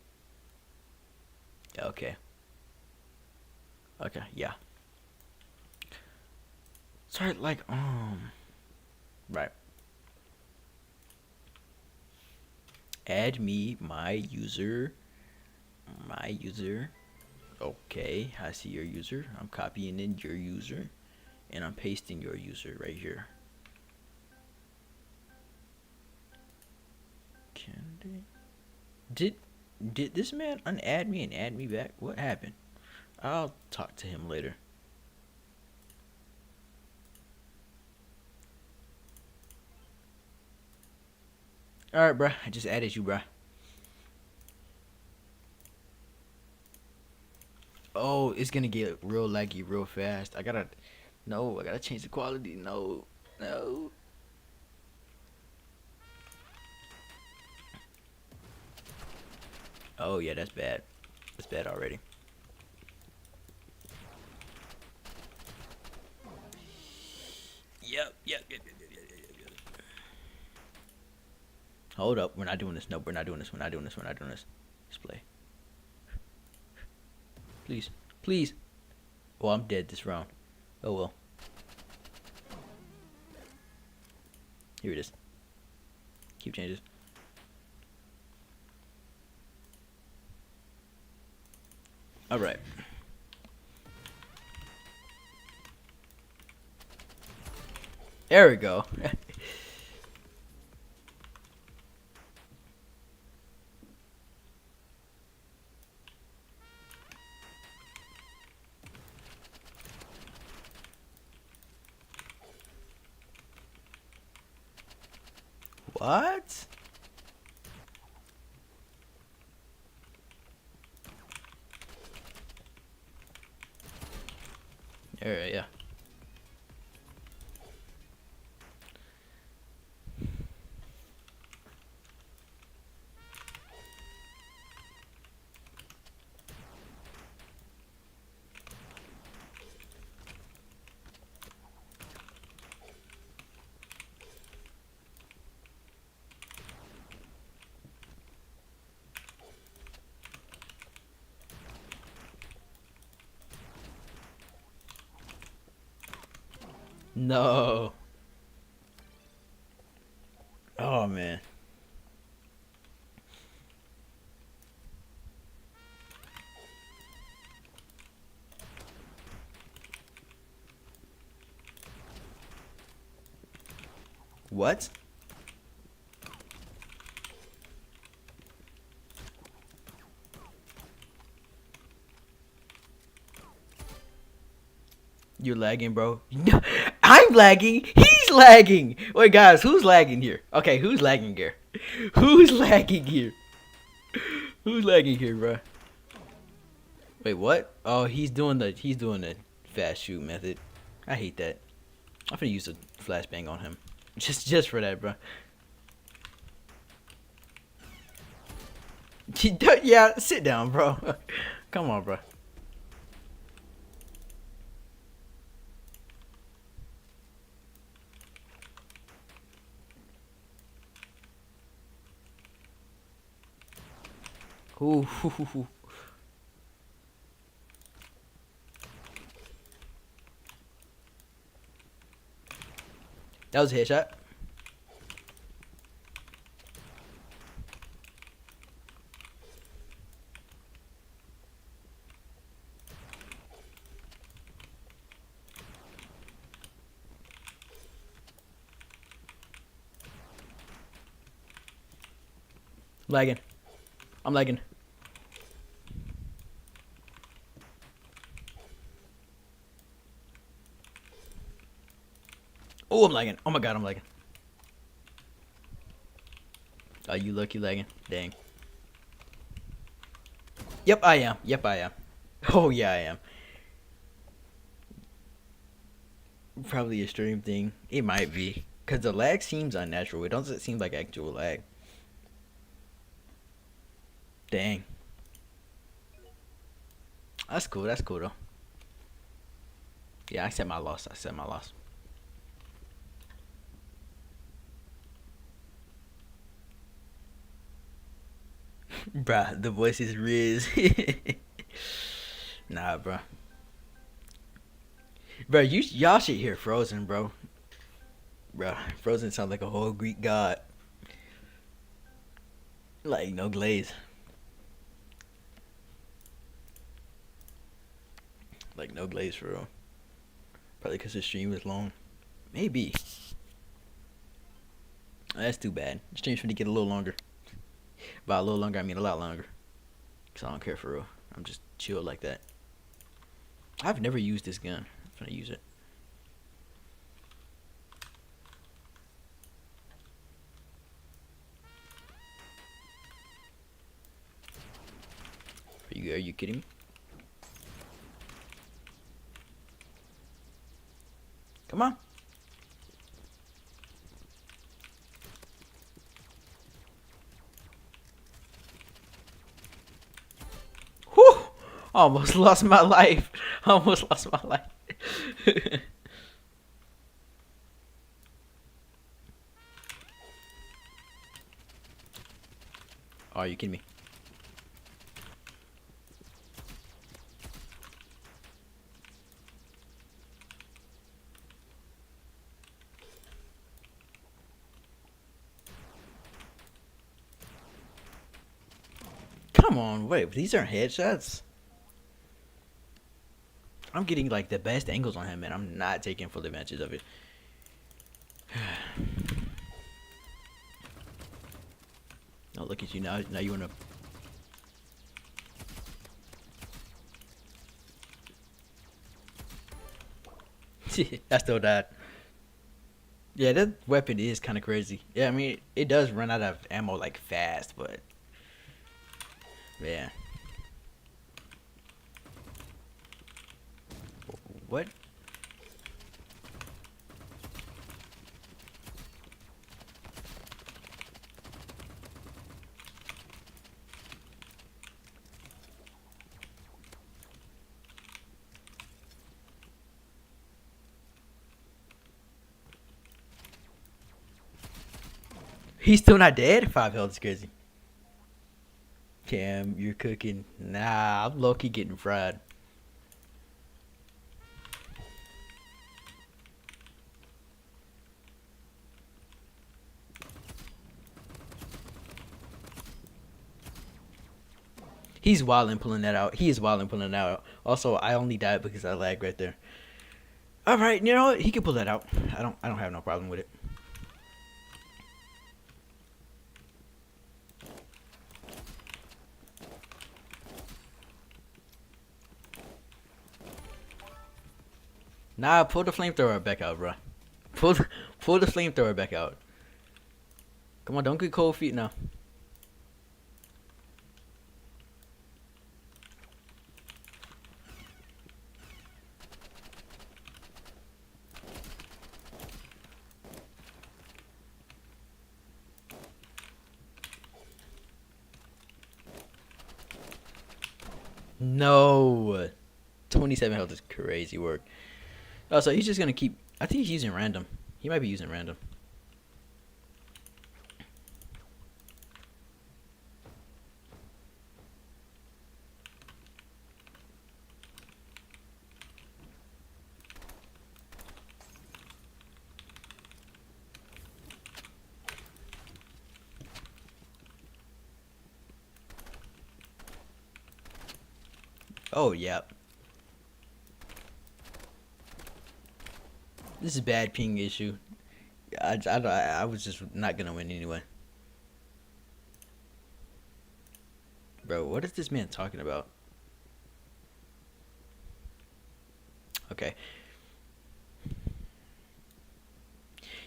Okay. Okay, yeah. Sorry, like, right. Add me, my user. Okay, I see your user. I'm copying in your user, and I'm pasting your user right here. Candidate. Did did this man unadd me and add me back? What happened? I'll talk to him later. All right, bruh. I just added you, bruh. Oh, it's gonna get real laggy real fast. I gotta, no, I gotta change the quality. No, no. Oh yeah, that's bad. That's bad already. Yep. Hold up, we're not doing this. No, we're not doing this. We're not doing this. We're not doing this. Display, please, please. Oh, I'm dead this round. Oh well. Here it is. Keep changes. All right. There we go. What? Alright, yeah. No. Oh man. What? You're lagging, bro. I'm lagging. He's lagging. Wait, guys, who's lagging here? Okay, who's lagging here? Who's lagging here? Who's lagging here, bro? Wait, what? Oh, he's doing the fast shoot method. I hate that. I'm gonna use a flashbang on him, just for that, bro. Yeah, sit down, bro. Come on, bro. Ooh, that was a headshot. Lagging. I'm lagging. Oh, I'm lagging. Oh my god, I'm lagging. Oh, you lucky lagging. Dang. Yep, I am. Yep, I am. Oh, yeah, I am. Probably a stream thing. It might be. Because the lag seems unnatural. It doesn't seem like actual lag. Dang. That's cool. That's cool, though. Yeah, I accept my loss. I accept my loss. Bruh, the voice is Riz. Nah, bruh. Bruh, y'all should hear Frozen, bro. Bruh, Frozen sounds like a whole Greek god. Like, no glaze. Like, no glaze for real. Probably because the stream was long. Maybe. That's too bad. The stream's gonna get a little longer. By a little longer, I mean a lot longer. Because I don't care for real. I'm just chill like that. I've never used this gun. I'm gonna use it. Are you kidding me? Come on. Whew! Almost lost my life. Almost lost my life. Oh, are you kidding me? Come on, wait, these aren't headshots. I'm getting like the best angles on him, and I'm not taking full advantage of it. Oh, look at you now. Now you wanna. I still died. Yeah, that weapon is kind of crazy. Yeah, I mean, it does run out of ammo like fast, but yeah. What? He's still not dead? 5 health is crazy. Cam, you're cooking. Nah, I'm low-key getting fried. He's wild and pulling that out. He is wild and pulling that out. Also, I only died because I lagged right there. All right, you know what? He can pull that out. I don't have no problem with it. Nah, pull the flamethrower back out, bro. Pull pull the flamethrower back out. Come on, don't get cold feet now. No. 27 health is crazy work. Oh, so he's just gonna keep. I think he's using random. He might be using random. Oh yeah, this is bad ping issue. I was just not gonna win anyway, bro. What is this man talking about? Okay,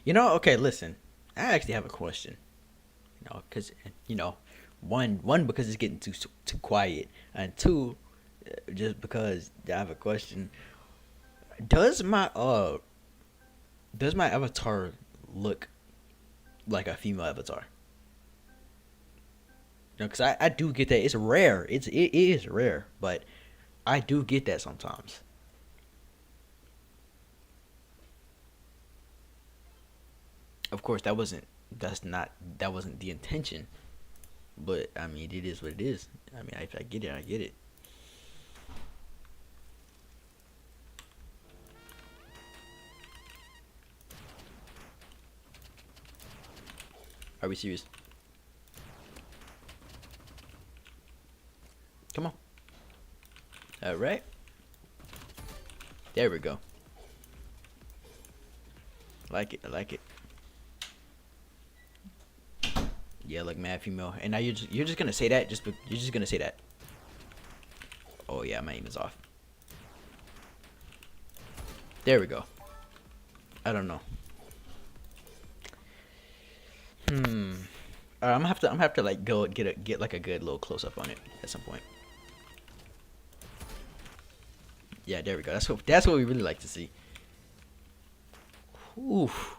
okay, listen. I actually have a question. Because one because it's getting too quiet, and two, just because I have a question. Does my uh does my avatar look like a female avatar? Because I do get that. It's rare. It is rare, but I do get that sometimes. Of course, that wasn't the intention. But I mean, it is what it is. I mean, if I get it, I get it. Are we serious? Come on. All right. There we go. Like it. I like it. Yeah, like mad female. And now you're just gonna say that. You're just gonna say that. Oh yeah, my aim is off. There we go. I don't know. Hmm. I'm gonna have to like go get like a good little close up on it at some point. Yeah, there we go. That's what we really like to see. Oof.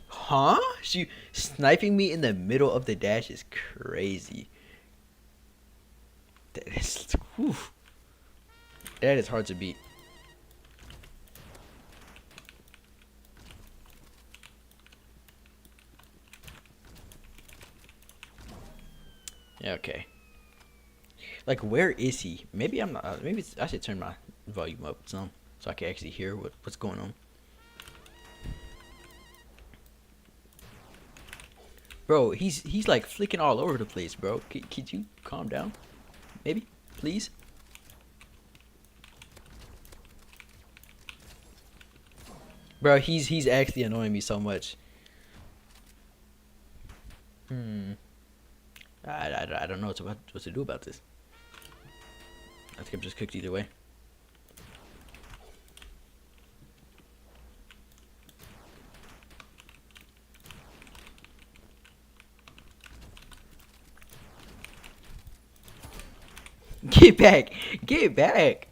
Huh? She sniping me in the middle of the dash is crazy. That is, oof. That is hard to beat. Yeah, okay. Like, where is he? Maybe I'm not. Maybe I should turn my volume up some so I can actually hear what's going on. Bro, he's like flicking all over the place, bro. Could you calm down? Maybe, please. Bro, he's actually annoying me so much. Hmm. I don't know what to do about this. I think I'm just cooked either way. Get back! Get back!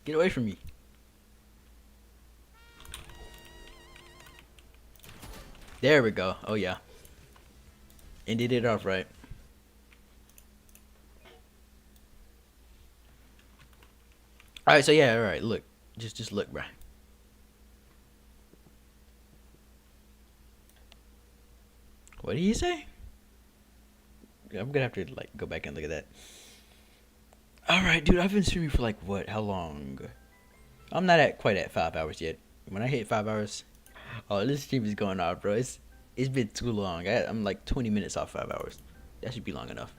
Get away from me! There we go. Oh yeah, ended it off right. All right, so yeah, all right. Look, just look, bro. What did he say? I'm gonna have to like go back and look at that. All right, dude. I've been streaming for like what? How long? I'm not at quite at 5 hours yet. When I hit 5 hours, oh, this stream is going off, bro. It's been too long. I'm like 20 minutes off 5 hours. That should be long enough.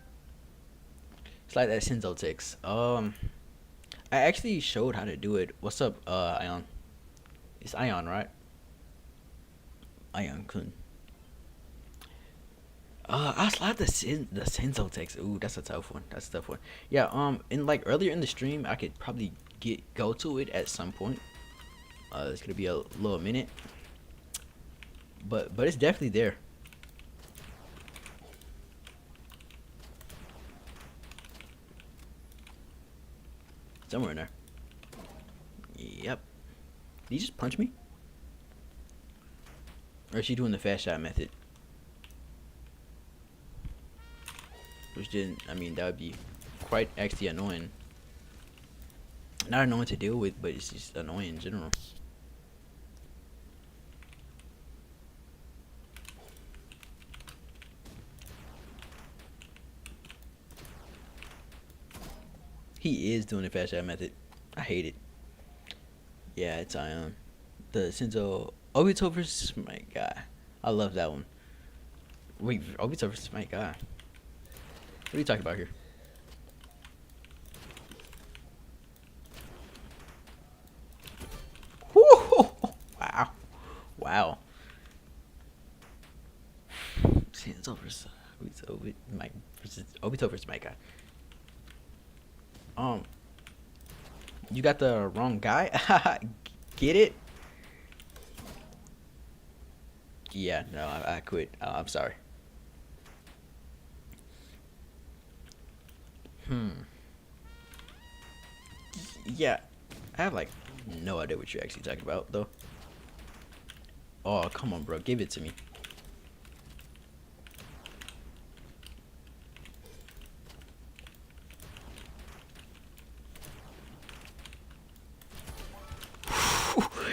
It's like that Senzo text. I actually showed how to do it. What's up, Ion? It's Ion, right? Ion Kun. I slide the Senzo text. Ooh, that's a tough one. That's a tough one. Yeah. In like earlier in the stream, I could probably go to it at some point. It's gonna be a little minute, but it's definitely there. Somewhere in there. Yep. Did he just punch me? Or is she doing the fast shot method? Which didn't. I mean, that would be quite actually annoying. Not annoying to deal with, but it's just annoying in general. He is doing the fast shot method. I hate it. Yeah, it's the Senzo Obito versus my guy. I love that one. Wait, Obito versus my guy. What are you talking about here? Woo! Wow. Wow. Senzo versus Obito versus my guy. You got the wrong guy. Get it? Yeah, no, I quit. I'm sorry. Yeah, I have like no idea what you're actually talking about though. Oh, come on, bro, give it to me.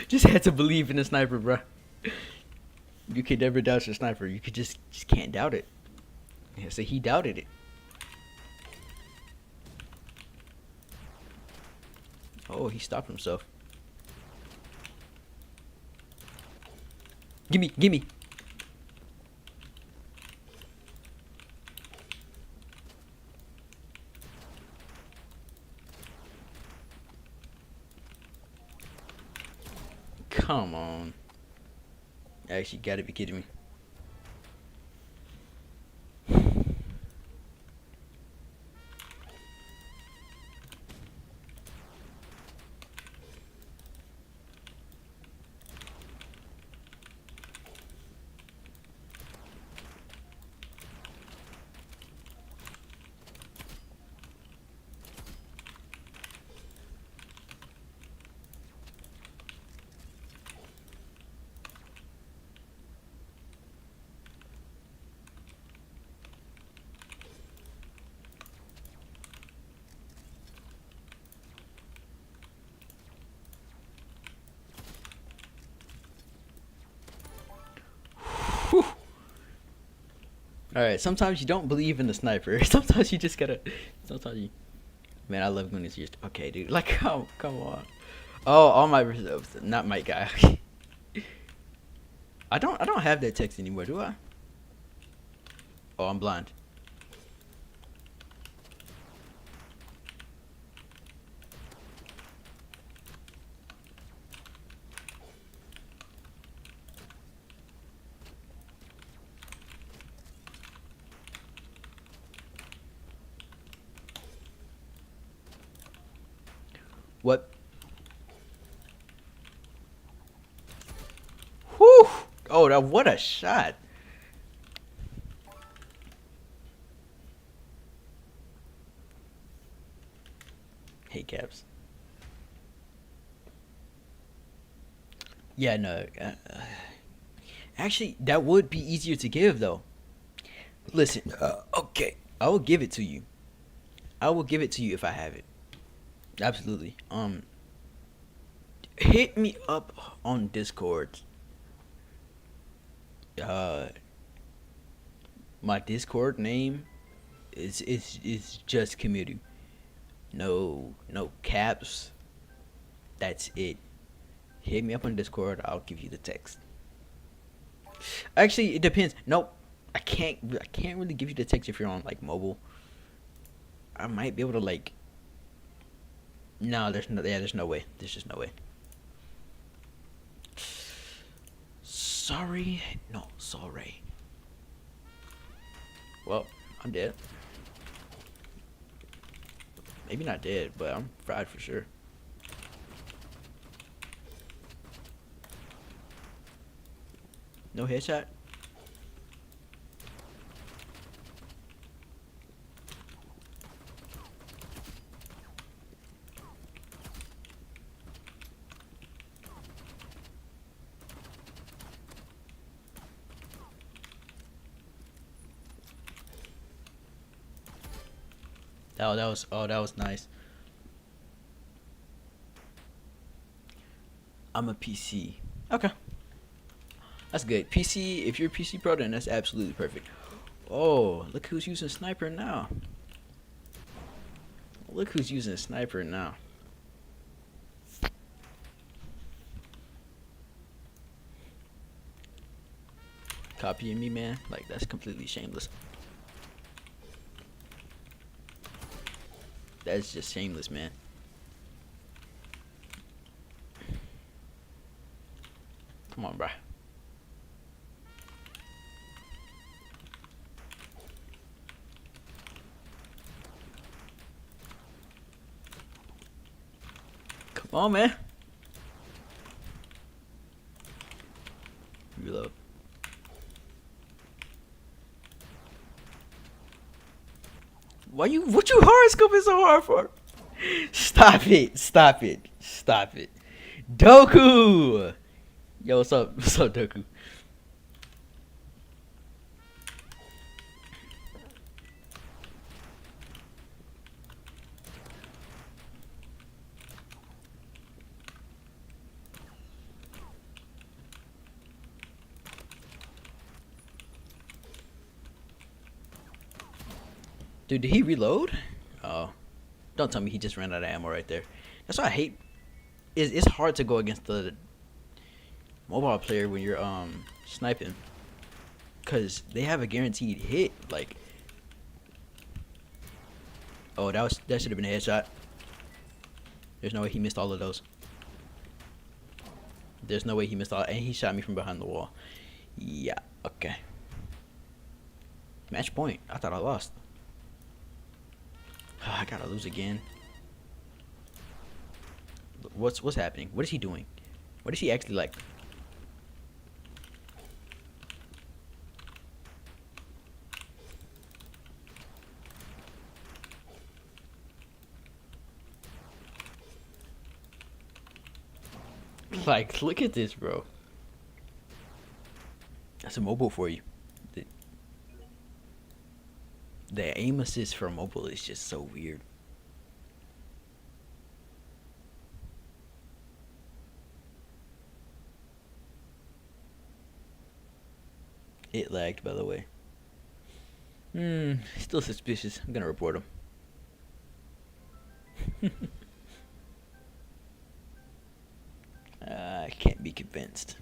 Just had to believe in the sniper, bro. You could never doubt your sniper. You could just can't doubt it. Yeah, so he doubted it. Oh, he stopped himself. Gimme, gimme. Come on. Actually, gotta be kidding me. Whew. All right. Sometimes you don't believe in the sniper. Sometimes you just gotta. Sometimes you. Man, I love when it's just okay, dude. Like, come on. Oh, all my not my guy. I don't have that text anymore, do I? Oh, I'm blind. What? Whew. Oh, that what a shot. Hey, Caps. Yeah, no. Actually, that would be easier to give though. Listen, okay, I will give it to you. I will give it to you if I have it. Absolutely. Hit me up on Discord. Uh, my Discord name is just Committee. No caps. That's it. Hit me up on Discord. I'll give you the text. Actually, it depends. Nope. I can't really give you the text if you're on like mobile. I might be able to like. No, there's no way. There's just no way. Sorry, no, sorry. Well, I'm dead. Maybe not dead, but I'm fried for sure. No headshot. That was nice. I'm a PC. Okay, that's good. PC. If you're a PC pro, then that's absolutely perfect. Oh, look who's using sniper now. Look who's using a sniper now. Copying me, man. Like, that's completely shameless. That's just shameless, man. Come on, bruh. Come on, man. Reload. What you horoscoping so hard for? Stop it. Stop it. Stop it. Doku! Yo, what's up? What's up, Doku? Dude, did he reload? Oh. Don't tell me he just ran out of ammo right there. That's why I hate. It's hard to go against the mobile player when you're sniping, cause they have a guaranteed hit. Like, oh, that should have been a headshot. There's no way he missed all of those. There's no way he missed all, and he shot me from behind the wall. Yeah, okay. Match point. I thought I lost. I gotta lose again. What's happening? What is he doing? What is he actually like? Like, look at this, bro. That's a mobile for you. The aim assist for mobile is just so weird. It lagged, by the way. Still suspicious. I'm gonna report him. I can't be convinced.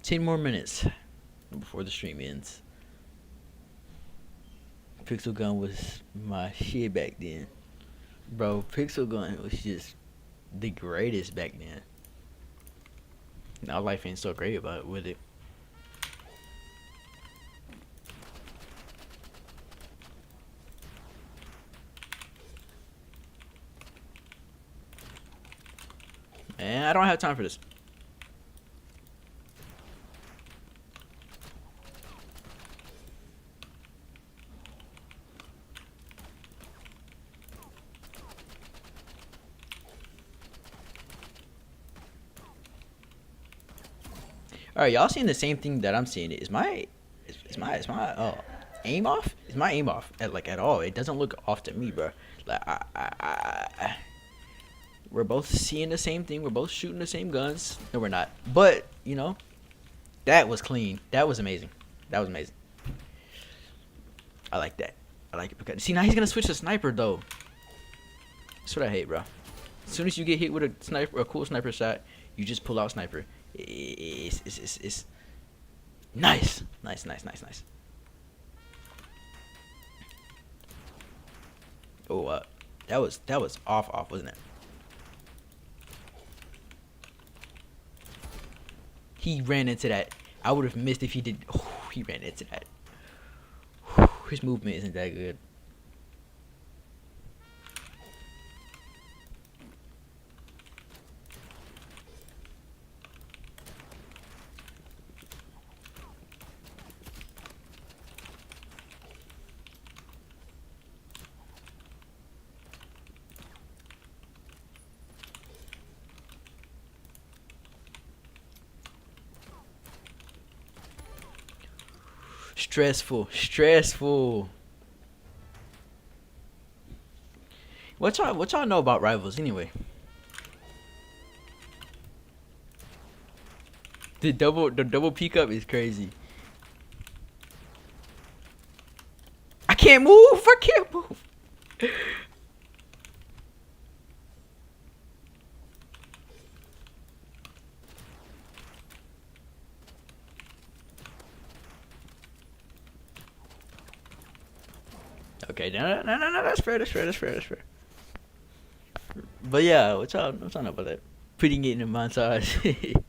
Ten more minutes before the stream ends. Pixel Gun was my shit back then. Bro, Pixel Gun was just the greatest back then. Now life ain't so great about with it. Man, I don't have time for this. All right, y'all seeing the same thing that I'm seeing? Is my aim off? Is my aim off at all? It doesn't look off to me, bro. Like we're both seeing the same thing. We're both shooting the same guns. No, we're not. But you know, that was clean. That was amazing. That was amazing. I like that. I like it because see now he's gonna switch to sniper though. That's what I hate, bro. As soon as you get hit with a cool sniper shot, you just pull out sniper. It's nice. Oh, that was off, wasn't it? He ran into that. I would have missed if he did. Oh, he ran into that. His movement isn't that good. Stressful. What y'all know about rivals anyway? The double peek up is crazy. can't move. I can't move. Okay, no. That's fair. That's fair. That's fair. That's fair. But yeah, what's on about that? Putting it in a montage.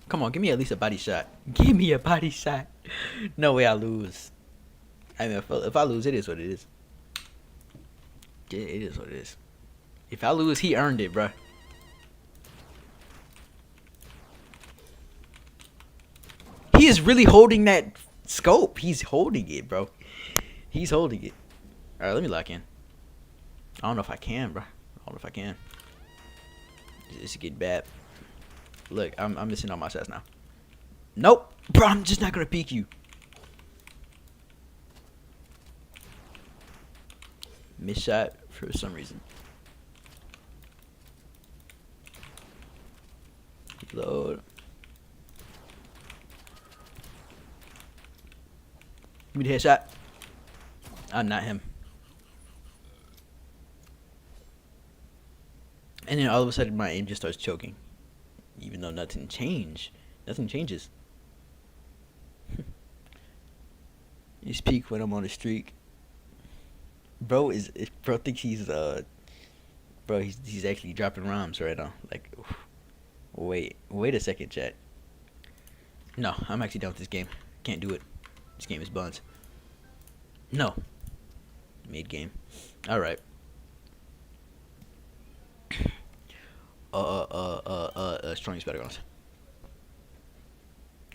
Come on, give me at least a body shot. Give me a body shot. No way I lose. I mean, if I lose, it is what it is. Yeah, it is what it is. If I lose, he earned it, bro. He is really holding that scope. He's holding it, bro. He's holding it. All right, let me lock in. I don't know if I can, bro. I don't know if I can. It's getting bad. Look, I'm missing all my shots now. Nope, bro. I'm just not gonna peek you. Miss shot for some reason. Load. Give me the headshot. I'm not him. And then all of a sudden my aim just starts choking. Even though nothing changed. Nothing changes. You speak when I'm on a streak. Bro thinks he's he's actually dropping rhymes right now. Like, oof. Wait a second, chat. No, I'm actually done with this game. Can't do it. This game is buns. No. Mid game. Alright. Strongest battlegrounds.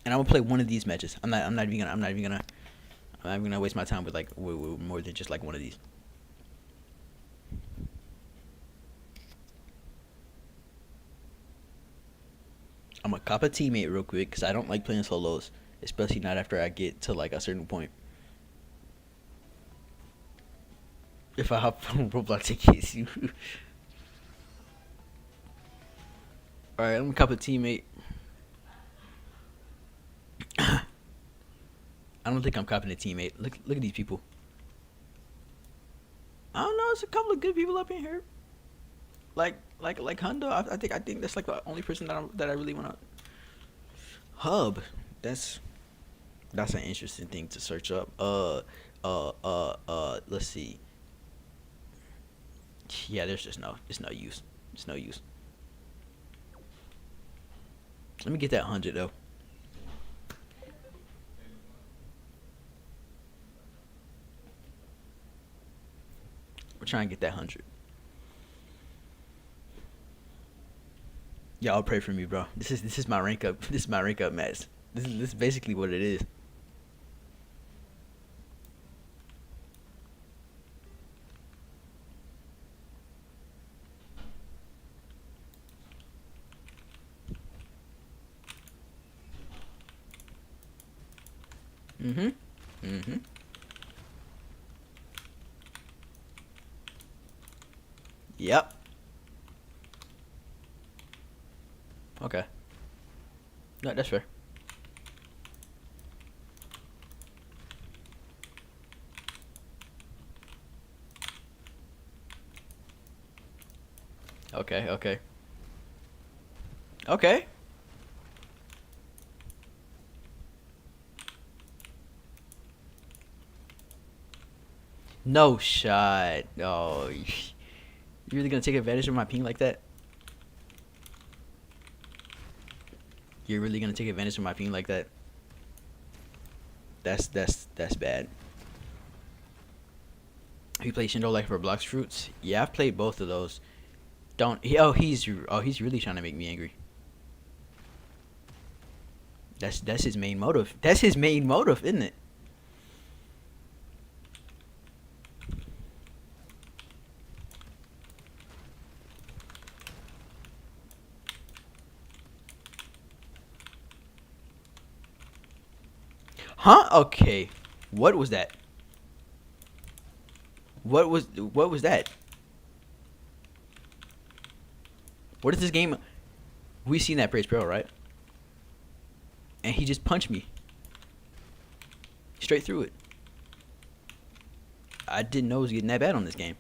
And I'm gonna play one of these matches. I'm not even gonna waste my time with like more than just like one of these. I'm gonna cop a teammate real quick because I don't like playing solos, especially not after I get to like a certain point. If I hop on Roblox, it gets you. Alright, I'm gonna cop a teammate. I don't think I'm copping a teammate. Look at these people. I don't know. It's a couple of good people up in here. Like Hundo. I think that's like the only person that I really want to. Hub. That's an interesting thing to search up. Let's see. Yeah, it's no use. It's no use. Let me get that 100 though. We're trying to get that 100. Y'all pray for me, bro. This is my rank up. This is my rank up match. This is basically what it is. Yep. Okay. No, that's fair. Okay. Okay. No shot. Oh, you really gonna take advantage of my ping like that? You're really gonna take advantage of my ping like that? That's bad. You play Shindo like for Blocks Fruits? Yeah, I've played both of those. He's really trying to make me angry. That's his main motive. That's his main motive, isn't it? Huh? Okay. What was that? What was that? What is this game? We seen that Praise Pro, right? And he just punched me. Straight through it. I didn't know it was getting that bad on this game.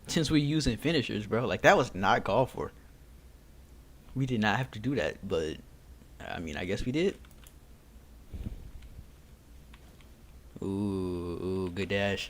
Since we're using finishers, bro, like that was not called for. We did not have to do that, but I mean, I guess we did. Ooh, good dash.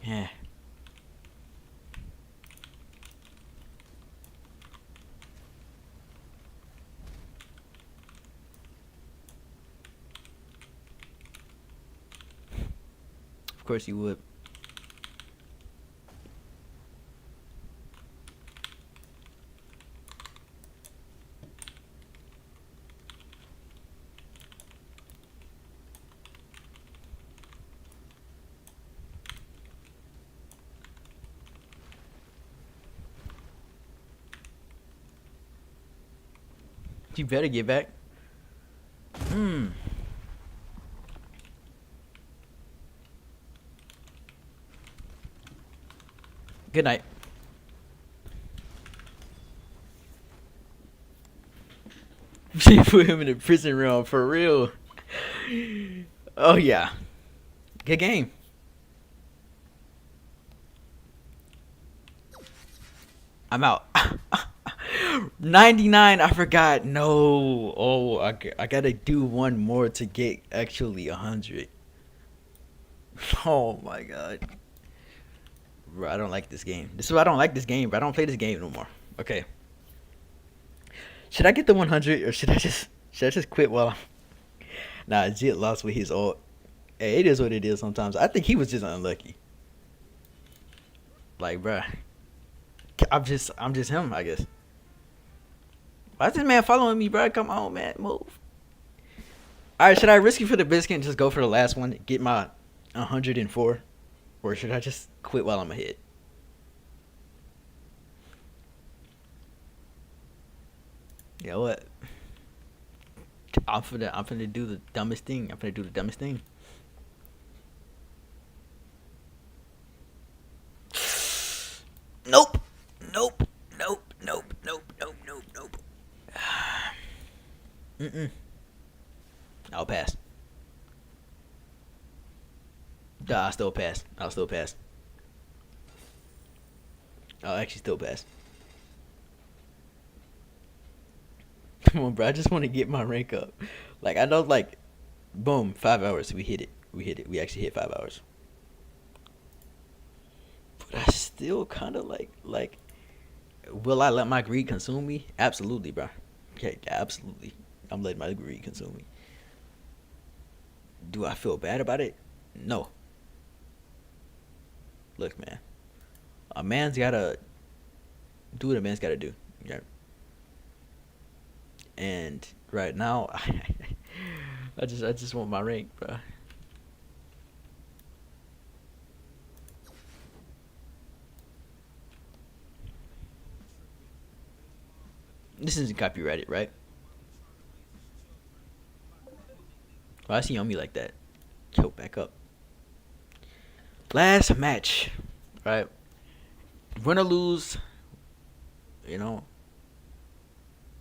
Yeah. Of course you would. You better get back. Hmm. Good night. She put him in the prison room for real. Oh yeah. Good game. 'm out. 99, I forgot. No. Oh, I gotta do one more to get actually 100. Oh my god. Bro, I don't like this game. This is why I don't like this game, but I don't play this game no more. Okay. Should I get the 100 or should I just quit while I'm... Nah, Jit lost with his ult. Hey, it is what it is sometimes. I think he was just unlucky. Like, bruh. I'm just him, I guess. Why is this man following me, bruh? Come on, man. Move. Alright, should I risk it for the biscuit and just go for the last one? Get my 104? Or should I just quit while I'm ahead? You know what? I'm finna do the dumbest thing. I'm finna do the dumbest thing. Nope. Nope. Nope. Nope. Nope. Nope. Nope. Nope. Mm-mm. I'll pass. Nah, I'll still pass. I'll still pass. I'll actually still pass. Come on, bro. I just want to get my rank up. Like, I know, like, boom, 5 hours. We hit it. We hit it. We actually hit 5 hours. But I still kind of like, will I let my greed consume me? Absolutely, bro. Okay, absolutely. I'm letting my greed consume me. Do I feel bad about it? No. Look, man. A man's gotta do what a man's gotta do. Yeah. And right now, I just want my rank, bro. This isn't copyrighted, right? Why is he on me like that? Yo, back up. Last match, right? Win or lose, you know,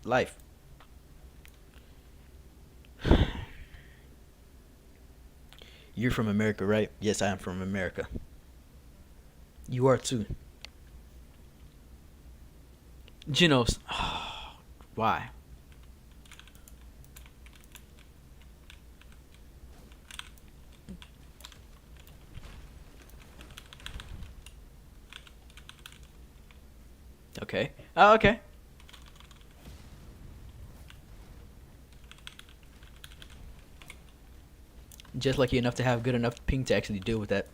life. You're from America, right? Yes, I am from America. You are too. Genos. Why? Okay. Oh, okay. Just lucky enough to have good enough ping to actually deal with that.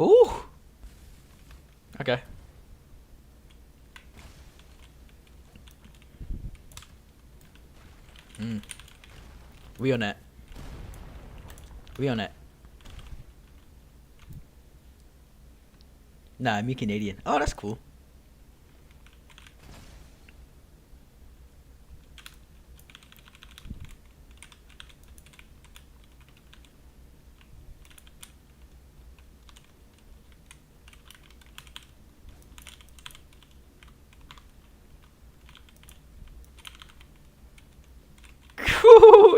Ooh. Okay. Mm. We on that. We on that. Nah, me Canadian. Oh, that's cool.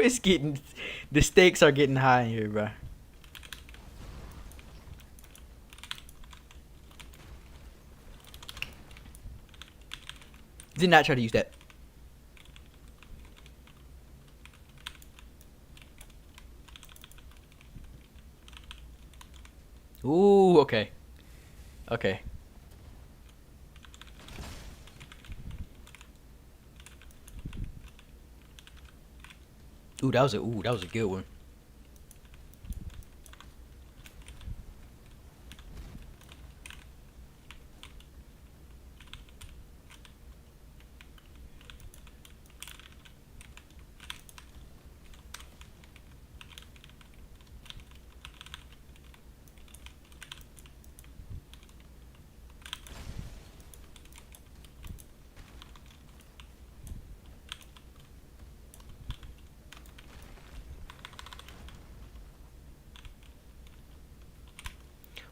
It's getting, the stakes are getting high in here, bro. Did not try to use that. Ooh, okay. Okay. Ooh, that was a good one.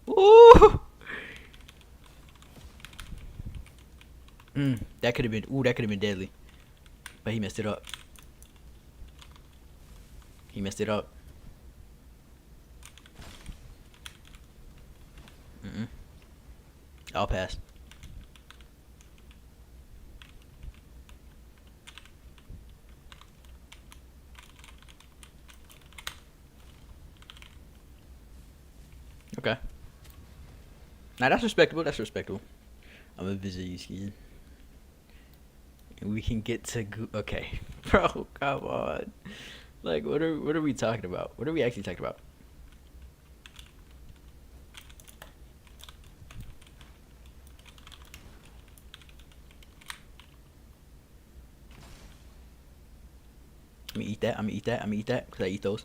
Ooh. That could have been. Ooh, that could have been deadly. But he messed it up. He messed it up. Mm-mm. I'll pass. Okay. Now that's respectable. That's respectable. I'm gonna visit you, Ski. And we can get to okay, bro. Come on. Like, what are we talking about? What are we actually talking about? I'm gonna eat that. I'm gonna eat that. I'm gonna eat that because I eat those.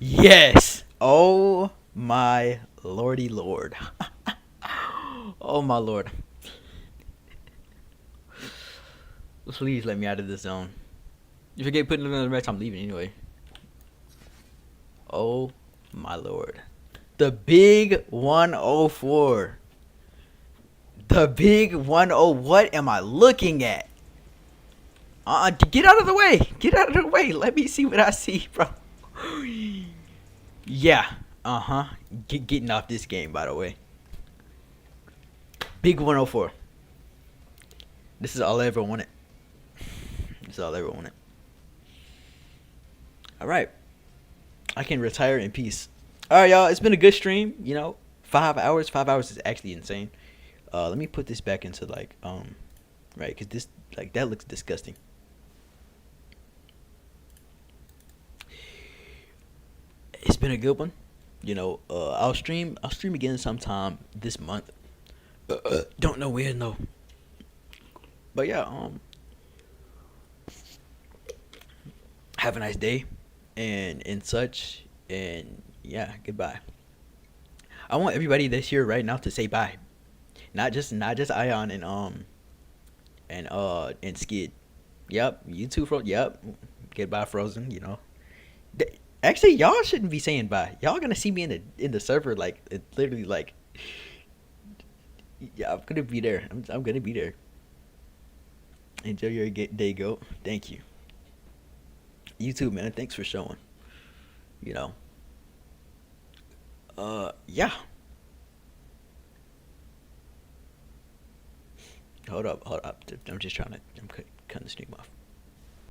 Yes. Oh my lordy lord. Oh my lord. Please let me out of this zone. If you get put in another match, I'm leaving anyway. Oh my lord. The big 104. The big 10. What am I looking at? Get out of the way. Get out of the way. Let me see what I see, bro. Yeah. Uh huh. Getting off this game, by the way. Big 104. This is all I ever wanted. This is all I ever wanted. All right. I can retire in peace. All right, y'all. It's been a good stream. 5 hours. 5 hours is actually insane. Let me put this back into right, because this that looks disgusting. It's been a good one. I'll stream. I'll stream again sometime this month. Don't know when though. But yeah, have a nice day, and such, and yeah, goodbye. I want everybody that's here right now to say bye. Not just Ion and Skid. Yep, you too, Yep, goodbye, Frozen. Actually, y'all shouldn't be saying bye. Y'all gonna see me in the server like literally like yeah. I'm gonna be there. I'm gonna be there. Enjoy your day, go. Thank you. You too, man. Thanks for showing. You know. Yeah. Hold up, hold up. I'm just trying to. I'm cutting the stream off.